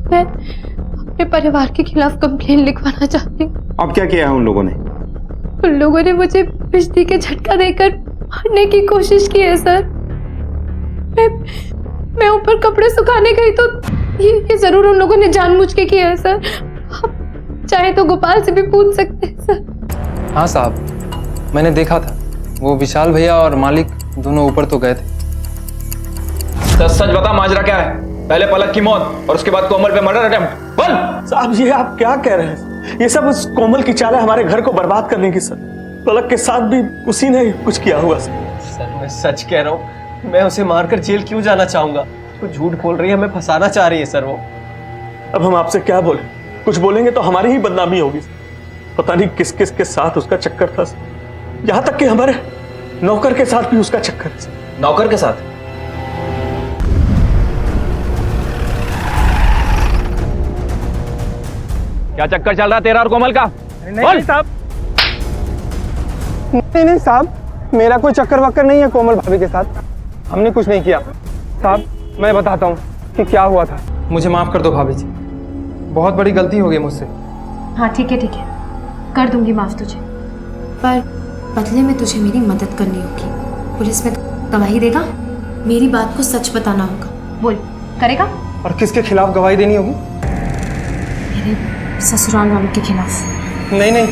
मैं अपने परिवार के खिलाफ कंप्लेन लिखवाना चाहती हूँ। अब क्या किया है उन लोगों ने? उन लोगों ने मुझे बिजली के झटका देकर मारने की कोशिश की है सर। मैं ऊपर कपड़े सुखाने गई तो ये जरूर उन लोगों ने जानबूझ के किया है सर। आप चाहे तो गोपाल से भी पूछ सकते हैं सर। हाँ साहब, मैंने देखा था, वो विशाल भैया और मालिक दोनों ऊपर तो गए थे। सच बता माजरा क्या है? पहले पलक की मौत और उसके बाद कोमल पे मर्डर अटेम्प्ट। बोल। साहब ये आप क्या कह रहे हैं? ये सब उस कोमल की चाल है हमारे घर को बर्बाद करने की सर। पलक के साथ भी उसी ने कुछ किया हुआ सर मैं सच कह रहा हूँ, मैं उसे मारकर जेल क्यों जाना चाहूंगा? वो झूठ बोल रही है, हमें फंसाना चाह रही है सर वो। अब हम आपसे क्या बोले? कुछ बोलेंगे तो हमारी ही बदनामी होगी। पता नहीं किस किस के साथ उसका चक्कर था, यहाँ तक कि हमारे नौकर के साथ भी उसका चक्कर है। नौकर के साथ? क्या चक्कर चल रहा है तेरा और कोमल का? नहीं साहब, नहीं साहब, मेरा कोई चक्कर वक्कर नहीं है कोमल भाभी के साथ। हमने कुछ नहीं किया साहब। मैं बताता हूँ कि क्या हुआ था। मुझे माफ कर दो भाभी जी, बहुत बड़ी गलती हो गई मुझसे। हाँ ठीक है, कर दूंगी माफ तुझे, पर बदले में तुझे मेरी मदद करनी होगी। पुलिस में गवाही देगा, मेरी बात को सच बताना होगा। बोल, करेगा? और किसके खिलाफ गवाही देनी होगी? मेरे ससुराल वालों के खिलाफ। नहीं नहीं,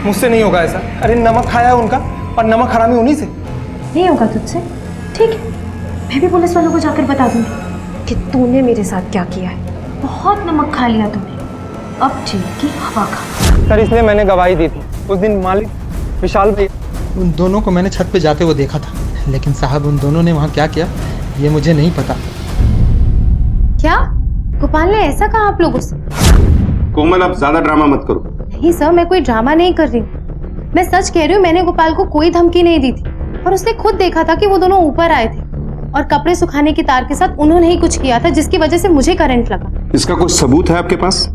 मुझसे नहीं होगा ऐसा। अरे नमक खाया है उनका, और नमक हरामी उन्हीं से। नहीं होगा तुझसे? ठीक है, मैं भी पुलिस वालों को जाकर बता दूंगी कि तूने मेरे साथ क्या किया है। बहुत नमक खा लिया तूने, अब जेल की हवा खा। सर इसलिए मैंने गवाही दी थी। उस दिन मालिक विशाल भैया, उन दोनों को मैंने छत पे जाते हुए देखा था, लेकिन साहब उन दोनों ने वहाँ क्या किया ये मुझे नहीं पता। क्या गोपाल ने ऐसा कहा आप लोगों से? कोमल अब ज्यादा ड्रामा मत करो। नहीं सर, मैं कोई ड्रामा नहीं कर रही हूँ। मैं सच कह रही हूँ, मैंने गोपाल को कोई धमकी नहीं दी थी और उसने खुद देखा था कि वो दोनों ऊपर आए थे और कपड़े सुखाने की तार के साथ उन्होंने ही कुछ किया था जिसकी वजह से मुझे करंट लगा। इसका कोई सबूत है आपके पास?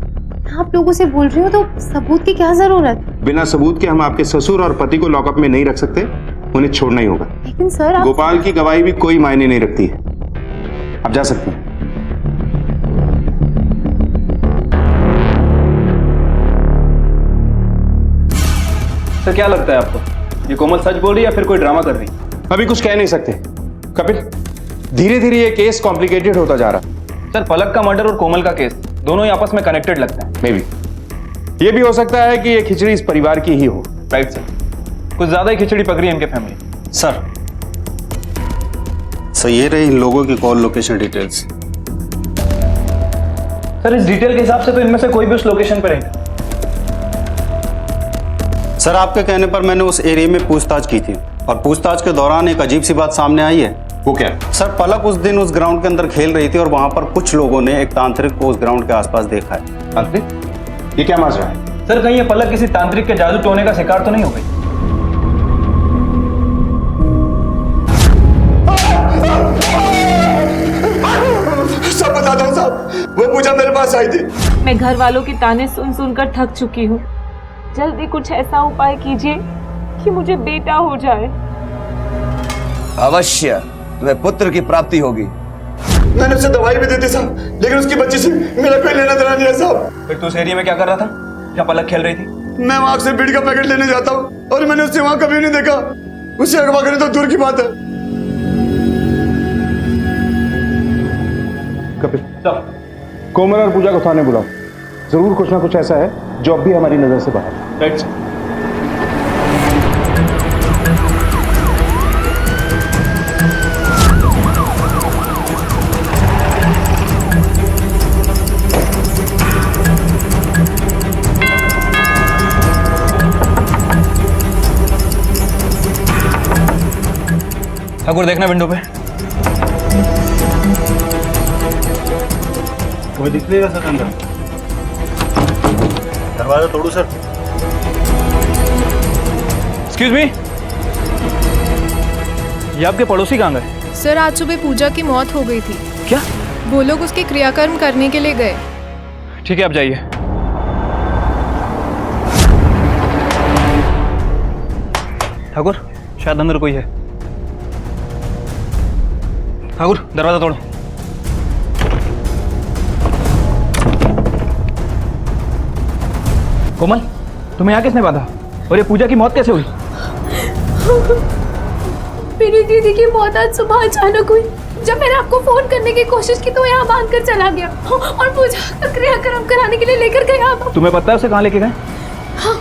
आप लोगों से बोल रही हूँ तो सबूत की क्या जरूरत? बिना सबूत के हम आपके ससुर और पति को लॉकअप में नहीं रख सकते, उन्हें छोड़ना ही होगा। लेकिन सर आप... गोपाल की गवाही भी कोई मायने नहीं रखती है, आप जा सकते हैं। सर क्या लगता है आपको, ये कोमल सच बोल रही है या फिर कोई ड्रामा कर रही है? अभी कुछ कह नहीं सकते कपिल, धीरे धीरे ये केस कॉम्प्लिकेटेड होता जा रहा। सर पलक का मर्डर और कोमल का केस दोनों ही आपस में कनेक्टेड लगता है। मे बी ये भी हो सकता है कि ये खिचड़ी इस परिवार की ही हो। राइट सर, कुछ ज्यादा ही खिचड़ी पक रही है इनके फैमिली। सर ये रही इन लोगों की कॉल लोकेशन डिटेल्स। सर इस डिटेल के हिसाब से तो इनमें से कोई भी उस लोकेशन पर रहेगा। सर आपके कहने पर मैंने उस एरिया में पूछताछ की थी और पूछताछ के दौरान एक अजीब सी बात सामने आई है। वो क्या? सर पलक उस दिन उस ग्राउंड के अंदर खेल रही थी और वहां पर कुछ लोगों ने एक तांत्रिक को उस ग्राउंड के आसपास देखा है। तांत्रिक? ये क्या माजरा है? सर कहीं ये पलक किसी तांत्रिक के जादू टोने का शिकार तो नहीं हो गई? सब बता दो साहब, वो पूजा मेरे पास आई थी। मैं घर वालों के ताने सुन सुनकर थक चुकी हूँ। जल्दी कुछ ऐसा उपाय कीजिए कि मुझे बेटा हो जाए। अवश्य तुम्हें पुत्र की प्राप्ति होगी। मैंने उसे दवाई भी दी थी साहब, लेकिन उसकी बच्ची से मेरा कोई लेना देना नहीं है साहब। फिर तू उस एरिया में क्या कर रहा था जहाँ पलक खेल रही थी? मैं वहां से बीड़ी का पैकेट लेने जाता हूँ और मैंने उससे वहां कभी नहीं देखा। उसे अगवा करने तो दूर की बात है। कपिल, कोमल और पूजा को थाने बुलाओ। जरूर कुछ ना कुछ ऐसा है जो अब भी हमारी नजर से बाहर है। Right sir. ठाकुर देखना विंडो पे। कोई दिख नहीं रहा सर अंदर। दरवाजा तोड़ू सर? एक्सक्यूज मी, ये आपके पड़ोसी कहाँ गए? सर आज सुबह पूजा की मौत हो गई थी। क्या? वो लोग उसके क्रियाकर्म करने के लिए गए। ठीक है आप जाइए। ठाकुर शायद अंदर कोई है। ठाकुर दरवाजा तोड़ो। कोमल तुम्हें यहाँ किसने बांधा और ये पूजा की मौत कैसे हुई? मेरी दीदी की मौत आज सुबह अचानक हुई। जब मैंने आपको फोन करने की कोशिश की तो यहाँ बांध कर चला गया और पूजा का क्रियाक्रम कराने के लिए लेकर गया आप। तुम्हें पता है उसे कहाँ लेके गए? हाँ।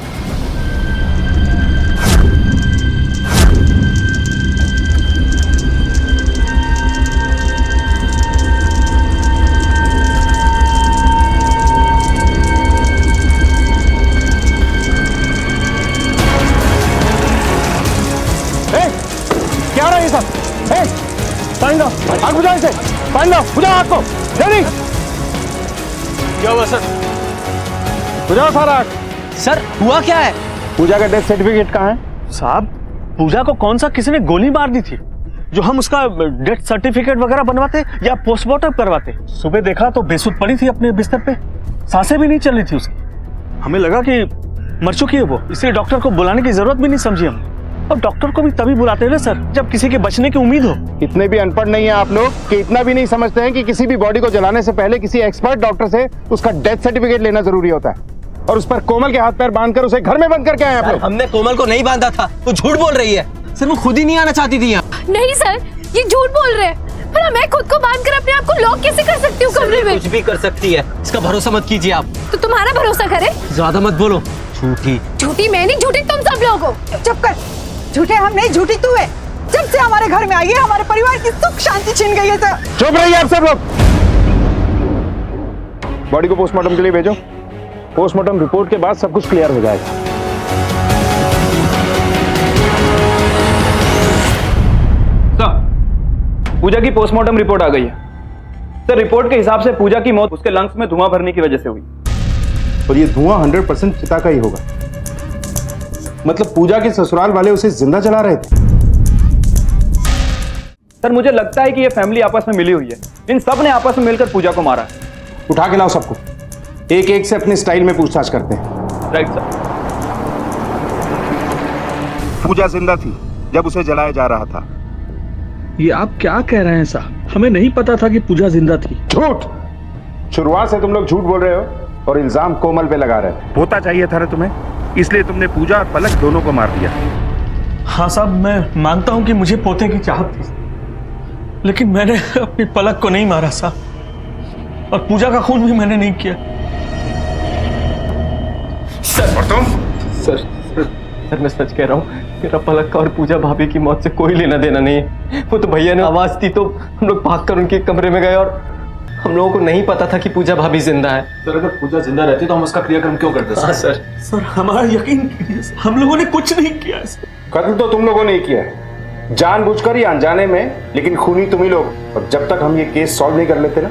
क्या रहा है ये सब? पानी लो, आग बुझाओ इसे। पानी लो, बुझाओ आग को जल्दी। क्या हुआ सर? बुझाओ सारा आग। सर हुआ क्या है? पूजा का डेथ सर्टिफिकेट कहाँ है? साहब पूजा को कौन सा किसी ने गोली मार दी थी जो हम उसका डेथ सर्टिफिकेट वगैरह बनवाते या पोस्टमार्टम करवाते? सुबह देखा तो बेसुध पड़ी थी अपने बिस्तर पे, सांसें भी नहीं चल रही थी उसकी। हमें लगा कि मर चुकी है वो, इसलिए डॉक्टर को बुलाने की जरूरत भी नहीं समझी हमने। और डॉक्टर को भी तभी बुलाते हैं ना सर जब किसी के बचने की उम्मीद हो। इतने भी अनपढ़ नहीं है आप लोग कि इतना भी नहीं समझते हैं कि किसी भी बॉडी को जलाने से पहले किसी एक्सपर्ट डॉक्टर से उसका डेथ सर्टिफिकेट लेना जरूरी होता है। और उस पर कोमल के हाथ पैर बांधकर उसे घर में बंद करके आए आप लोग। हमने कोमल को नहीं बांधा था, वो झूठ बोल रही है। सर वो खुद ही नहीं आना चाहती थी यहाँ। नहीं सर ये झूठ बोल रहे हैं। भला मैं खुद को बांध कर अपने आप को लॉक कैसे कर सकती हूँ कमरे में? कुछ भी कर सकती है, इसका भरोसा मत कीजिए आप। तो तुम्हारा भरोसा करे? ज्यादा मत बोलो। झूठी झूठी मैं नहीं, झूठी तुम सब लोग हो। चुप कर, झूठे हम नहीं झूठी तू है। जब से हमारे घर में आई है हमारे परिवार की सुख शांति छिन गई है। सर चुप रहिए आप सब लोग। बॉडी को पोस्टमार्टम के लिए भेजो। पोस्टमार्टम रिपोर्ट के बाद सब कुछ क्लियर हो जाएगा। सर पूजा की पोस्टमार्टम रिपोर्ट आ गई है। सर रिपोर्ट के हिसाब से पूजा की मौत उसके लंग्स में धुआं भरने की वजह से हुई। और ये धुआं 100% चिता का ही होगा। मतलब पूजा के ससुराल वाले उसे जिंदा जला रहे थे। सर मुझे लगता है कि ये फैमिली आपस में मिली हुई है। इन सब ने आपस में मिलकर पूजा को मारा है। उठा के लाओ सबको, एक एक से अपने स्टाइल में पूछताछ करते हैं। Right sir. पूजा जिंदा थी जब उसे जलाया जा रहा था। ये आप क्या कह रहे हैं साहब? हमें नहीं पता था कि पूजा जिंदा थी। झूठ! शुरुआत से तुम लोग झूठ बोल रहे हो और इल्जाम कोमल पे लगा रहे हो। होता चाहिए था ना तुम्हें, इसलिए तुमने पूजा और पलक दोनों को मार दिया। हाँ साहब, मैं मानता हूं कि मुझे पोते की चाहत थी, लेकिन मैंने अपनी पलक को नहीं मारा साहब, और पूजा का खून भी मैंने नहीं किया। सर और तुम? सर मैं सच कह रहा हूँ, मेरा पलक का और पूजा भाभी की मौत से कोई लेना देना नहीं है। वो तो भैया ने आवाज दी तो हम लोग भागकर उनके कमरे में गए, और हम लोगों को नहीं पता था कि पूजा भाभी जिंदा है। सर अगर पूजा जिंदा रहती तो हम उसका क्रियाक्रम क्यों करते? हाँ सर। सर हमारा यकीन कीजिए, हम लोगों ने कुछ नहीं किया। कत्ल तो तुम लोगों ने किया है, जानबूझकर या अनजाने में, लेकिन खूनी तुम ही लोग। और जब तक हम ये केस सॉल्व नहीं कर लेते ना,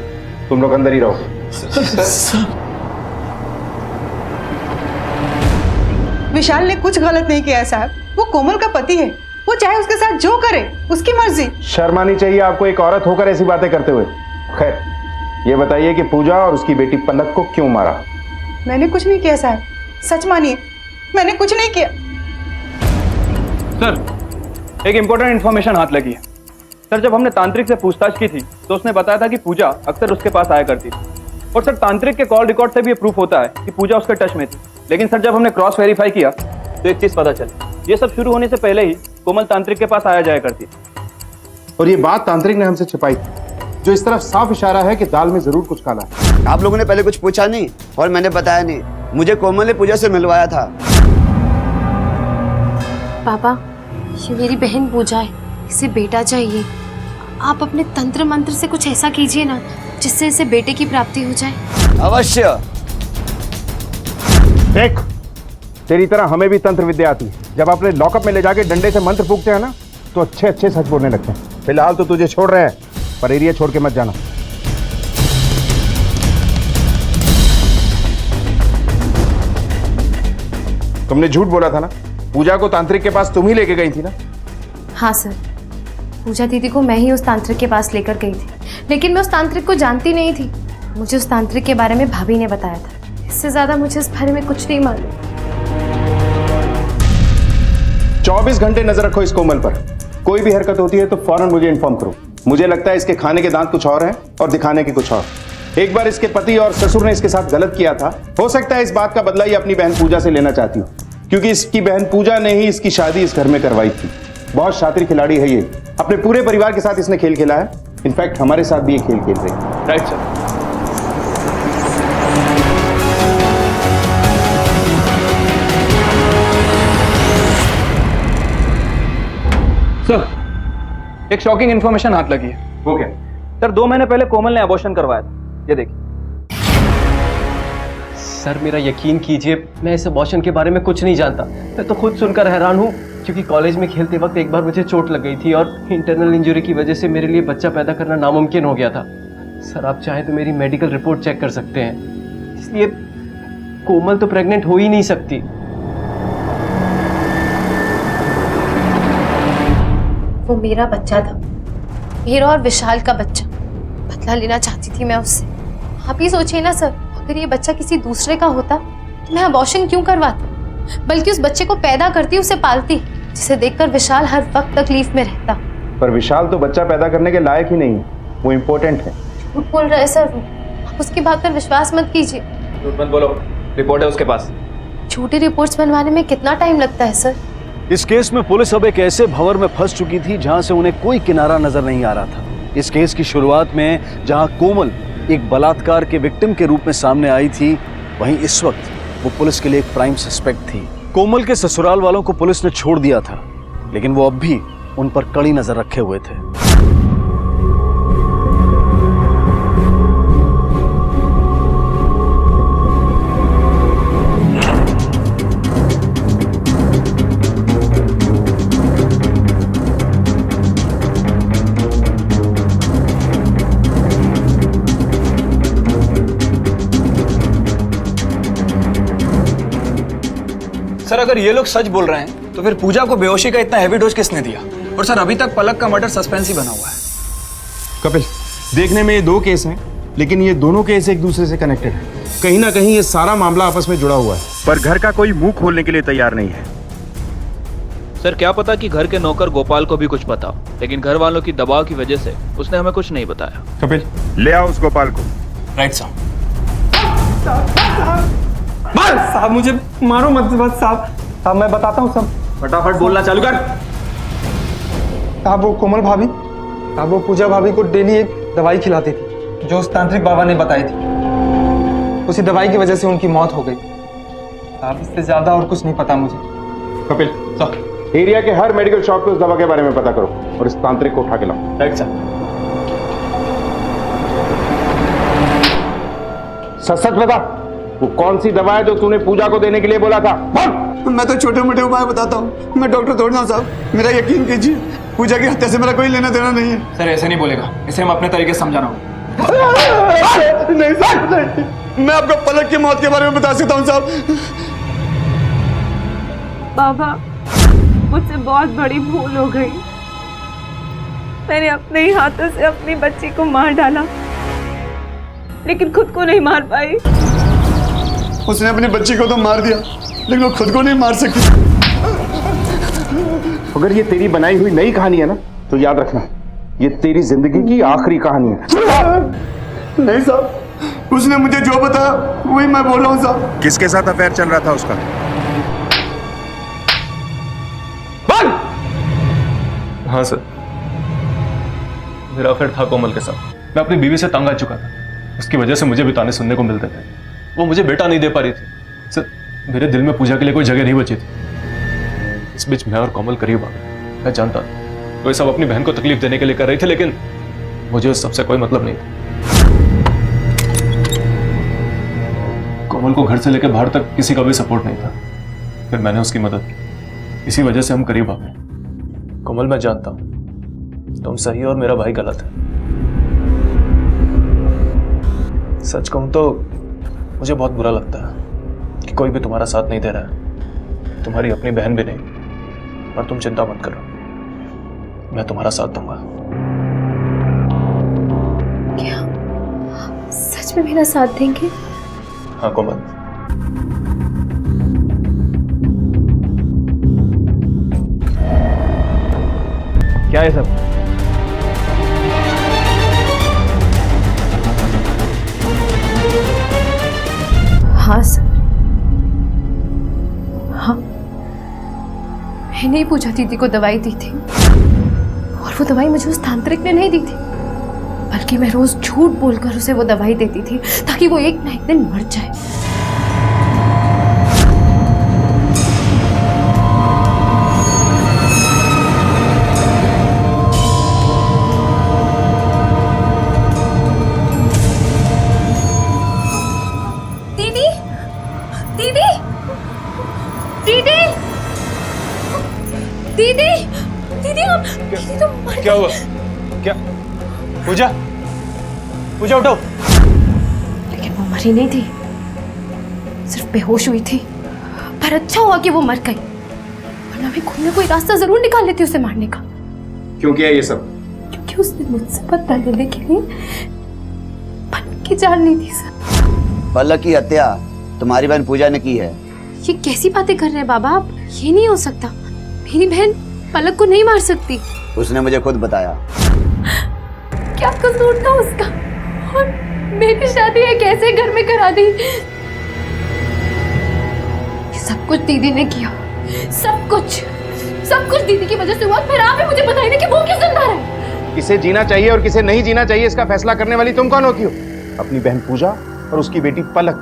तुम लोग अंदर ही रहोगे। विशाल ने कुछ गलत नहीं किया है साहब, वो कोमल का पति है, वो चाहे उसके साथ जो करे उसकी मर्जी। शर्म आनी चाहिए आपको एक औरत होकर ऐसी बातें करते हुए। खैर ये बताइए कि पूजा और उसकी बेटी पलक को क्यों मारा? मैंने कुछ नहीं किया साहब, सच मानिए मैंने कुछ नहीं किया। सर एक इंपॉर्टेंट इन्फॉर्मेशन हाथ लगी है। सर जब हमने तांत्रिक से पूछताछ की थी तो उसने बताया था कि पूजा अक्सर उसके पास आया करती थी, और सर तांत्रिक के कॉल रिकॉर्ड से भी ये प्रूफ होता है कि पूजा उसके टच में थी। लेकिन सर जब हमने क्रॉस वेरीफाई किया तो एक चीज पता चली, ये सब शुरू होने से पहले ही कोमल तांत्रिक के पास आया जाया करती थी। और ये बात तांत्रिक ने हमसे छिपाई, जो इस तरफ साफ इशारा है कि दाल में जरूर कुछ काला है। आप लोगों ने पहले कुछ पूछा नहीं और मैंने बताया नहीं। मुझे कोमल ने पूजा से मिलवाया था। पापा ये मेरी बहन पूजा है, इसे बेटा चाहिए। आप अपने तंत्र मंत्र से कुछ ऐसा कीजिए ना जिससे इसे बेटे की प्राप्ति हो जाए। अवश्य। देख, तेरी तरह हमें भी तंत्र विद्या आती है। जब अपने लॉकअप में ले जाके डंडे से मंत्र फूकते हैं ना, तो अच्छे अच्छे सच बोलने लगते हैं। फिलहाल तो तुझे छोड़ रहे हैं, पर एरिया छोड़ के मत जाना। तुमने झूठ बोला था ना, पूजा को तांत्रिक के पास तुम ही लेके गई थी ना? हाँ सर, पूजा दीदी को मैं ही उस तांत्रिक के पास लेकर गई थी, लेकिन मैं उस तांत्रिक को जानती नहीं थी। मुझे उस तांत्रिक के बारे में भाभी ने बताया था, इससे ज्यादा मुझे इस बारे में कुछ नहीं मालूम। 24 घंटे नजर रखो इस कोमल पर। कोई भी हरकत होती है तो फौरन मुझे इन्फॉर्म करो। मुझे लगता है इसके खाने के दांत कुछ और हैं और दिखाने के कुछ और। एक बार इसके पति और ससुर ने इसके साथ गलत किया था। हो सकता है इस बात का बदला ये अपनी बहन पूजा से लेना चाहती हो, क्योंकि इसकी बहन पूजा ने ही इसकी शादी इस घर में करवाई थी। बहुत शातिर खिलाड़ी है ये, अपने पूरे परिवार के साथ इसने खेल खेला है। इनफैक्ट हमारे साथ भी ये खेल खेल रही है। Right sir. सर एक शॉकिंग इंफॉर्मेशन हाथ लगी है। वो क्या? सर 2 महीने पहले कोमल ने अबॉर्शन करवाया था। ये देखिए। सर मेरा यकीन कीजिए, मैं इस अबॉर्शन के बारे में कुछ नहीं जानता। मैं तो खुद सुनकर हैरान हूँ, क्योंकि कॉलेज में खेलते वक्त एक बार मुझे चोट लग गई थी और इंटरनल इंजरी की वजह से मेरे लिए बच्चा पैदा करना नामुमकिन हो गया था। सर आप चाहें तो मेरी मेडिकल रिपोर्ट चेक कर सकते हैं। इसलिए कोमल तो प्रेग्नेंट हो ही नहीं सकती। वो मेरा बच्चा था, मेरा और विशाल का बच्चा। बदला लेना चाहती थी मैं उससे। आप ही सोचिए ना सर, अगर ये बच्चा किसी दूसरे का होता तो मैं अबॉर्शन क्यों करवाती, बल्कि उस बच्चे को पैदा करती, उसे पालती, जिसे देखकर विशाल हर वक्त तकलीफ में रहता। पर विशाल तो बच्चा पैदा करने के लायक ही नहीं है, वो इम्पोर्टेंट है। झूठ बोल रहे सर वो, आप उसकी बात पर विश्वास मत कीजिए। झूठ मत बोलो, रिपोर्ट है उसके पास। झूठी रिपोर्ट्स बनवाने में कितना टाइम लगता है सर? इस केस में पुलिस अब एक ऐसे भंवर में फंस चुकी थी जहां से उन्हें कोई किनारा नजर नहीं आ रहा था। इस केस की शुरुआत में जहां कोमल एक बलात्कार के विक्टिम के रूप में सामने आई थी, वहीं इस वक्त वो पुलिस के लिए एक प्राइम सस्पेक्ट थी। कोमल के ससुराल वालों को पुलिस ने छोड़ दिया था, लेकिन वो अब भी उन पर कड़ी नजर रखे हुए थे। सर अगर ये लोग सच बोल रहे हैं तो फिर पूजा को बेहोशी का इतना हैवी डोज किसने दिया? और सर अभी तक पलक का मर्डर सस्पेंस ही बना हुआ है। कपिल, देखने में ये दो केस हैं, लेकिन ये दोनों केस एक दूसरे से कनेक्टेड हैं। कहीं ना कहीं ये सारा मामला आपस में जुड़ा हुआ है, पर घर का कोई मुंह खोलने के लिए तैयार नहीं है। सर क्या पता कि घर के नौकर गोपाल को भी कुछ पता हो, लेकिन घर वालों की दबाव की वजह से उसने हमें कुछ नहीं बताया। कपिल, ले आओ उस गोपाल को। राइट साहब। साहब मुझे मारो मत बस साहब, मैं बताता हूँ सब। फटाफट बोलना चालू कर। साहब वो कोमल भाभी, साहब वो पूजा भाभी को डेली एक दवाई खिलाती थी जो उस तांत्रिक बाबा ने बताई थी। उसी दवाई की वजह से उनकी मौत हो गई। साहब इससे ज्यादा और कुछ नहीं पता मुझे। कपिल, एरिया के हर मेडिकल शॉप पे उस दवा के बारे में पता करो और इस तांत्रिक को उठा के लाओ। राइट साहब। सच बता, वो कौन सी दवा है जो तूने पूजा को देने के लिए बोला था? मैं तो छोटे मोटे उपाय बताता हूँ, मैं डॉक्टर थोड़ा हूँ साहब, मेरा यकीन कीजिए, पूजा की हत्या से मेरा कोई लेना देना नहीं है। सर ऐसे नहीं बोलेगा, इसे हम अपने तरीके से समझाना होगा। नहीं साहब नहीं, मैं आपको पलक की मौत के बारे में बता सकता हूँ साहब। बाबा मुझसे बहुत बड़ी भूल हो गई। मैंने अपने ही हाथों से अपनी बच्ची को मार डाला, लेकिन खुद को नहीं मार पाई। उसने अपनी बच्ची को तो मार दिया, लेकिन वो खुद को नहीं मार सकती। अगर ये तेरी बनाई हुई नई कहानी है ना, तो याद रखना ये तेरी जिंदगी की आखिरी कहानी है। नहीं साहब, उसने मुझे जो बताया वही मैं बोल रहा हूँ साहब। किसके साथ अफेयर चल रहा था उसका? हाँ सर, मेरा अफेयर था कोमल के साथ। मैं अपनी बीवी से तंग आ चुका था, उसकी वजह से मुझे भी ताने सुनने को मिलते थे। वो मुझे बेटा नहीं दे पा रही थी। सर मेरे दिल में पूजा के लिए कोई जगह नहीं बची थी। इस बीच मैं और कोमल करीब आ गए। मैं जानता था वो ये सब अपनी बहन को तकलीफ देने के लिए कर रही थी, लेकिन मुझे उस सबसे कोई मतलब नहीं था। कोमल को घर से लेकर बाहर तक किसी का भी सपोर्ट नहीं था। फिर मैंने उसकी मदद की, इसी वजह से हम करीब आ गए। कोमल मैं जानता हूं तुम सही और मेरा भाई गलत है। सच कहूं तो मुझे बहुत बुरा लगता है कि कोई भी तुम्हारा साथ नहीं दे रहा है, तुम्हारी अपनी बहन भी नहीं। पर तुम चिंता मत करो, मैं तुम्हारा साथ दूंगा। क्या सच में मेरा साथ देंगे? हाँ कोमल। क्या है सब? हाँ सर, हाँ मैंने ही पूजा दीदी को दवाई दी थी, और वो दवाई मुझे उस तांत्रिक ने नहीं दी थी, बल्कि मैं रोज झूठ बोलकर उसे वो दवाई देती थी ताकि वो एक ना एक दिन मर जाए। दीदी, दीदी, दीदी, दीदी, दीदी हम दीदी तुम मर क्या हुआ? क्या पूजा? पूजा उठो। लेकिन वो मरी नहीं थी, सिर्फ बेहोश हुई थी। पर अच्छा हुआ कि वो मर गई, वरना भी कोई ना कोई रास्ता जरूर निकाल लेती उसे मारने का। क्यों किया ये सब? क्योंकि उसने मुझसे बदला लेने के लिए पलक की जान ली थी सर। पलक की हत्या तुम्हारी बहन पूजा ने की है। ये कैसी बातें कर रहे हैं बाबा आप? ये नहीं हो सकता, मेरी बहन पलक को नहीं मार सकती। उसने मुझे खुद बताया। क्या कसूर था उसका? और मेरी शादी है कैसे घर में करा दी? ये सब कुछ दीदी ने किया, सब कुछ दीदी की वजह से हुआ। फिर आप ही मुझे बताइए कि वो क्यों जिंदा है? किसे जीना चाहिए और किसे नहीं जीना चाहिए, इसका फैसला करने वाली तुम कौन होती हो? अपनी बहन पूजा और उसकी बेटी पलक,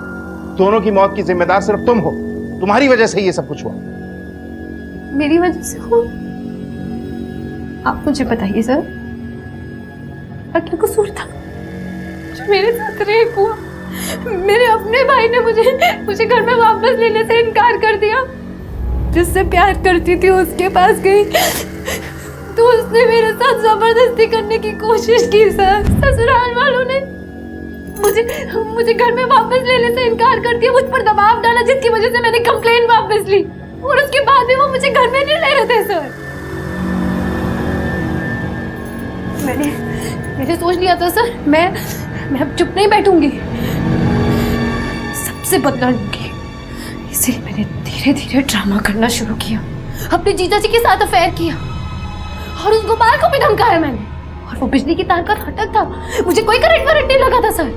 दोनों की मौत की जिम्मेदार सिर्फ तुम हो। तुम्हारी वजह से ये सब कुछ हुआ। मेरी वजह से हुआ? आप मुझे बताइए सर, क्या कसूर था जो मेरे साथ रेप हुआ? मेरे अपने भाई ने मुझे घर में वापस लेने से इनकार कर दिया। जिससे प्यार करती थी उसके पास गई तो उसने मेरे साथ जबरदस्ती करने की कोशिश की सर। ससुराल वालों ने मुझे घर में वापस लेने से इनकार कर दिया, मुझ पर दबाव डाला, जिसकी वजह से मैंने कंप्लेंट वापस ली। और उसके बाद भी वो मुझे घर में नहीं ले रहे थे सर। मैंने सोच लिया था सर, मैं अब चुप नहीं बैठूंगी, सबसे बदला लूंगी। इसलिए मैंने धीरे धीरे ड्रामा करना शुरू किया, अपने जीजा जी के साथ अफेयर किया और उस गोपाल को भी धमकाया मैंने। और वो बिजली की तार का फाटक था, मुझे कोई करंट नहीं लगा था सर।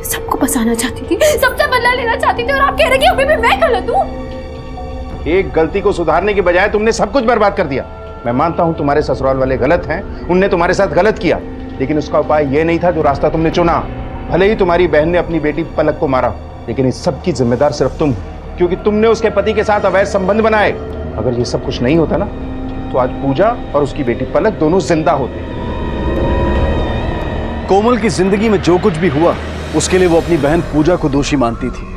सबको बचाना चाहती थी, सबसे बदला लेना चाहती थी, और आप कह रहे कि अभी भी मैं गलत हूँ। एक गलती को सुधारने की बजाय तुमने सब कुछ बर्बाद कर दिया। मैं मानता हूं तुम्हारे ससुराल वाले गलत हैं, उनने तुम्हारे साथ गलत किया, लेकिन उसका उपाय यह नहीं था जो रास्ता तुमने चुना। भले ही तुम्हारी बहन ने अपनी बेटी पलक को मारा, लेकिन इस सब की जिम्मेदार सिर्फ तुम, क्योंकि तुमने उसके पति के साथ अवैध संबंध बनाए। अगर ये सब कुछ नहीं होता ना, तो आज पूजा और उसकी बेटी पलक दोनों जिंदा होते। कोमल की जिंदगी में जो कुछ भी हुआ उसके लिए वो अपनी बहन पूजा को दोषी मानती थी,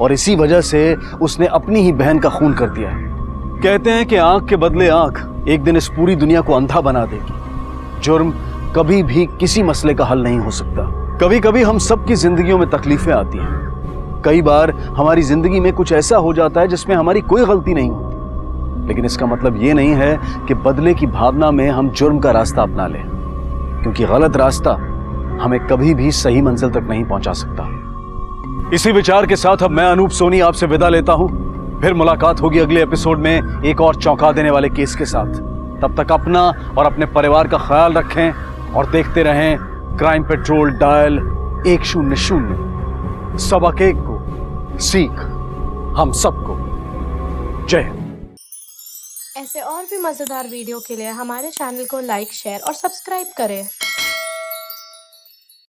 और इसी वजह से उसने अपनी ही बहन का खून कर दिया है। कहते हैं कि आंख के बदले आंख एक दिन इस पूरी दुनिया को अंधा बना देगी। जुर्म कभी भी किसी मसले का हल नहीं हो सकता। कभी कभी हम सबकी जिंदगियों में तकलीफें आती हैं। कई बार हमारी जिंदगी में कुछ ऐसा हो जाता है जिसमें हमारी कोई गलती नहीं होती, लेकिन इसका मतलब ये नहीं है कि बदले की भावना में हम जुर्म का रास्ता अपना लें, क्योंकि गलत रास्ता हमें कभी भी सही मंजिल तक नहीं पहुंचा सकता। इसी विचार के साथ अब मैं अनूप सोनी आपसे विदा लेता हूं। फिर मुलाकात होगी अगले एपिसोड में एक और चौंका देने वाले केस के साथ। तब तक अपना और अपने परिवार का ख्याल रखें और देखते रहें क्राइम पेट्रोल डायल 100। सबक एक को सीख हम सबको। जय हिंद। ऐसे और भी मजेदार वीडियो के लिए हमारे चैनल को लाइक, शेयर और सब्सक्राइब करें।